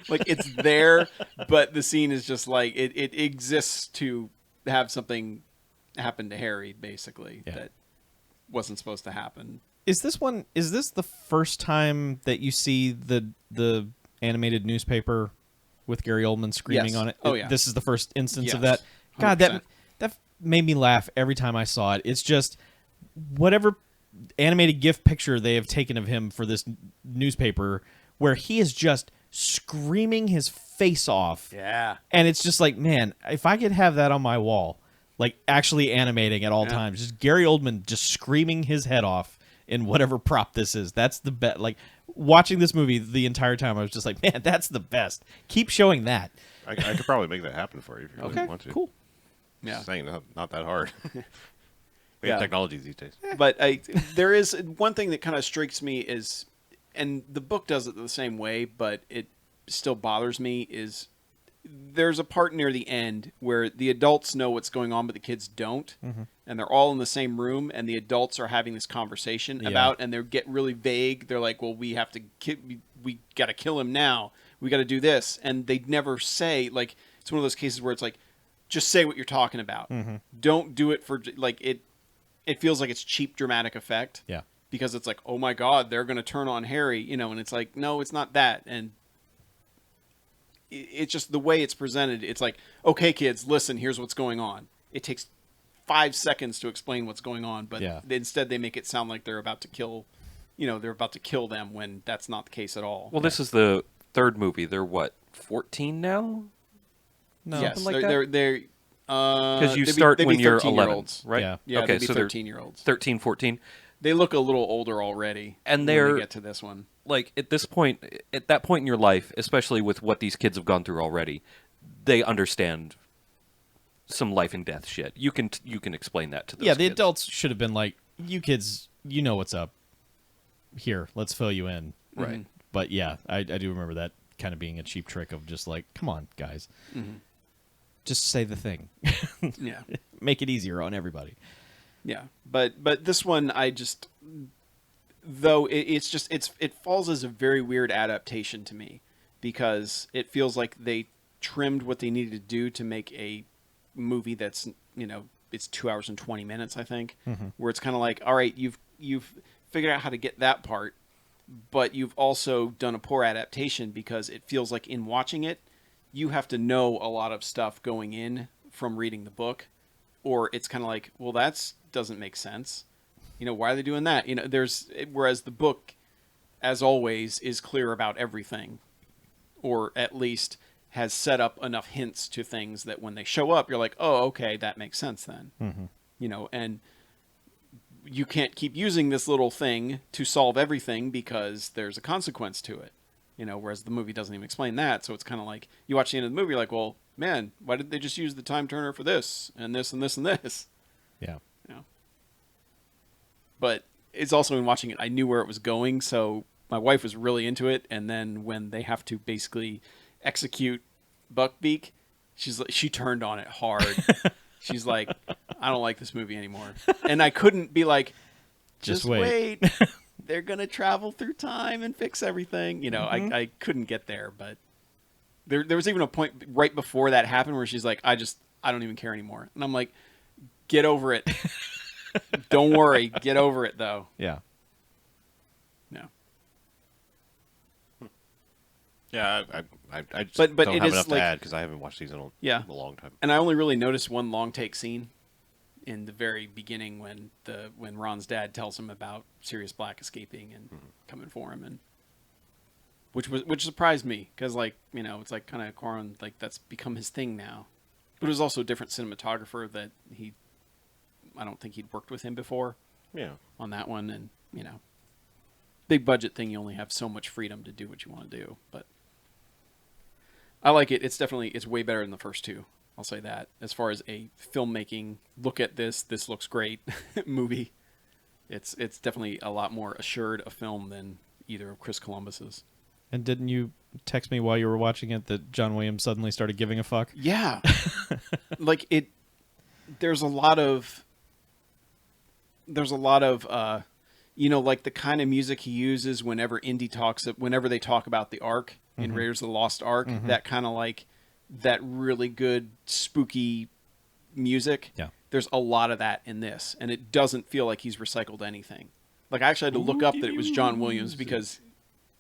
Like, it's there, but the scene is just like, it exists to have something happen to Harry, basically, that wasn't supposed to happen. Is this the first time that you see the animated newspaper with Gary Oldman screaming Yes. on it? Oh, yeah. This is the first instance of Yes. that. God, 100%. that made me laugh every time I saw it. It's just whatever animated GIF picture they have taken of him for this newspaper, where he is just screaming his face off. Yeah. And it's just like, man, if I could have that on my wall, like actually animating at all times, just Gary Oldman just screaming his head off in whatever prop this is. That's the best. Like, watching this movie the entire time, I was just like, man, that's the best. Keep showing that. I could probably make that happen for you if you really want to. Cool. Yeah. Just saying, not that hard. We Yeah. have technology these days. But there is one thing that kind of strikes me is, and the book does it the same way, but it still bothers me, is there's a part near the end where the adults know what's going on, but the kids don't. And they're all in the same room, and the adults are having this conversation about, and they get really vague. They're like, well, we have to we got to kill him now. We got to do this. And they never say, like, it's one of those cases where it's like, just say what you're talking about. Don't do it for, like, it feels like it's cheap dramatic effect. Yeah. Because it's like, oh my God, they're going to turn on Harry, you know, and it's like, no, it's not that. And it's just the way it's presented. It's like, okay, kids, listen, here's what's going on. It takes 5 seconds to explain what's going on, but instead they make it sound like they're about to kill, they're about to kill them, when that's not the case at all. Well, this is the third movie. They're what, 14 now? No, yes, something like they're Because you they'd start they'd when be you're 13 11, year-olds. right? Yeah. Yeah, okay, they'd be so they're 13-year-olds. 13, 14. They look a little older already, And when they're- we get to this one. Like, at that point in your life, especially with what these kids have gone through already, they understand some life and death shit. You can explain that to those the kids. adults should have been like, you kids, you know what's up. Here, let's fill you in. Right. But yeah, I do remember that kind of being a cheap trick of just like, come on, guys. Just say the thing. Yeah. Make it easier on everybody. Yeah, but this one, I just, though it falls as a very weird adaptation to me, because it feels like they trimmed what they needed to do to make a movie that's, it's 2 hours and 20 minutes, I think, where it's kind of like, all right, you've figured out how to get that part, but you've also done a poor adaptation because it feels like in watching it, you have to know a lot of stuff going in from reading the book, or it's kind of like, well, that doesn't make sense. Why are they doing that? Whereas the book, as always, is clear about everything, or at least has set up enough hints to things that when they show up, you're like, oh, okay, that makes sense then. And you can't keep using this little thing to solve everything because there's a consequence to it. Whereas the movie doesn't even explain that. So it's kind of like you watch the end of the movie, you're like, well, man, why did they just use the time turner for this and this and this and this? Yeah. But it's also in watching it, I knew where it was going. So my wife was really into it. And then when they have to basically execute Buckbeak, she turned on it hard. She's like, I don't like this movie anymore. And I couldn't be like, just wait. They're going to travel through time and fix everything. I couldn't get there, but there was even a point right before that happened where she's like, I don't even care anymore. And I'm like, get over it. Don't worry. Get over it though. Yeah. No. Yeah, I just But don't it have is enough like- to add because I haven't watched these in a long time. And I only really noticed one long take scene in the very beginning when Ron's dad tells him about Sirius Black escaping and coming for him, and which surprised me because it's like kind of Corran, like that's become his thing now. But it was also a different cinematographer that I don't think he'd worked with him before. Yeah. On that one, and big budget thing, you only have so much freedom to do what you want to do, but I like it. It's way better than the first two. I'll say that. As far as a filmmaking, look at this looks great movie. It's definitely a lot more assured a film than either of Chris Columbus's. And didn't you text me while you were watching it that John Williams suddenly started giving a fuck? Yeah. There's a lot of like the kind of music he uses whenever whenever they talk about the Ark in Raiders of the Lost Ark, that kind of like that really good spooky music. Yeah. There's a lot of that in this, and it doesn't feel like he's recycled anything. Like I actually had to look up that it was John Williams because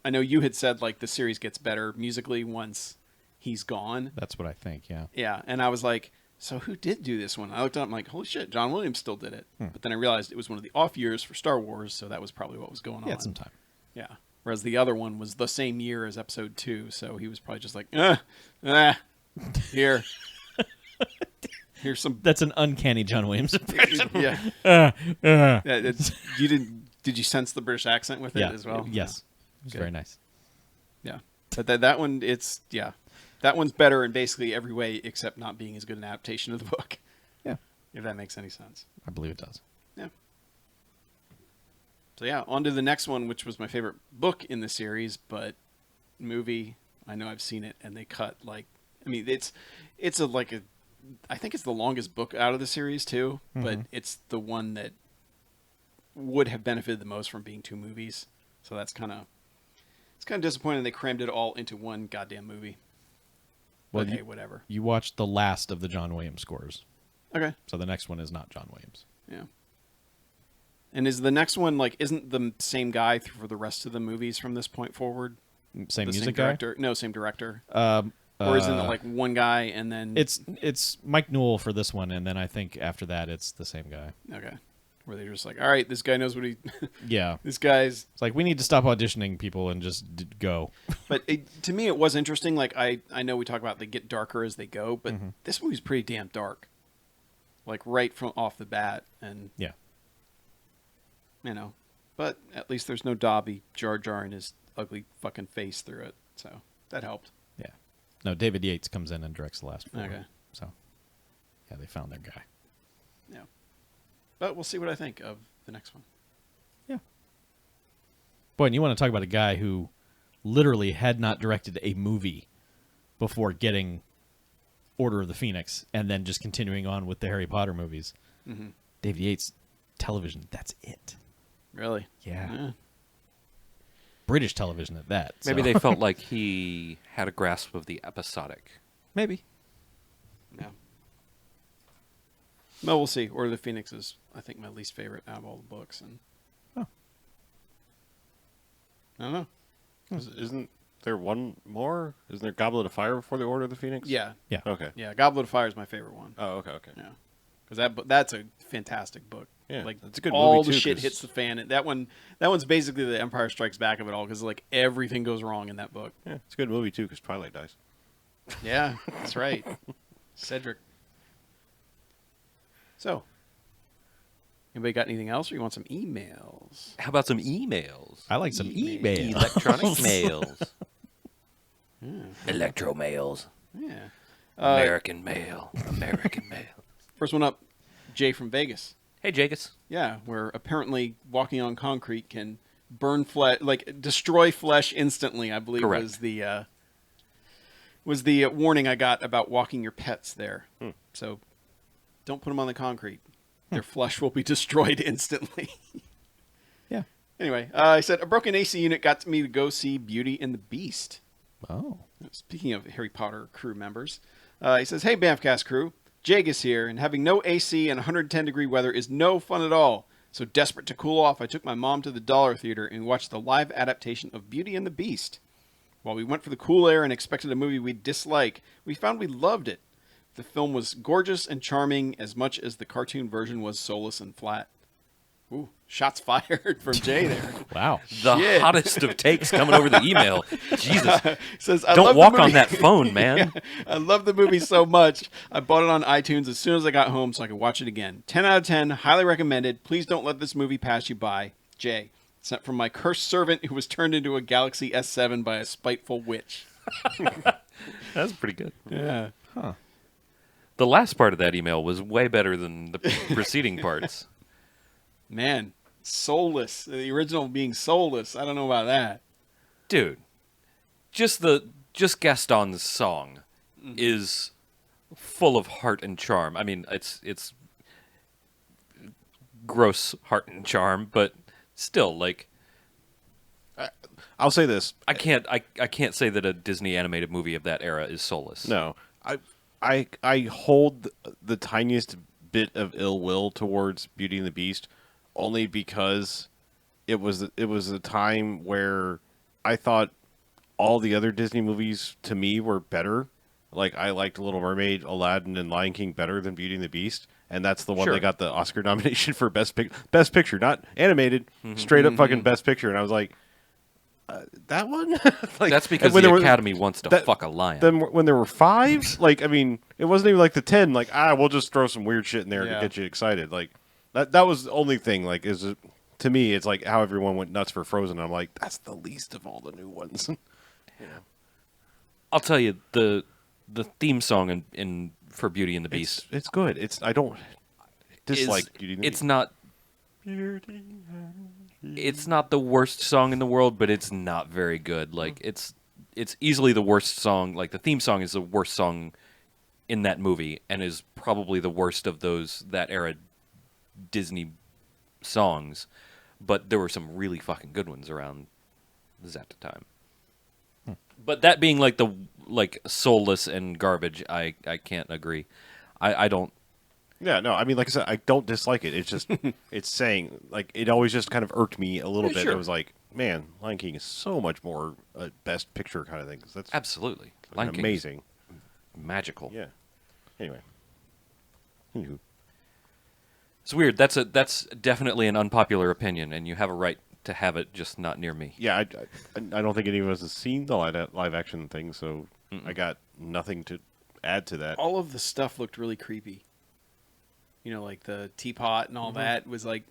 I know you had said like the series gets better musically once he's gone. That's what I think, yeah. Yeah, and I was like, so who did do this one? I looked up, I'm like, holy shit, John Williams still did it. But then I realized it was one of the off years for Star Wars, so that was probably what was going on. He had some time. Yeah. Whereas the other one was the same year as episode 2, so he was probably just like, here's some. That's an uncanny John Williams impression. Yeah. Did you sense the British accent with it as well? Yes. It was Good. very nice. Yeah. But that one, that one's better in basically every way except not being as good an adaptation of the book. Yeah. If that makes any sense. I believe it does. Yeah. So yeah, on to the next one, which was my favorite book in the series, but movie, I know I've seen it, and they cut I think it's the longest book out of the series too, but it's the one that would have benefited the most from being 2 movies. So it's kind of disappointing they crammed it all into one goddamn movie. Well, But hey, whatever. You watched the last of the John Williams scores. Okay. So the next one is not John Williams. Yeah. And is the next one isn't the same guy for the rest of the movies from this point forward? Same The music same guy? director? No, same director. Or isn't it one guy and then It's Mike Newell for this one, and then I think after that it's the same guy. okay, where they're just like, all right, this guy knows what he. Yeah. This guy's. It's like we need to stop auditioning people and just go. But to me, it was interesting. Like I know we talk about they get darker as they go, but this movie's pretty damn dark. Like right from off the bat, and Yeah. But at least there's no Dobby Jar Jar in his ugly fucking face through it, so that helped. Yeah. No, David Yates comes in and directs the last 4. Okay. So, yeah, they found their guy. Yeah. But we'll see what I think of the next one. Yeah. Boy, and you want to talk about a guy who literally had not directed a movie before getting Order of the Phoenix and then just continuing on with the Harry Potter movies. Mm-hmm. David Yates, television, that's it. Really? Yeah. British television at that. Maybe so. they felt like he had a grasp of the episodic. Maybe. Yeah. No, we'll see. Order of the Phoenix is, I think, my least favorite out of all the books, and Oh. I don't know. Isn't there one more? Isn't there Goblet of Fire before the Order of the Phoenix? Yeah, Yeah. Okay. yeah. Goblet of Fire is my favorite one. Oh, okay. Yeah, because that's a fantastic book. Yeah, like it's a good all movie, the too, shit 'cause- hits the fan. And that one's basically the Empire Strikes Back of it all, because like everything goes wrong in that book. Yeah, it's a good movie too because Twilight dies. Yeah, that's right. Cedric. So, anybody got anything else, or you want some emails? How about some emails? I like some email. Electronic mails. Electro mails. Yeah. American mail. American mail. First one up, Jay from Vegas. Hey, Jagus. Yeah, where apparently walking on concrete can burn flesh, like destroy flesh instantly. I believe Correct. was the warning I got about walking your pets there. So don't put them on the concrete; their flesh will be destroyed instantly. Yeah. Anyway, I said a broken AC unit got me to go see Beauty and the Beast. Oh. Speaking of Harry Potter crew members, he says, "Hey, BMFcast crew, Jagus here, and having no AC and 110-degree weather is no fun at all. So desperate to cool off, I took my mom to the Dollar Theater and watched the live adaptation of Beauty and the Beast. While we went for the cool air and expected a movie we'd dislike, we found we loved it. The film was gorgeous and charming as much as the cartoon version was soulless and flat." Ooh, shots fired from Jay there. Wow. The Shit. hottest of takes coming over the email. Jesus. Says, "I Don't love the walk on movie." that phone, man. I love the movie so much. I bought it on iTunes as soon as I got home so I could watch it again. 10 out of 10, highly recommended. Please don't let this movie pass you by. Jay." Sent from my cursed servant who was turned into a Galaxy S7 by a spiteful witch. That's pretty good. Yeah. The last part of that email was way better than the preceding parts. Man, soulless. The original being soulless. I don't know about that. Dude, just Gaston's song is full of heart and charm. I mean, it's gross heart and charm, but still, like, I'll say this. I can't say that a Disney animated movie of that era is soulless. No, I hold the tiniest bit of ill will towards Beauty and the Beast, only because it was a time where I thought all the other Disney movies to me were better. Like I liked Little Mermaid, Aladdin, and Lion King better than Beauty and the Beast, and that's the one Sure. that got the Oscar nomination for best picture, not animated, straight up fucking best picture. And I was like, that one. Like, That's because when the there were- Academy wants to fuck a lion. Then when there were 5, like I mean, it wasn't even like the 10. Like we'll just throw some weird shit in there Yeah. to get you excited. Like that was the only thing. Like to me, it's like how everyone went nuts for Frozen. I'm like, that's the least of all the new ones. I'll tell you, the theme song in for Beauty and the Beast It's good. I don't dislike is, Beauty and the it's Beast. not it's not the worst song in the world, but it's not very good. Like it's easily the worst song. Like the theme song is the worst song in that movie, and is probably the worst of that era Disney songs. But there were some really fucking good ones around that time. But that being like soulless and garbage, I can't agree. I don't. Yeah, no. I mean, like I said, I don't dislike it. It's just it's saying like it always just kind of irked me a little bit. sure. It was like, man, Lion King is so much more a best picture kind of thing. 'Cause that's Absolutely. fucking Lion King is amazing. magical. Yeah. Anyway. Anywho. It's weird. That's definitely an unpopular opinion, and you have a right to have it, just not near me. Yeah, I don't think any of us has seen the live action thing, so I got nothing to add to that. All of the stuff looked really creepy. You know, like the teapot and all that was like,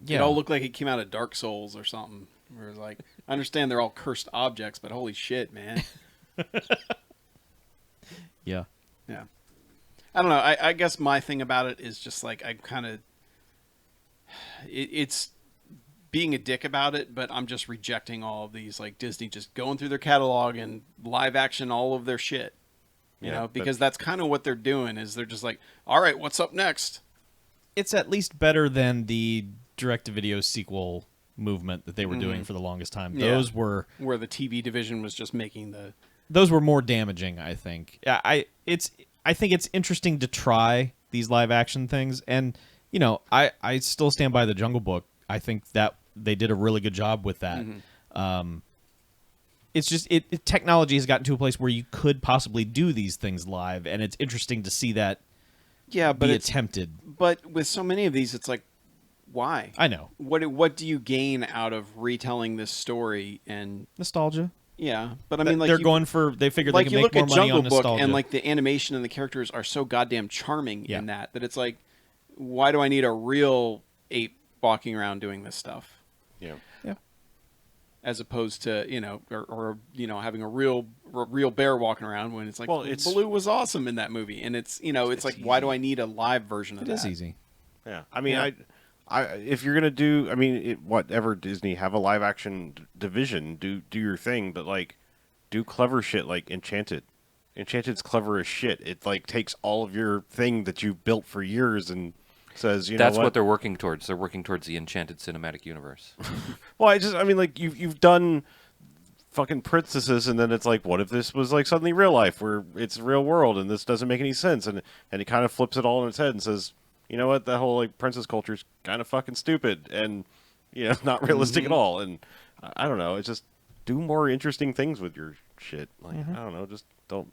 it all looked like it came out of Dark Souls or something. Where it was like, I understand they're all cursed objects, but holy shit, man. Yeah. Yeah. I don't know. I guess my thing about it is just like, I kind of, it's being a dick about it, but I'm just rejecting all of these, like Disney just going through their catalog and live action all of their shit. You Yeah, know, but- because that's kind of what they're doing is they're just like, all right, what's up next? It's at least better than the direct-to-video sequel movement that they were doing for the longest time. Yeah. Those were Where the TV division was just making the... those were more damaging, I think. I think it's interesting to try these live action things, and you know, I still stand by the Jungle Book. I think that they did a really good job with that. It's just technology has gotten to a place where you could possibly do these things live, and it's interesting to see that but be attempted. But with so many of these, it's like, why? I know. What do you gain out of retelling this story? And Nostalgia. yeah, but I mean, like they're going for, they figure like they you can make look more at money Jungle on Book, nostalgia. and like the animation and the characters are so goddamn charming Yeah. in that it's like, why do I need a real ape walking around doing this stuff? Yeah. As opposed to, you know, or you know, having a real bear walking around when it's like, Well, it's- Baloo was awesome in that movie, and it's, you know, it's like, why do I need a live version of It that? is easy. Yeah, I mean, Yeah. I if you're gonna do, I mean, whatever Disney have a live action division, do your thing, but like, do clever shit like Enchanted. Enchanted's clever as shit. It like takes all of your thing that you've built for years and says, you That's know what they're working towards. They're working towards the Enchanted Cinematic Universe. Well, I mean, like you've done fucking princesses, and then it's like, what if this was like suddenly real life, where it's real world, and this doesn't make any sense, and it kind of flips it all on its head and says, you know what, that whole like princess culture is kind of fucking stupid and, you know, not realistic at all, and I don't know, it's just do more interesting things with your shit. Like I don't know, just don't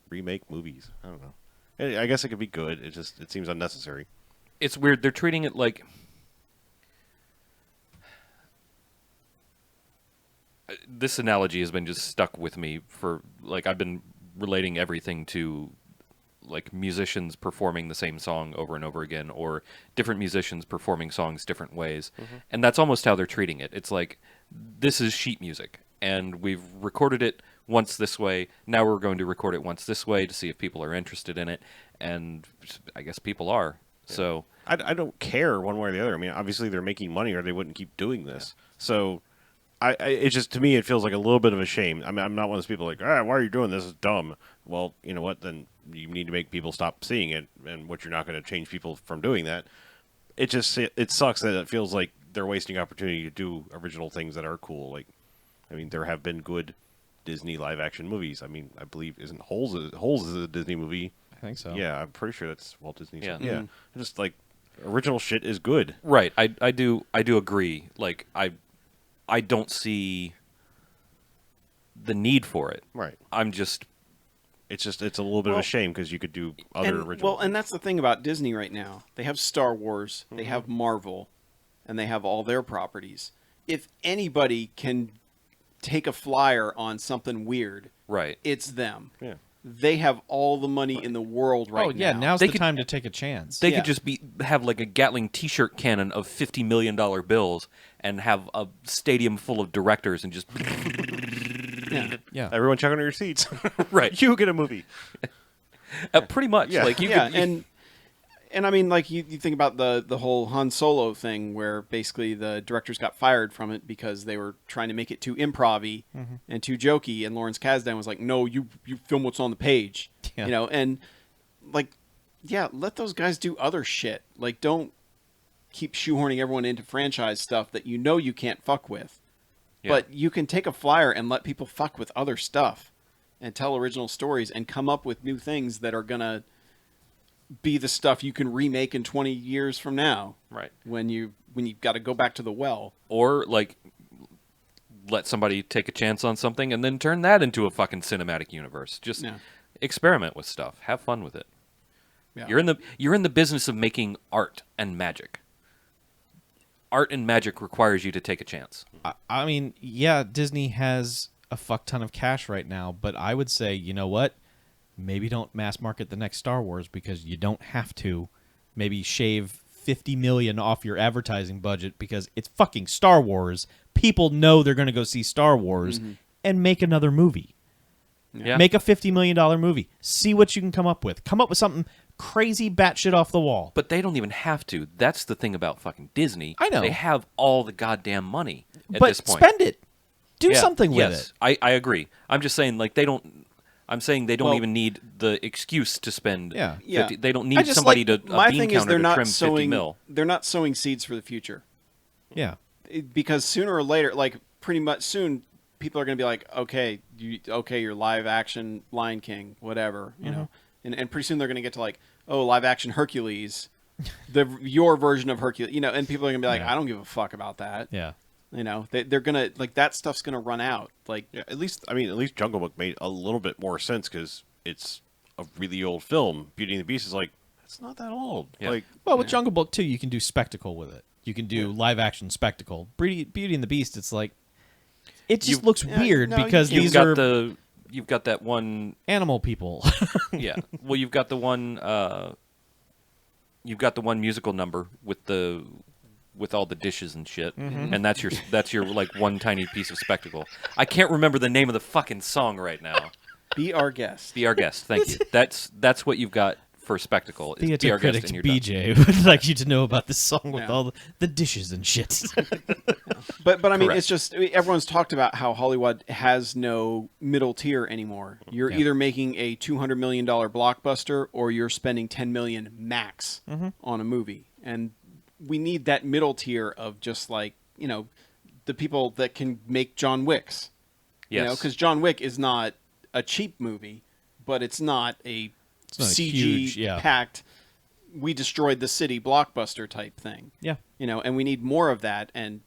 remake movies. I don't know. I guess it could be good. It seems unnecessary. It's weird. They're treating it like this analogy has been just stuck with me for like I've been relating everything to like musicians performing the same song over and over again, or different musicians performing songs different ways. And that's almost how they're treating it. It's like, this is sheet music, and we've recorded it once this way. Now we're going to record it once this way to see if people are interested in it. And I guess people are. So I don't care one way or the other. I mean, obviously they're making money, or they wouldn't keep doing this. So, it just, to me, it feels like a little bit of a shame. I mean, I'm not one of those people like, why are you doing this? It's dumb. Well, you know what? Then you need to make people stop seeing it, and what you're not going to change people from doing that. It sucks that it feels like they're wasting opportunity to do original things that are cool. Like, I mean, there have been good Disney live action movies. I mean, I believe Holes is a Disney movie. I think so. Yeah, I'm pretty sure that's Walt Disney's. Yeah. Yeah. Just like original shit is good. right, I do agree. Like I don't see the need for it. Right. I'm just It's a little bit of a shame because you could do other original. And that's the thing about Disney right now. They have Star Wars, they have Marvel, and they have all their properties. If anybody can take a flyer on something weird, right. it's them. Yeah. They have all the money in the world right Oh yeah, now. now's They the could- time to take a chance. They Yeah. could just have like a Gatling T-shirt cannon of $50 million bills and have a stadium full of directors and just Yeah. yeah. Everyone check on your seats. right. You get a movie. Pretty much. Yeah. Like you Yeah, could, and I mean, like you think about the whole Han Solo thing, where basically the directors got fired from it because they were trying to make it too improv-y and too jokey, and Lawrence Kasdan was like, "No, you film what's on the page," Yeah. you know, and like, yeah, let those guys do other shit. Like, don't keep shoehorning everyone into franchise stuff that you know you can't fuck with. Yeah. But you can take a flyer and let people fuck with other stuff and tell original stories and come up with new things that are gonna be the stuff you can remake in 20 years from now. right. When you've got to go back to the well. Or like let somebody take a chance on something and then turn that into a fucking cinematic universe. Just Yeah. experiment with stuff. Have fun with it. Yeah. You're in the business of making art and magic. Art and magic requires you to take a chance. I mean, yeah, Disney has a fuck ton of cash right now, but I would say, you know what? Maybe don't mass market the next Star Wars because you don't have to. Maybe shave $50 million off your advertising budget because it's fucking Star Wars. People know they're going to go see Star Wars, and make another movie. Yeah. Make a $50 million movie. See what you can come up with. Come up with something crazy batshit off the wall. But they don't even have to. That's the thing about fucking Disney. I know. They have all the goddamn money at But this point. spend it. Do Yeah, something with yes, it. I agree. I'm just saying, like, they don't. I'm saying they don't Well- even need the excuse to spend. Yeah. 50, they don't I need just somebody like, to my bean thing is counter they're to not trim 50 sowing mil. they're not sowing seeds for the future. Yeah. because sooner or later, like pretty much soon, people are going to be like, okay, you're live action Lion King, whatever, you know, and pretty soon they're going to get to like, oh, live action Hercules, your version of Hercules, you know, and people are going to be like, Yeah. I don't give a fuck about that. Yeah. You know, they're going to like that stuff's going to run out. Like, Yeah, at least Jungle Book made a little bit more sense because it's a really old film. Beauty and the Beast is like, it's not that old. Yeah. Like, Well, with Jungle Book too, you can do spectacle with it. You can do live action spectacle. Beauty and the Beast, it's like it just looks weird no, because You've these got are you've got that one. animal people. Yeah. Well, you've got the one. You've got the one musical number with all the dishes and shit, and that's your like one tiny piece of spectacle. I can't remember the name of the fucking song right now. be our guest. Be our guest. Thank you. That's what you've got for spectacle. Is Theater be our guest, critic and you're done. BJ would like you to know about this song with Yeah. all the dishes and shit. But I mean, Correct. it's just everyone's talked about how Hollywood has no middle tier anymore. You're Yeah. either making a $200 million blockbuster or you're spending $10 million max on a movie, and we need that middle tier of just like, you know, the people that can make John Wicks. You know, Yes. because John Wick is not a cheap movie, but it's not a not a CG huge, yeah. packed, we destroyed the city blockbuster type thing. Yeah. You know, and we need more of that. And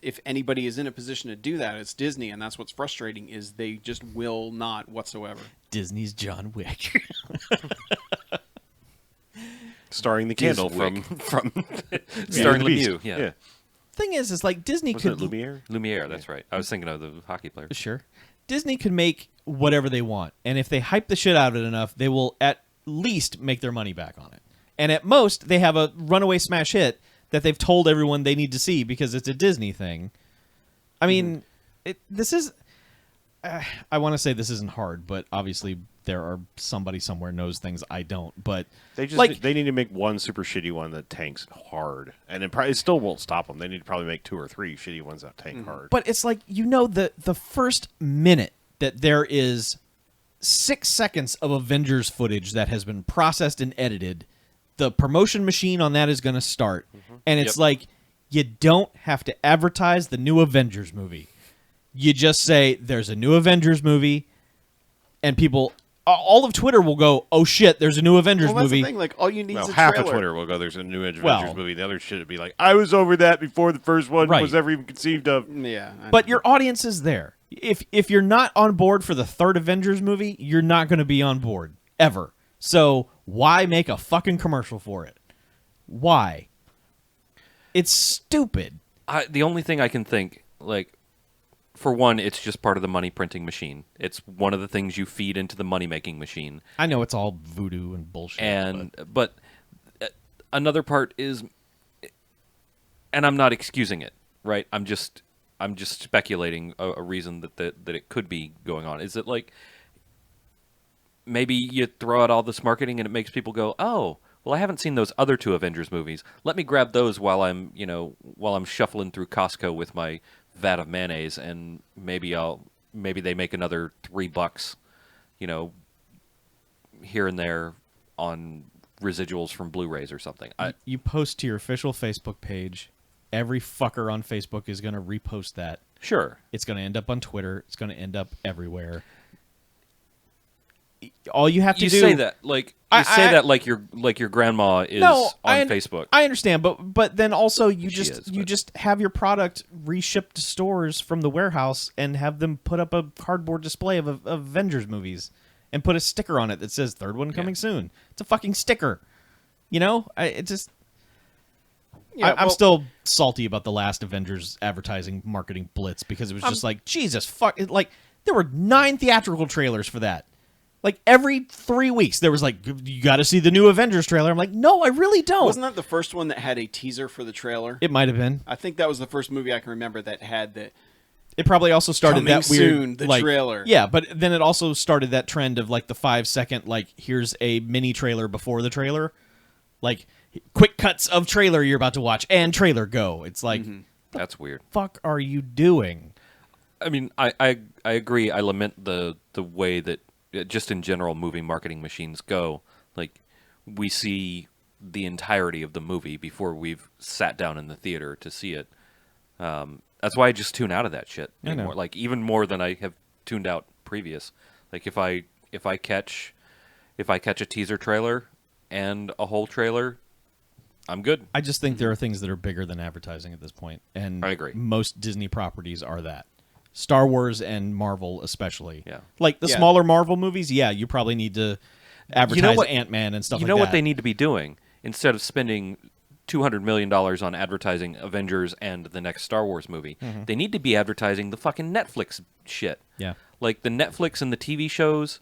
if anybody is in a position to do that, it's Disney, and that's what's frustrating is they just will not whatsoever. Disney's John Wick. starring the candle Diswick. from Starring Beauty and the Lemieux. Beast. Yeah. Thing is like Disney Wasn't could it Lumiere? Lumiere. That's right. I was thinking of the hockey player. Sure. Disney could make whatever they want, and if they hype the shit out of it enough, they will at least make their money back on it. And at most, they have a runaway smash hit that they've told everyone they need to see because it's a Disney thing. I mean, this is... I want to say this isn't hard, but obviously there are somebody somewhere knows things I don't. But They just like, they need to make one super shitty one that tanks hard, and it still won't stop them. They need to probably make 2 or 3 shitty ones that tank hard. but it's like, you know, the first minute that there is 6 seconds of Avengers footage that has been processed and edited, the promotion machine on that is going to start. And it's Yep. like, you don't have to advertise the new Avengers movie. You just say, there's a new Avengers movie, and people, all of Twitter will go, oh shit, there's a new Avengers Well, that's movie. the thing. Like, all you need Well, is a half trailer. of Twitter will go, there's a new Avengers Well- movie. The other shit would be like, I was over that before the first one Right. was ever even conceived of. Yeah. I But know. your audience is there. If you're not on board for the third Avengers movie, you're not going to be on board ever. So why make a fucking commercial for it? Why? It's stupid. The only thing I can think, like, for one, it's just part of the money printing machine. It's one of the things you feed into the money making machine. I know it's all voodoo and bullshit. And but another part is, and I'm not excusing it, right? I'm just speculating a reason that it could be going on. Is it like maybe you throw out all this marketing and it makes people go, oh, well, I haven't seen those other 2 Avengers movies. Let me grab those while I'm shuffling through Costco with my vat of mayonnaise, and maybe they make another $3, here and there on residuals from Blu-rays or something. You post to your official Facebook page. Every fucker on Facebook is going to repost that. Sure. It's going to end up on Twitter. It's going to end up everywhere. All you have to You do... say that like your grandma is on I Facebook. I understand, but then also you She just is, you but- just have your product reshipped to stores from the warehouse and have them put up a cardboard display of Avengers movies and put a sticker on it that says third one coming soon. It's a fucking sticker. You know? I'm well- still salty about the last Avengers advertising marketing blitz because it was just like, Jesus fuck, like there were 9 theatrical trailers for that. Like every 3 weeks there was like, you got to see the new Avengers trailer. I'm like, no, I really don't. Wasn't that the first one that had a teaser for the trailer? It might have been. I think that was the first movie I can remember that had the. It probably also started Coming that weird soon, the like, trailer. Yeah, but then it also started that trend of like the 5-second like here's a mini trailer before the trailer, like quick cuts of trailer you're about to watch and trailer go. It's like, That's weird. fuck are you doing? I mean, I agree. I lament the way that just in general movie marketing machines go. Like we see the entirety of the movie before we've sat down in the theater to see it. That's why I just tune out of that shit I know. anymore. Like even more than I have tuned out previous. Like if I catch a teaser trailer and a whole trailer, I'm good. I just think there are things that are bigger than advertising at this point, and I agree. most Disney properties are that. Star Wars and Marvel especially. Yeah. Like the Yeah. smaller Marvel movies, yeah, you probably need to advertise what- Ant-Man and stuff You like know that. what they need to be doing instead of spending $200 million on advertising Avengers and the next Star Wars movie? They need to be advertising the fucking Netflix shit. Yeah. Like the Netflix and the TV shows,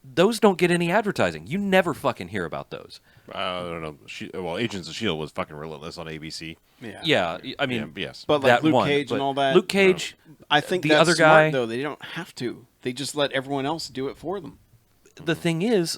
those don't get any advertising. You never fucking hear about those. I don't know. Well, Agents of S.H.I.E.L.D. was fucking relentless on ABC. Yeah, I mean, Yeah, yes. But like that Luke one, Cage and but all that. Luke Cage, I think the that's other smart, guy, though. They don't have to. They just let everyone else do it for them. the thing is,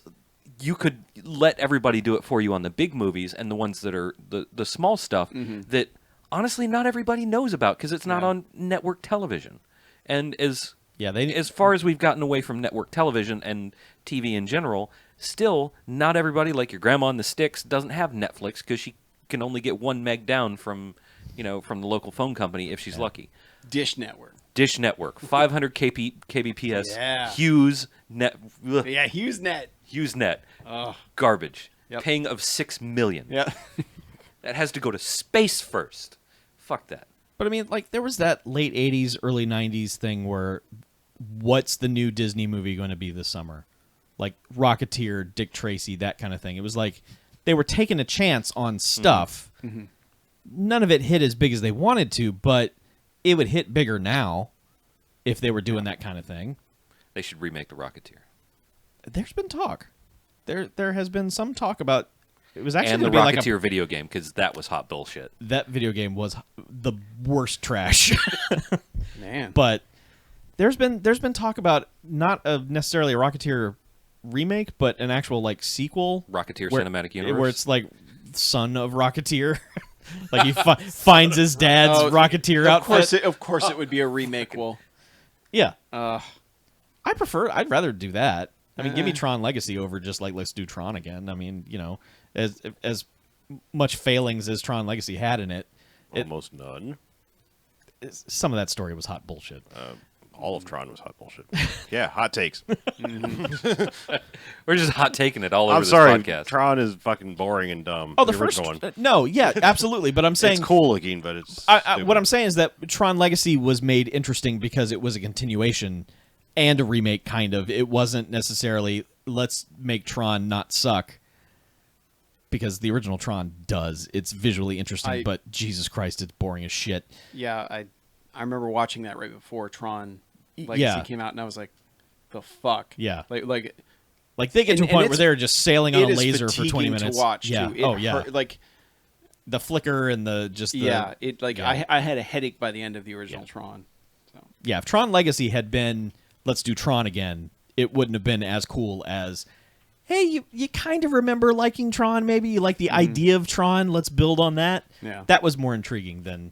you could let everybody do it for you on the big movies and the ones that are the small stuff that honestly not everybody knows about because it's not Yeah. on network television. And as they as far as we've gotten away from network television and TV in general, still not everybody, like your grandma in the sticks, doesn't have Netflix because she can only get 1 meg down from the local phone company if she's lucky. Dish Network. Dish Network, 500 kbps, Yeah. Hughes net, ugh, Yeah, HughesNet. HughesNet, Oh, garbage, Yep. paying of $6 million. yeah. That has to go to space first. Fuck that. But I mean, like there was that late 80s, early 90s thing where what's the new Disney movie going to be this summer? Like Rocketeer, Dick Tracy, that kind of thing. It was like they were taking a chance on stuff. None of it hit as big as they wanted to, but it would hit bigger now if they were doing that kind of thing. They should remake The Rocketeer. There's been talk. There has been some talk about it was actually And the gonna be like Rocketeer video game, because that was hot bullshit. that video game was the worst trash. Man. But there's been talk about not necessarily a Rocketeer remake, but an actual like sequel, Rocketeer where- Cinematic Universe. where it's like son of Rocketeer, like he finds his dad's Oh, Rocketeer outfit. Of course, it would be a remake. Well, Yeah, uh, I'd rather do that. I mean, give me Tron Legacy over just like let's do Tron again. I mean, as much failings as Tron Legacy had in it, Almost none. some of that story was hot bullshit. All of Tron was hot bullshit. Yeah, hot takes. We're just hot taking it all over I'm this sorry. podcast. Tron is fucking boring and dumb. Oh, the first original one. no, yeah, absolutely. But I'm saying It's cool looking, but it's what stupid. I'm saying is that Tron Legacy was made interesting because it was a continuation and a remake, kind of. It wasn't necessarily let's make Tron not suck, because the original Tron does. It's visually interesting, but Jesus Christ, it's boring as shit. yeah, I remember watching that right before Tron Legacy Yeah. came out, and I was like, "The fuck." Yeah. Like Like they get to a And point where it's- they're just sailing on it a is laser for 20 fatiguing minutes. to watch. Yeah. Too. It Oh yeah. hurt- like The flicker and the yeah, it like yeah. I had a headache by the end of the original Yeah. Tron. So Yeah, if Tron Legacy had been let's do Tron again, it wouldn't have been as cool as hey, you kind of remember liking Tron, maybe you like the idea of Tron, let's build on that. Yeah. That was more intriguing than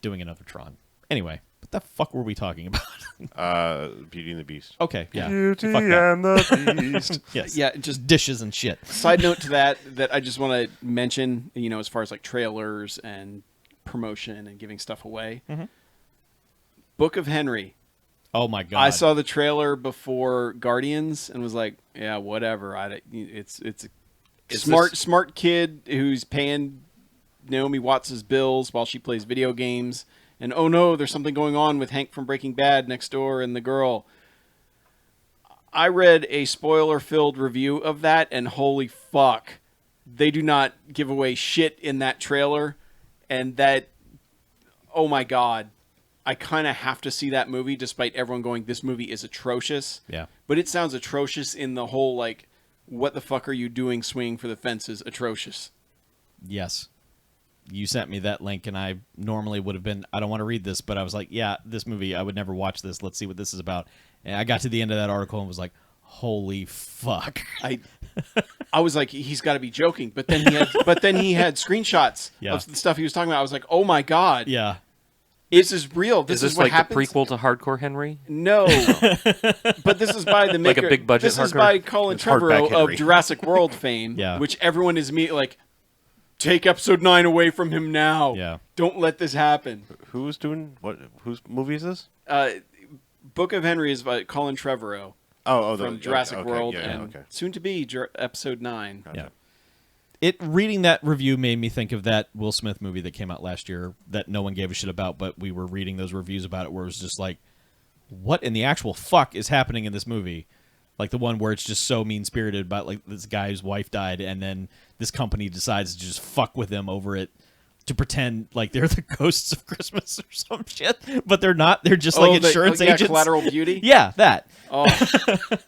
doing another Tron. Anyway, what the fuck were we talking about? Beauty and the Beast. Okay, yeah. Beauty Fuck that. and the Beast. Yes. yeah, just Dishes and shit. side note to that I just want to mention, as far as like trailers and promotion and giving stuff away. Book of Henry. Oh my god. I saw the trailer before Guardians and was like, yeah, whatever. It's a smart kid who's paying Naomi Watts' bills while she plays video games. And oh no, there's something going on with Hank from Breaking Bad next door and the girl. I read a spoiler-filled review of that, and holy fuck, they do not give away shit in that trailer. And that, oh my god, I kind of have to see that movie, despite everyone going, this movie is atrocious. Yeah. But it sounds atrocious in the whole, like, what the fuck are you doing swinging for the fences atrocious. Yes. You sent me that link, and I normally would have been, I don't want to read this, but I was like, yeah, this movie, I would never watch this. Let's see what this is about. And I got to the end of that article and was like, holy fuck. I was like, he's got to be joking. But then he had screenshots Yeah. of the stuff he was talking about. I was like, oh my god, Yeah. this is real. This is this what like happens. the prequel to Hardcore Henry? No, but this is by the Like a maker. big budget This is hardcore? by Colin It's Hardback Trevorrow of Henry. Jurassic World fame, Yeah. which everyone is like, take episode 9 away from him now. Yeah. Don't let this happen. Who's doing what? Whose movie is this? Book of Henry is by Colin Trevorrow from Jurassic World, and soon to be episode 9. Gotcha. Yeah. Reading that review made me think of that Will Smith movie that came out last year that no one gave a shit about, but we were reading those reviews about it where it was just like, what in the actual fuck is happening in this movie? Like the one where it's just so mean-spirited about like this guy's wife died and then this company decides to just fuck with him over it to pretend like they're the ghosts of Christmas or some shit, but they're not. They're just like insurance agents. Collateral Beauty? Yeah, that. Oh,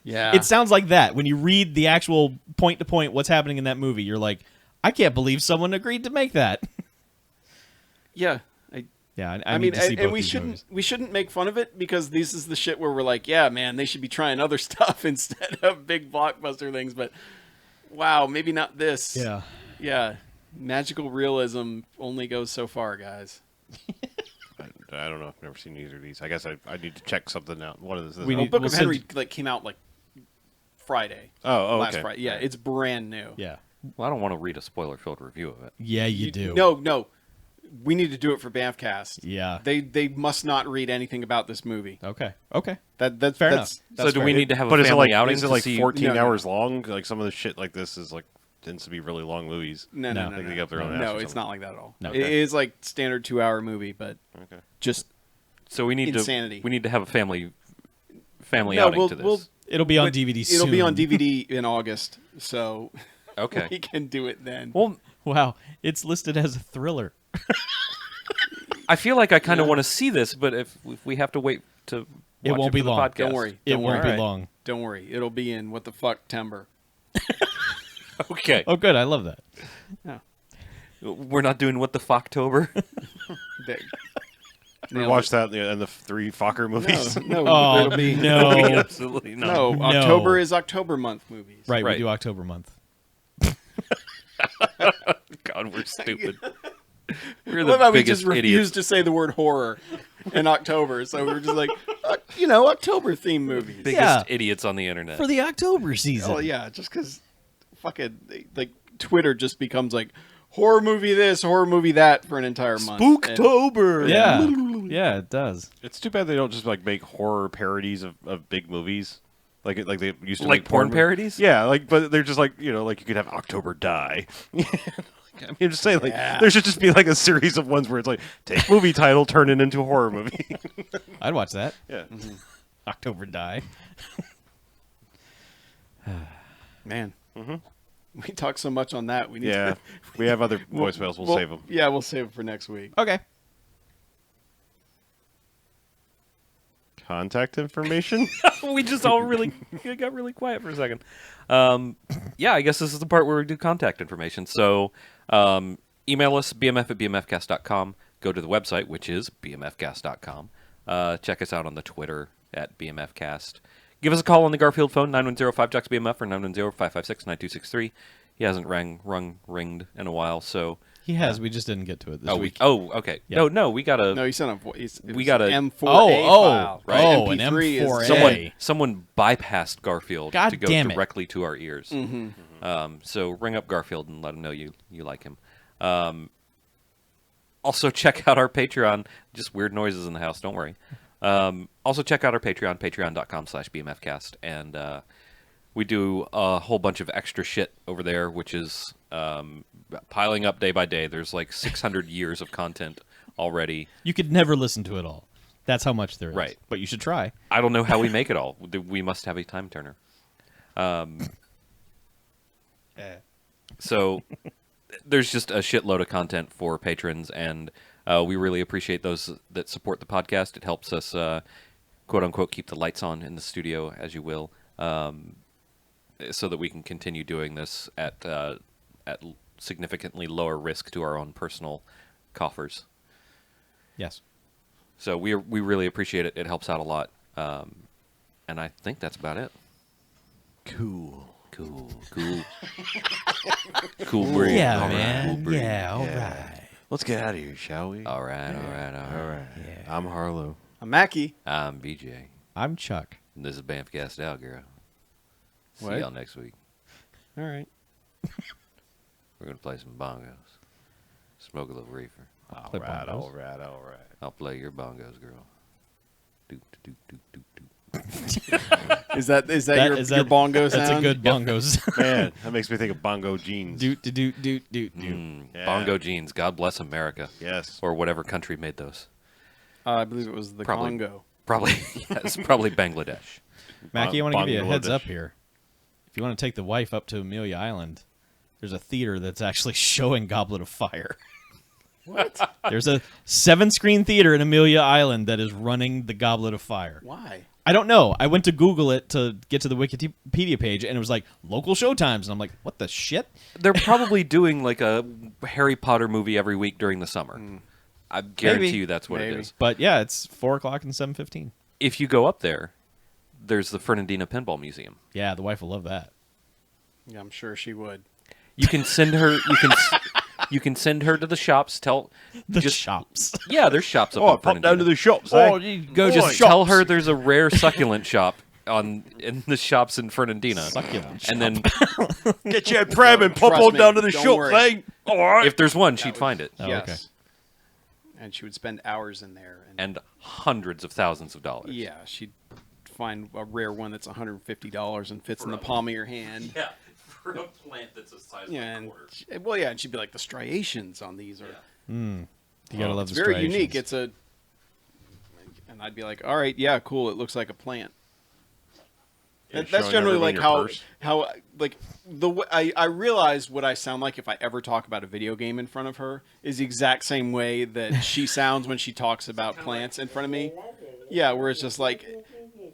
yeah. It sounds like that. When you read the actual point-to-point what's happening in that movie, you're like, I can't believe someone agreed to make that. Yeah. I mean, need to see both these movies. We shouldn't make fun of it because this is the shit where we're like, yeah, man, they should be trying other stuff instead of big blockbuster things. But wow, maybe not this. Yeah. Magical realism only goes so far, guys. I don't know. I've never seen either of these. I guess I need to check something out. What is this? Book of Henry came out like Friday. Last okay. Friday. Yeah, it's brand new. Yeah. Well, I don't want to read a spoiler-filled review of it. Yeah, you do. No. We need to do it for BMFcast. Yeah. They must not read anything about this movie. Okay. That's fair enough. So do we need to have a But is it family like outing is it to like see? 14 hours long? Like some of the shit like this is like tends to be really long movies. No. They get their own No, ass or it's not like that at all. No. It is like standard 2-hour movie, but just So we need insanity. to have a family outing to this. It'll be on DVD soon. It'll be on DVD in August, so Okay. we can do it then. Well, Wow. It's listed as a thriller. I feel like I kind of want to see this, but if we have to wait to It watch won't for be the long. podcast. Don't worry. It won't be long. Don't worry. It'll be in what the fuck Timber. Okay. Oh, good. I love that. We're not doing what the Focktober. We watched that and the 3 Fokker movies. No, Oh, it'll be no. Absolutely not. no. No. October is October month movies. Right, Right. we do October month. God, we're stupid. We're What the about we biggest just refuse idiots. to say the word horror in October? So we're just like, October themed movies. Biggest Yeah. idiots on the internet. For the October season. Oh yeah, just because fucking like Twitter just becomes like horror movie this, horror movie that for an entire month. Spooktober. Yeah. Yeah, it does. It's too bad they don't just like make horror parodies of big movies. Like they used to Like make porn parodies? Yeah, but they're just like like you could have October Die. I mean, I'm just saying, like, there should just be like a series of ones where it's like, take movie title, turn it into a horror movie. I'd watch that. Yeah. October Die. Man, we talk so much on that. We need Yeah. to. We have other voicemails. We'll save them. Yeah, we'll save them for next week. Okay. Contact information. We just all got really quiet for a second. Yeah, I guess this is the part where we do contact information. So email us, bmf@bmfcast.com. Go to the website, which is bmfcast.com. Check us out on the Twitter at bmfcast. Give us a call on the Garfield phone, 910-5-JOCKS-BMF or 910-556-9263. He hasn't ringed in a while, so... He has. We just didn't get to it this week. Okay. Yeah. No, we got a... No, you sent a voice. We got a M4A file. right? MP3 an M4A. is Someone bypassed Garfield God to go damn it. directly to our ears. So ring up Garfield and let him know you like him. Also, check out our Patreon. Just weird noises in the house. Don't worry. Also, check out our Patreon, patreon.com/BMFcast. And we do a whole bunch of extra shit over there, which is piling up day by day. There's like 600 years of content already. You could never listen to it all. That's how much there is. Right. But you should try. I don't know how we make it all. We must have a time turner. So there's just a shitload of content for patrons, and we really appreciate those that support the podcast. It helps us, quote unquote, keep the lights on in the studio, as you will, so that we can continue doing this at significantly lower risk to our own personal coffers. Yes. So we really appreciate it. It helps out a lot. And I think that's about it. Cool. Cool breed. Yeah, All right, man. cool breed. Yeah, all right. Let's get out of here, shall we? All right. All right. I'm Harlow. I'm Mackie. I'm BJ. I'm Chuck. And this is BMFcast out, girl. See What? y'all next week. All right. We're going to play some bongos. Smoke a little reefer. All Play right, bongos. all right, all right. I'll play your bongos, girl. Doot, doot, doot, doot, doot. Is that That- your, your bongo sound? That's a good bongos. Man, that makes me think of bongo jeans. doot, doot, doot, doot, doot. Yeah. Bongo jeans. God bless America. Yes. Or whatever country made those. I believe it was the Probably. Congo. Probably, yes, probably Bangladesh. Mackie, I want to give you a heads Bangladesh. up here. If you want to take the wife up to Amelia Island, there's a theater that's actually showing Goblet of Fire. What? There's a 7-screen theater in Amelia Island that is running the Goblet of Fire. Why? I don't know. I went to Google it to get to the Wikipedia page, and it was like, local showtimes. And I'm like, what the shit? They're probably doing like a Harry Potter movie every week during the summer. I guarantee Maybe. you that's what Maybe. it is. But yeah, it's 4 o'clock and 7:15. If you go up there, there's the Fernandina Pinball Museum. Yeah, the wife will love that. Yeah, I'm sure she would. You can send her. You can send her to the shops. Tell The just shops. yeah, there's shops up. Oh, in pop down to Fernandina. the shops. Oh, eh? you go Boy. just Tell her there's a rare succulent shop in the shops in Fernandina. Succulent And then Get your pram and pop Trust on me, down to the don't shops, worry. eh? All right. if there's one, she'd find it. Oh, yes. okay. And she would spend hours in there. And hundreds of thousands of dollars. yeah, she'd find a rare one that's $150 and fits in the palm of your hand. Yeah, for a plant that's the size Yeah, and well, yeah, and she'd be like, the striations on these are You gotta love it's the very unique. striations. It's and I'd be like, all right, yeah, cool. It looks like a plant. You're That's showing generally everybody like your purse. how like I realize what I sound like if I ever talk about a video game in front of her is the exact same way that she sounds when she talks about plants in front of me. Yeah, where it's just like,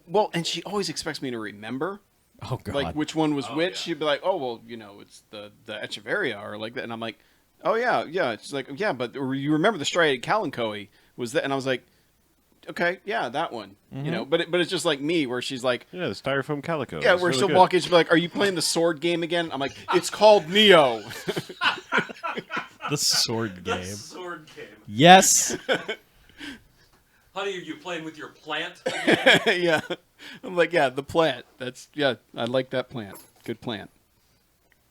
well, and she always expects me to remember Oh god. like which one was which. She'd be like, oh well, you know, it's the Echeveria or like that, and I'm like, oh yeah, yeah. She's like, yeah, but you remember the striated Kalanchoe was that? And I was like, okay, yeah, that one. You know, but it's just like me where she's like. Yeah, the styrofoam calico. Yeah, It's where really she'll good. walk in, she'll be like, "Are you playing the sword game again?" I'm like, "It's called Neo." the sword game. Sword game. Yes. Honey, are you playing with your plant? Yeah, I'm like, "Yeah, the plant. That's I like that plant. Good plant."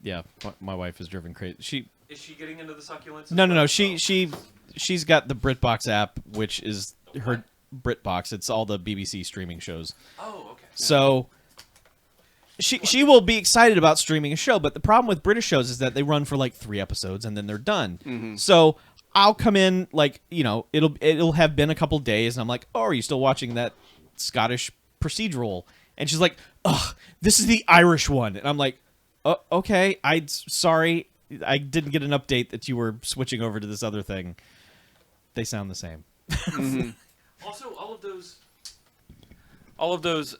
Yeah, my wife is driven crazy. She Is she getting into the succulents? no. She's got the BritBox app, which is her BritBox. It's all the BBC streaming shows. Oh, okay. So she will be excited about streaming a show, but the problem with British shows is that they run for like 3 episodes and then they're done. So I'll come in like, you know, it'll have been a couple days and I'm like, "Oh, are you still watching that Scottish procedural?" And she's like, "Ugh, this is the Irish one." And I'm like, "Oh, okay, sorry. I didn't get an update that you were switching over to this other thing." They sound the same. Also, all of those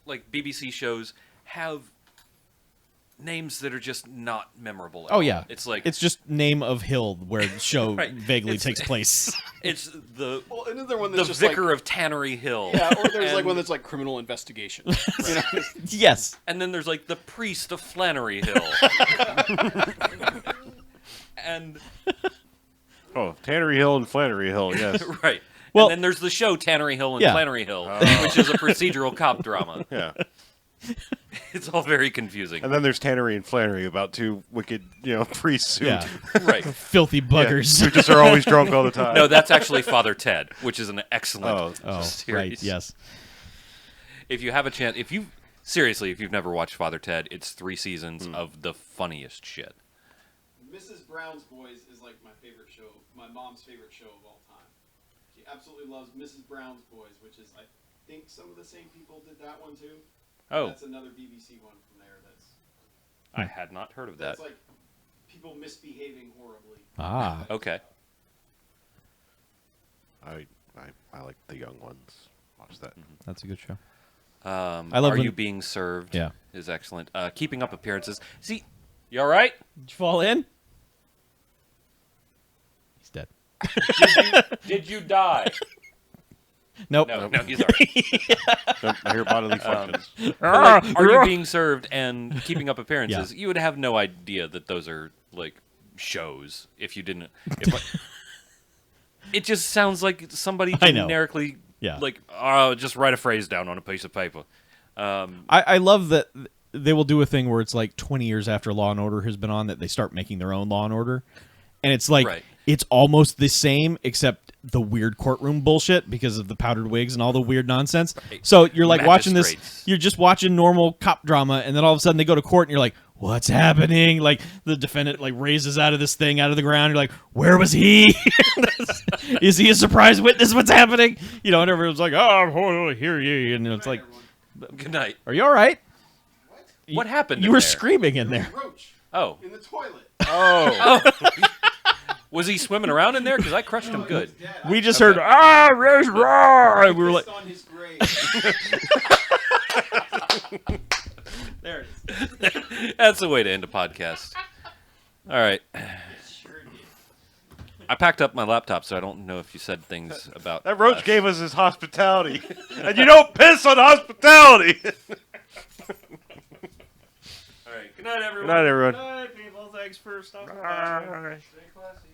like BBC shows have names that are just not memorable. At Oh all. yeah, it's like it's just name of hill where the show Right. vaguely It's- takes place. it's the Well, another one the that's just vicar like, of Tannery Hill. yeah, or there's like And- one that's like criminal investigation. You know? Yes. and then there's like the priest of Flannery Hill. And Oh, Tannery Hill and Flannery Hill, yes. right. Well- and then there's the show Tannery Hill and Yeah. Flannery Hill, which is a procedural cop drama. Yeah. It's all very confusing. And then there's Tannery and Flannery about 2 wicked, priests who, Yeah. Right. Filthy buggers. who just are always drunk all the time. No, that's actually Father Ted, which is an excellent Oh, series. right. Yes. If you have a chance, if you've never watched Father Ted, it's 3 seasons of the funniest shit. Mrs. Brown's Boys is like my favorite show, my mom's favorite show of all time. She absolutely loves Mrs. Brown's Boys, which is, I think some of the same people did that one too. Oh, That's another BBC one from there I had not heard of that. that's like people misbehaving horribly. Ah. Okay. I like the young ones. Watch that. That's a good show. I love Are when- You Being Served? Yeah. Is excellent. Keeping Up Appearances. See, you all right? Did you fall in? He's dead. Did you die? Nope. No, he's all right. I hear bodily functions. But, like, Are You Being Served and Keeping Up Appearances, you would have no idea that those are, like, shows if you didn't. It just sounds like somebody I know. generically, Yeah. like, just write a phrase down on a piece of paper. I love that they will do a thing where it's like 20 years after Law and Order has been on that they start making their own Law and Order. and it's like Right. it's almost the same except the weird courtroom bullshit because of the powdered wigs and all the weird nonsense. So you're like watching this, Magistrates. you're just watching normal cop drama, and then all of a sudden they go to court and you're like, what's happening? Like the defendant like raises out of this thing out of the ground. You're like, where was he? Is he a surprise witness? What's happening? You know, and everyone's like, oh, hear you. And it's like, Good night. are you all right? What happened? You in were there? screaming in there. Roach Oh. in the toilet. Oh, Was he swimming around in there? Because I crushed him good. We just heard, there's raw. We were like, on his grave. there it is. That's the way to end a podcast. All right. I packed up my laptop, so I don't know if you said things about that roach us. gave us his hospitality, and you don't piss on hospitality. All right. Good night, everyone. Good night, everyone. Good night, people. Thanks for stopping by. Bye. Stay classy.